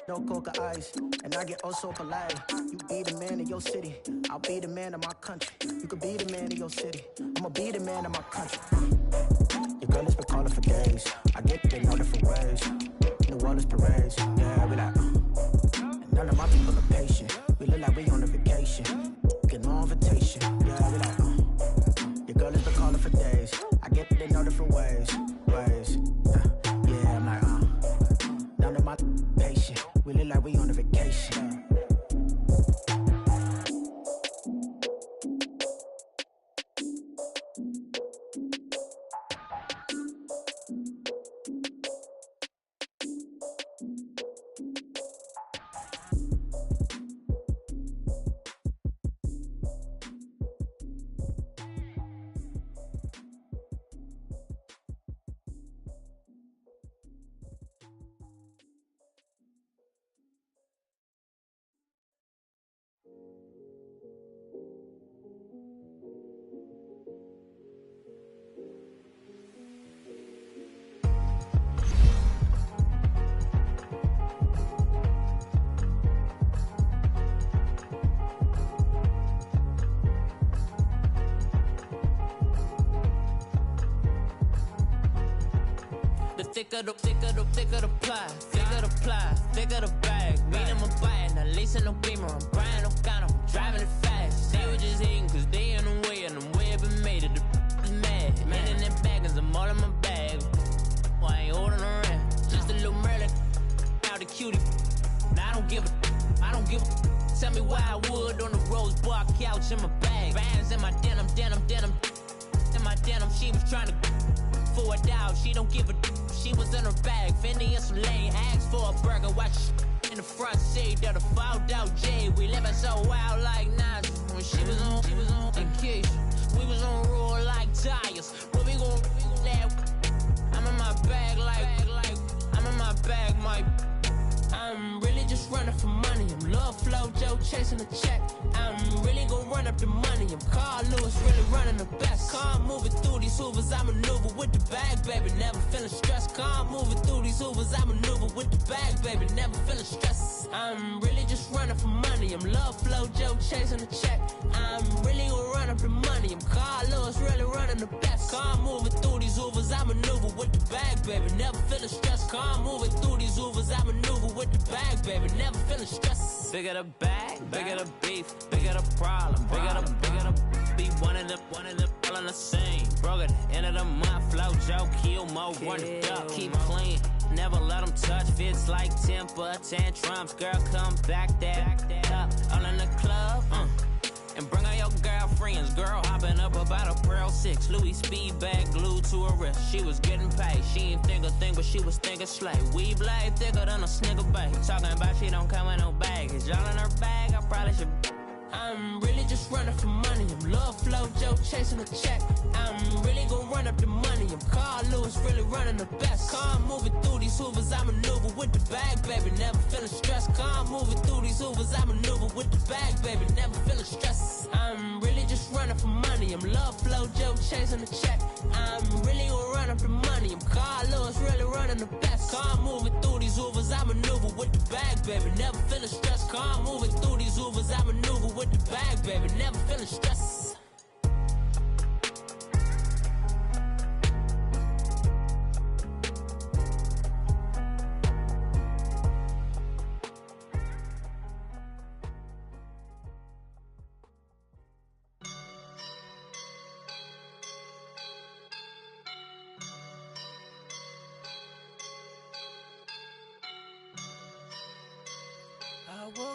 No coca ice, and I get oh so polite. You be the man of your city, I'll be the man of my country. You could be the man of your city, I'ma be the man of my country. Your girl has been calling for days. I get it in all different ways. New Orleans parades, yeah, we like. And none of my people are patient. We look like we on a vacation. Get no invitation, yeah, we like. Your girl has been calling for days. I get it in all different ways. Yeah, I'm like, none of my patient. We look like we on a vacation. Thicker the ply, thicker the bag. Meet him a buying, a lace and no beamer. I'm Brian O'Connor, I'm driving it fast. They were just hating cause they in the way, and the way I've been made it, the is mad. Man in them baggins, I'm all in my bag. I ain't holding around, just a little Merlin. Now the cutie, now I don't give a. Tell me why I would on the rose bar couch in my bag. Bands in my denim. In my denim, she was trying to for a doubt, she don't give a. She was in her bag, Fendi and some lane hags for a burger. Watch in the front seat of the fouled out J. We living so wild like Nas. When she was on vacation, we was on roll like tires. But we gon' laugh. I'm in my bag like I'm in my bag, my. I'm really just running for money. I'm Love Flow Joe chasing the check. I'm really gon' run up the money. I'm Carl Lewis, really running the best. Calm moving through these hoovers, I maneuver with the bag, baby. Never feeling stressed. Calm moving through these hoovers, I maneuver with the bag, baby. Never feeling stressed. I'm really just running for money. I'm Love Flow Joe chasing the check. I'm really gon' run up the money. I'm Carl Lewis, really running the best. Calm moving through these hoovers, I maneuver with the bag, baby. Never feeling stressed. Calm moving through these hoovers, I maneuver with the bag, baby. Never feeling stressed. Bigger the bag, bigger the beef, bigger the problem, bigger the be one of the all in the same. Broke at the end of the month, flow Joe, kill mo, run it up, keep clean. Never let them touch, fits like temper tantrums. Girl, come back that up, all in the club, and bring all your girlfriends. Girl hopping up about a Pearl 6, Louis speed bag glued to her wrist. She was getting paid, she ain't think a thing, but she was thinking slay. We blade thicker than a snigger bag. Talking about she don't come with no baggage. Y'all in her bag, I probably should. I'm really just running for money. I'm Love Flow Joe chasing the check. I'm really gon' run up the money. I'm Carl Lewis, really running the best. Calm moving through these hoovers, I maneuver with the bag, baby. Never feeling stressed. Calm moving through these hoovers, I maneuver with the bag, baby. Never feeling stressed. I'm really just running for money. I'm Love Flow Joe chasing the check. I'm really gon' run up the money. I'm Carl Lewis, really running the best. Calm moving through these hoovers, I maneuver with the bag, baby. Never feeling stressed. Calm moving through these hoovers, I maneuver with the bag, baby. Never feeling stressed.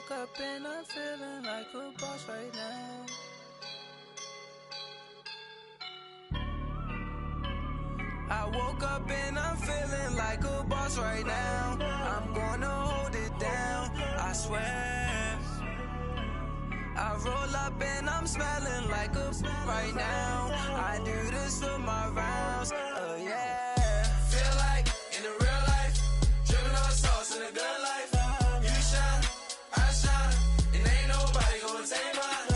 woke up and I'm feeling like a boss right now. I woke up and I'm feeling like a boss right now. I'm gonna hold it down, I swear. I roll up and I'm smelling like a right now. I do this for my rounds, yeah. Feel like in the real life, dripping on sauce in the good life. You shine, I shine, and ain't nobody gonna take mine.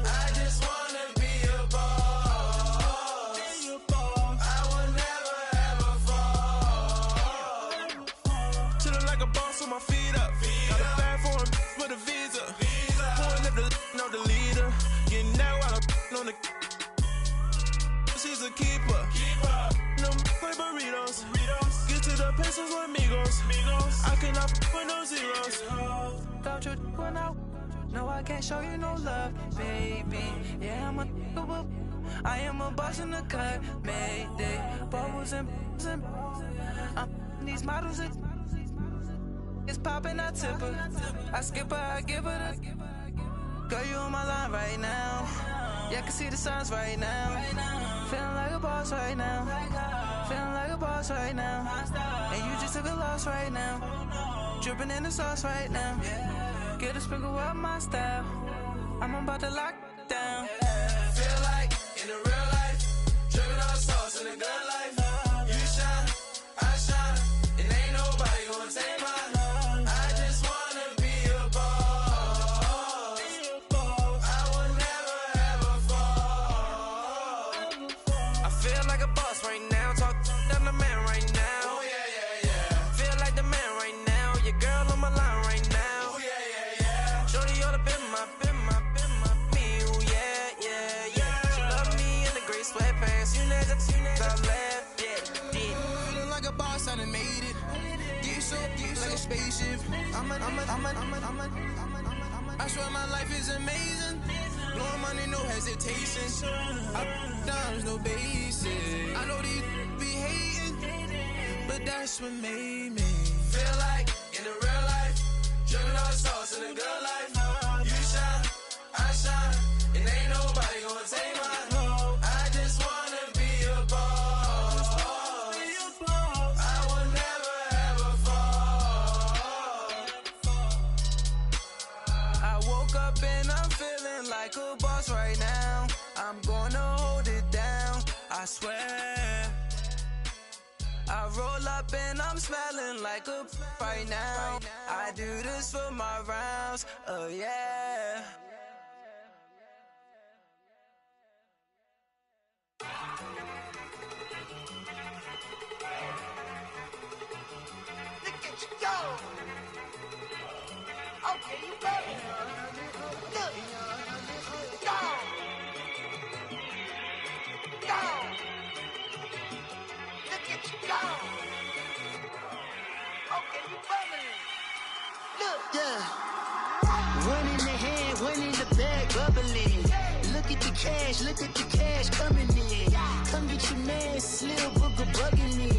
I just wanna be a boss. I will never ever fall. Chillin' like a boss with my feet up. Got a bag for him with a visa. Pulling up the know the leader. Getting that while I'm on the. She's a keeper. No play burritos. Get to the pesos with amigos. I cannot with no zeros. Don't you when no, I can't show you no love, baby. Yeah, I am a boss in the cut, Mayday. Bubbles and these models it's popping, I tip her. I skip her, I give her the. Girl, you on my line right now. Yeah, I can see the signs right now. Feeling like a boss right now. Feeling like a boss right now. And you just took a loss right now. Dripping in the sauce right now. Get a sprinkle up my style. I'm about to lock down. Feel like in the real life, dripping on sauce in the good life. You shine, I shine, and ain't nobody gonna take mine. I just wanna be a boss. I will never ever fall. I feel like a boss right now. Talk down the man right now. Oh yeah. Feel like the man right now. Your girl on my line right now. Oh yeah. Shorty oughta been my me. Ooh yeah. She love me in the gray sweatpants. You never left. Yeah. Feeling like a boss, I done made it. Get so like a spaceship. I swear my life is amazing. Blowing money, no hesitation. Up, downs, no basic. I know these be hating, but that's what made me. Feel like in the real life, dripping on sauce in the good life. You shine, I shine, and ain't nobody gonna take mine. I just wanna be a boss. I will never ever fall. I woke up and I'm feeling like a boss right now. I'm gonna hold it down, I swear. I roll up and I'm smelling like a right now. I do this for my rounds, yeah. Look at you go. Okay, you better. Look. Go. Look at you go. Okay, you bubbling. Look. Yeah. One in the hand, one in the bag, bubbling. Look at the cash coming in. Come get your man, Slim Booker bugging me.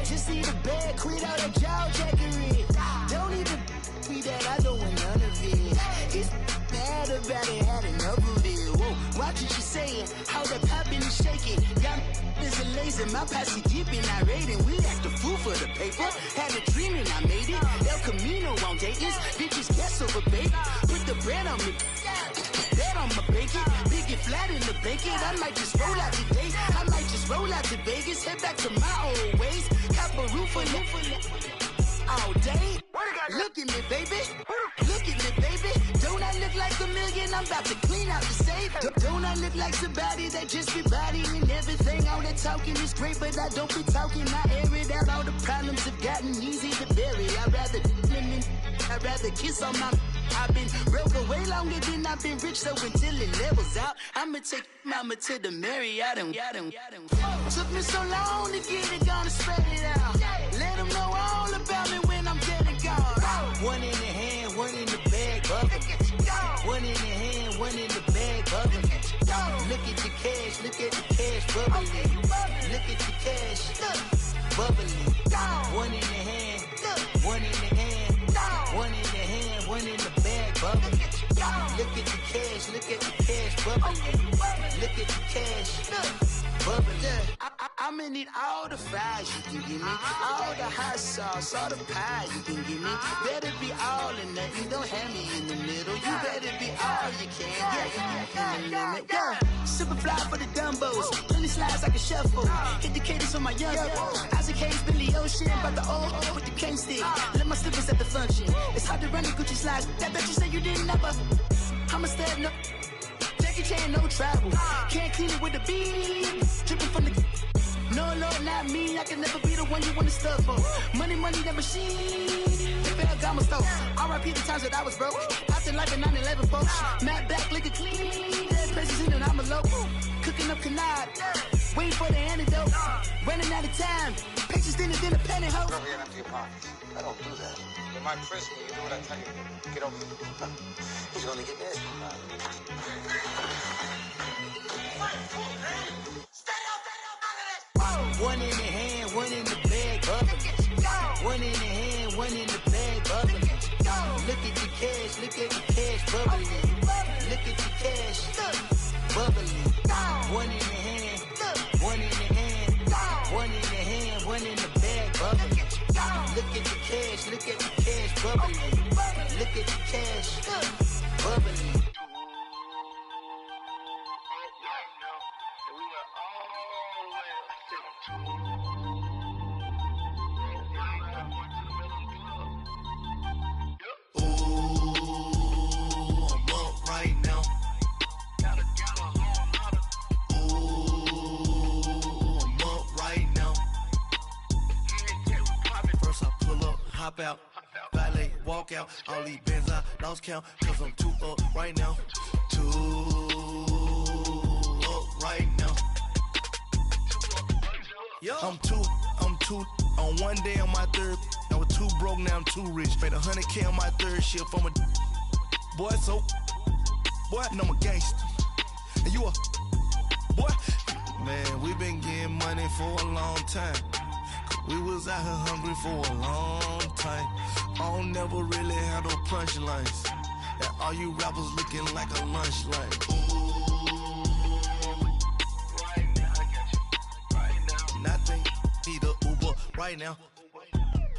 Just need a bag, quit all that jaw jackery. Don't even be that, I don't want none of it. It's bad about it, had enough of it. Whoa, watch what you saying, how that poppin' and shaking. Got is a laser, my posse dipping, I raiding. We act the fool for the paper. Had a dream and I made it. El Camino on Dayton's, bitches guess over baby. Put the bread on me. Bet on my bacon, big and flat in the bacon. I might just roll out today. I might just roll out to Vegas, head back to my old ways. Have a roof for all day. Look at me, baby. Look at me, baby. Don't I look like a million? I'm about to clean out the safe. Don't I look like somebody that just be bodying everything? All that talking is great, but I don't be talking. I air it out. All the problems have gotten easy to bury. I'd rather kiss on my. I've been broke way longer than I've been rich, so until it levels out, I'ma take mama to the Marriott and took me so long to get it, gonna spread it out. Let them know all about me when I'm dead and gone. One in the hand, one in the bag, bubbling. One in the hand, one in the bag, bubbling. Look at the cash, bubbling. Look at the cash, bubbling. One in the hand, one in the hand, one in the hand, one in the bag, bubbling. bubbling. Look at the cash, bubbling. I'ma need all the fries you can give me, all the hot sauce, all the pie you can give me. Better be all or nothing, don't have me in the middle. You better be all you can, yeah, in the limit, yeah. Super fly for the Dumbos, plenty slides like a shuffle. Hit the cadence on my young Isaac Hayes, Billy Ocean, but the old with the cane stick. Let my slippers at the function. It's hard to run the Gucci slides. That bet you say you didn't never. I'ma stand up. Jackie Chan, no travel. Can't clean it with the beat. Dripping from the. No, not me. I can never be the one you wanna stuff for. Money, that machine. The Ferragamo store. R.I.P. the times that I was broke. After life in 9/11, folks. Matte back, liquor clean. Dead presents in and I'm a local. Cooking up canard. Waiting for the antidote. Running out of time. Pictures thinner than a penny hoe. Don't get empty your pockets. I don't do that. You might frisk me. You do what I tell you. Get over here. He's gonna get this. One in the hand, one in the bag, bubbling. One in the hand, one in the bag, bubbling. Look at the cash, bubbling. Look at the cash, bubbling. One in the hand, one in the hand, one in the hand, one in the bag, bubbling. Look at the cash, bubbling. Look at the cash, bubbling. Hop out, valet, walk out. All these bands I lost count, cause I'm too up right now. Too up right now. I'm too on one day on my third. I was too broke, now I'm too rich. Made 100K on my third shift. I'm a boy, so boy, and I'm a gangster. And you a boy. Man, we been getting money for a long time. We was out here hungry for a long time. I don't never really have no punchlines. And all you rappers looking like a lunch line. Right now, I got you. Right now. Nothing. Need a Uber right now.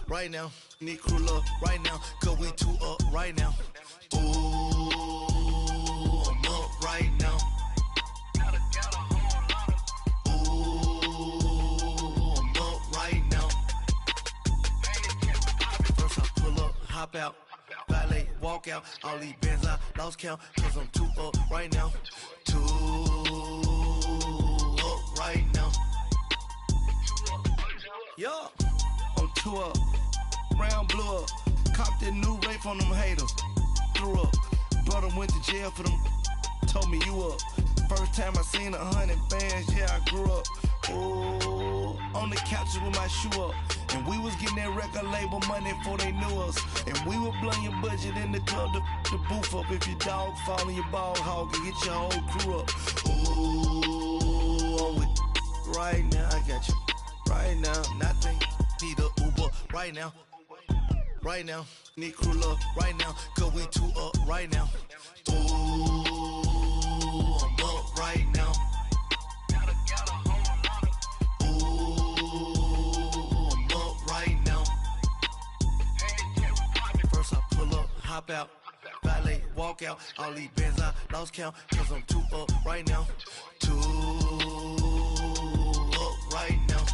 Right now. Need crew love right now. Cause we too up right now. Ooh, I'm up right now. Hop out, valet, walk out. All these bands I lost count, cause I'm too up right now. Too up right now. Yo, I'm too up. Round blew up. Copped that new rape on them haters. Threw up. Brother went to jail for them. Told me you up. First time I seen 100 bands, yeah, I grew up. Ooh, on the couches with my shoe up. And we was getting that record label money before they knew us. And we were blowing your budget in the club to the booth up. If your dog fall in your ball hog and get your whole crew up. Ooh, I'm with right now, I got you. Right now, nothing. Need a Uber right now. Right now, need crew love right now. Cause we too up right now. Ooh, I'm up right now. Hop out, valet, walk out. All these bands I lost count, cause I'm too up right now. Too up right now.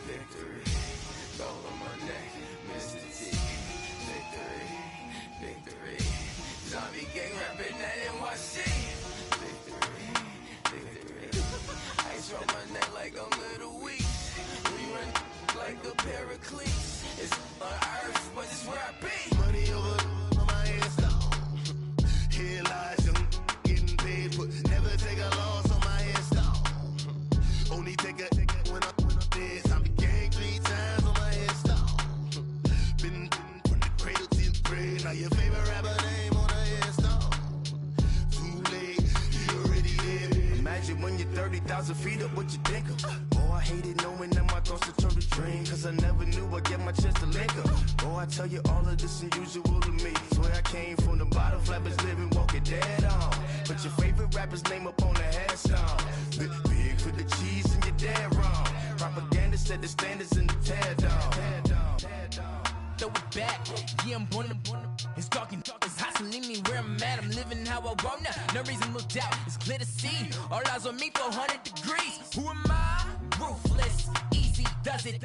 Victory, all on my neck, Mr. T. Victory, zombie gang rapping at NYC. Ice on my neck like I'm Little Weeks. We run like a Paracletes. It's on earth, but it's where I be. Money over on my head stone. Here lies young getting paid for. Never take a loss on my head stone. Only take a when I'm dead. I'm the gang 3 times on my head stone. Been from the cradle to the grave. Now your favorite rapper name on a headstone. Too late, you already there. Imagine when you 30,000 feet up with your dicker. Oh, I hated knowing that my thoughts to turn to dream, cause I never knew I'd get my chance to link up. Oh, I tell you all of this unusual to me. Swear I came from the bottom, flappers living, walking dead on. Put your favorite rapper's name up on the headstone. Big for the cheese and you're dead wrong. Propaganda set the standards in the tear down. Throw it back, yeah, I'm born to. It's talking, it's hot, so leave me where I'm at. I'm living how I want now. No reason to look down, it's clear to see. All eyes on me, 400 degrees. Who am I? Ruthless, easy, does it.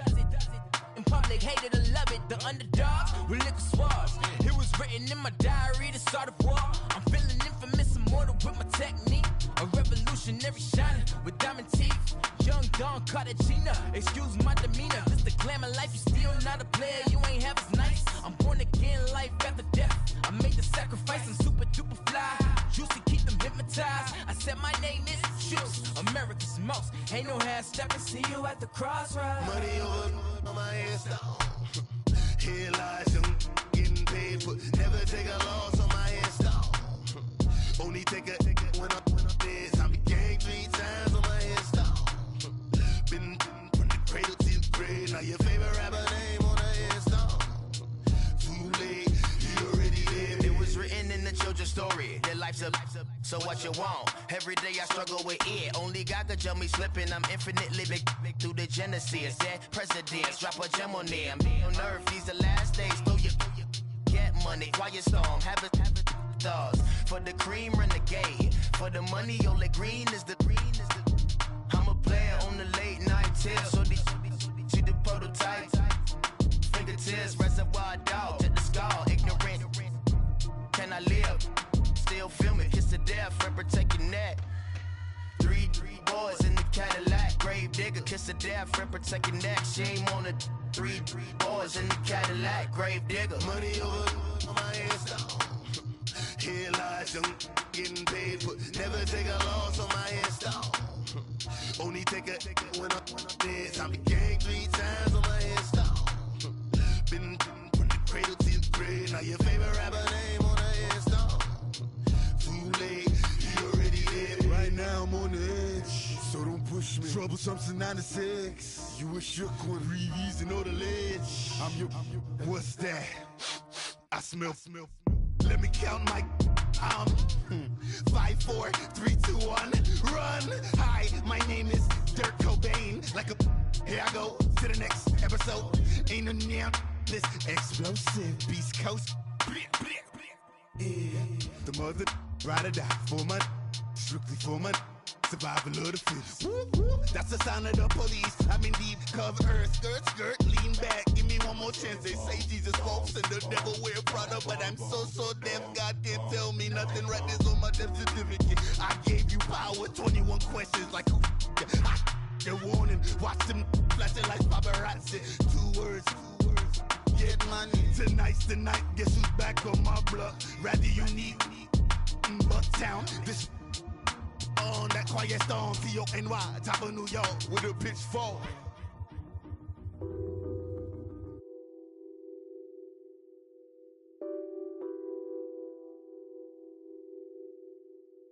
In public, hated or love it. The underdogs with liquor swabs. It was written in my diary to start a war. I'm feeling infamous, immortal with my technique. A revolutionary shining with diamond teeth. Young Don Cartagena, excuse my demeanor. This the glamour life, you still not a player. You ain't half as nice. I'm born again, life after death. I made the sacrifice, I'm super duper fly. Juicy, keep them hypnotized. I said my name is Juice, America's most. Ain't no half stepping, see you at the crossroads. Money over on my headstone. Here lies young, getting paid, but never take a loss on my headstone. Only take a when I'm dead. I be gang 3 times on my headstone. Been from the cradle to the grave. Now your favorite rapper name on the headstone. Too late, you already lived. It was written in the children's story. Their life's a so what you want? Every day I struggle with it. Only God could jump me slipping. I'm infinitely big through the genesis. Dead presidents, drop a gem on them. On earth, these the last days. Throw your get money, quiet storm. Have it thoughts. For the cream, renegade. For the money, only green is the. I'm a player on the late night tip. So these see the prototype. Fingertips, reservoir dog. Check the skull, ignorant. Can I live? Still film it, kiss to death, friend, protect your neck. 3 boys in the Cadillac, grave digger, kiss to death, friend, protect your neck. Shame on the 3 boys in the Cadillac, grave digger. Money over on my headstone. Here lies young, getting paid, but never take a loss on my headstone. Only take a when I'm dead. I be gang 3 times on my headstone. Been from the cradle to the grave. Now your favorite rapper name on the headstone. Too late, you already lived. Right now I'm on the edge, so don't push me. Troublesome to 96. You a shook one, breeze and know the ledge. I'm your. What's that? I smell. Let me count my. 5, 4, 3, 2, 1, run. Hi, my name is Dirk Cobain. Like a. Here I go to the next episode. Ain't no damn this explosive Beast Coast. Yeah. The mother ride or die for my. Strictly for my. Survival of the fittest. That's the sound of the police. I'm in deep cover earth, skirt, lean back. Give me one more chance. They say Jesus walks and the devil wear Prada, but I'm so deaf. God can't tell me nothing. Right there's on my death certificate. I gave you power. 21 questions like who? They're warning. Watch them flashing like paparazzi. 2 words. Get money. Tonight's the night. Guess who's back on my block? Rather unique. Bucktown. This. On that quiet storm, T-O-N-Y, top of New York, with a pitchfork.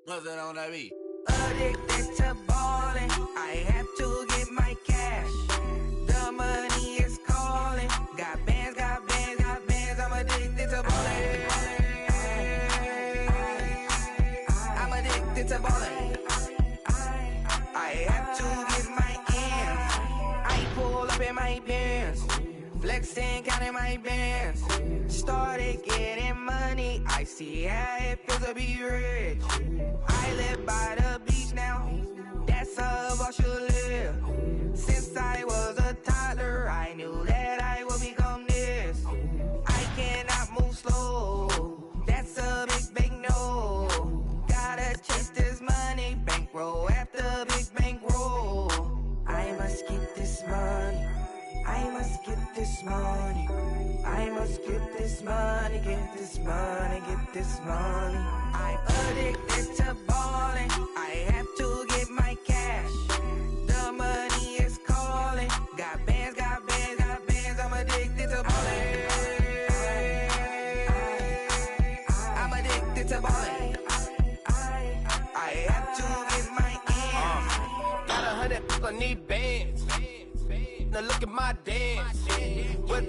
Nothing on that beat. Addicted to ballin', I have to get my cash. The money is calling. Got bands, I'm addicted to ballin'. I'm addicted to ballin'. I have to get my ends. I pull up in my pants, flexing, counting my bands. Started getting money, I see how it feels to be rich. I live by the beach now, that's how I should live. Since I was a toddler, I knew that I would become this. I cannot move slow, that's a big no. Gotta chase this money, bankroll after big bankroll. I must get this money, I must get this money, I must get this money, get this money, get this money. I'm addicted to ballin', I have to get my cash. The money is calling, got bands, I'm addicted to ballin'. I'm addicted to ballin'. I have to get my ends. look at my dance. What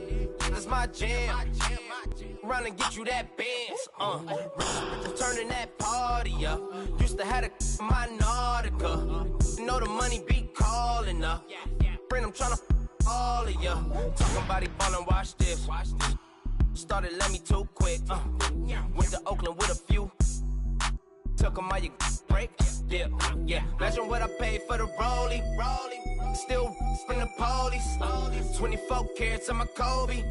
is my jam? Run and get you that Benz. Turning that party up. Used to have a my Nautica. Know the money be calling up. Friend, I'm tryna all of ya. Talking about he ballin', watch this. Started let me too quick. Went to Oakland with a few. Took 'em all you break. Yeah. Imagine what I paid for the rollie. Still from the police. 24 carats on my Kobe.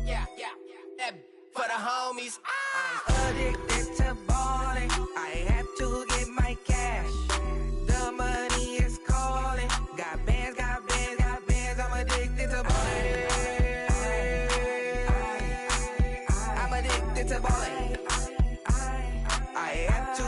That for the homies. I'm addicted to balling. I have to get my cash. The money is calling. Got bands, got bands, got bands. I'm addicted to balling. I'm addicted to balling. I have to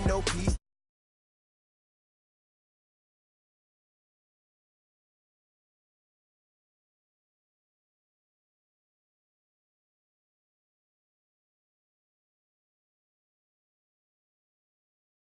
no peace.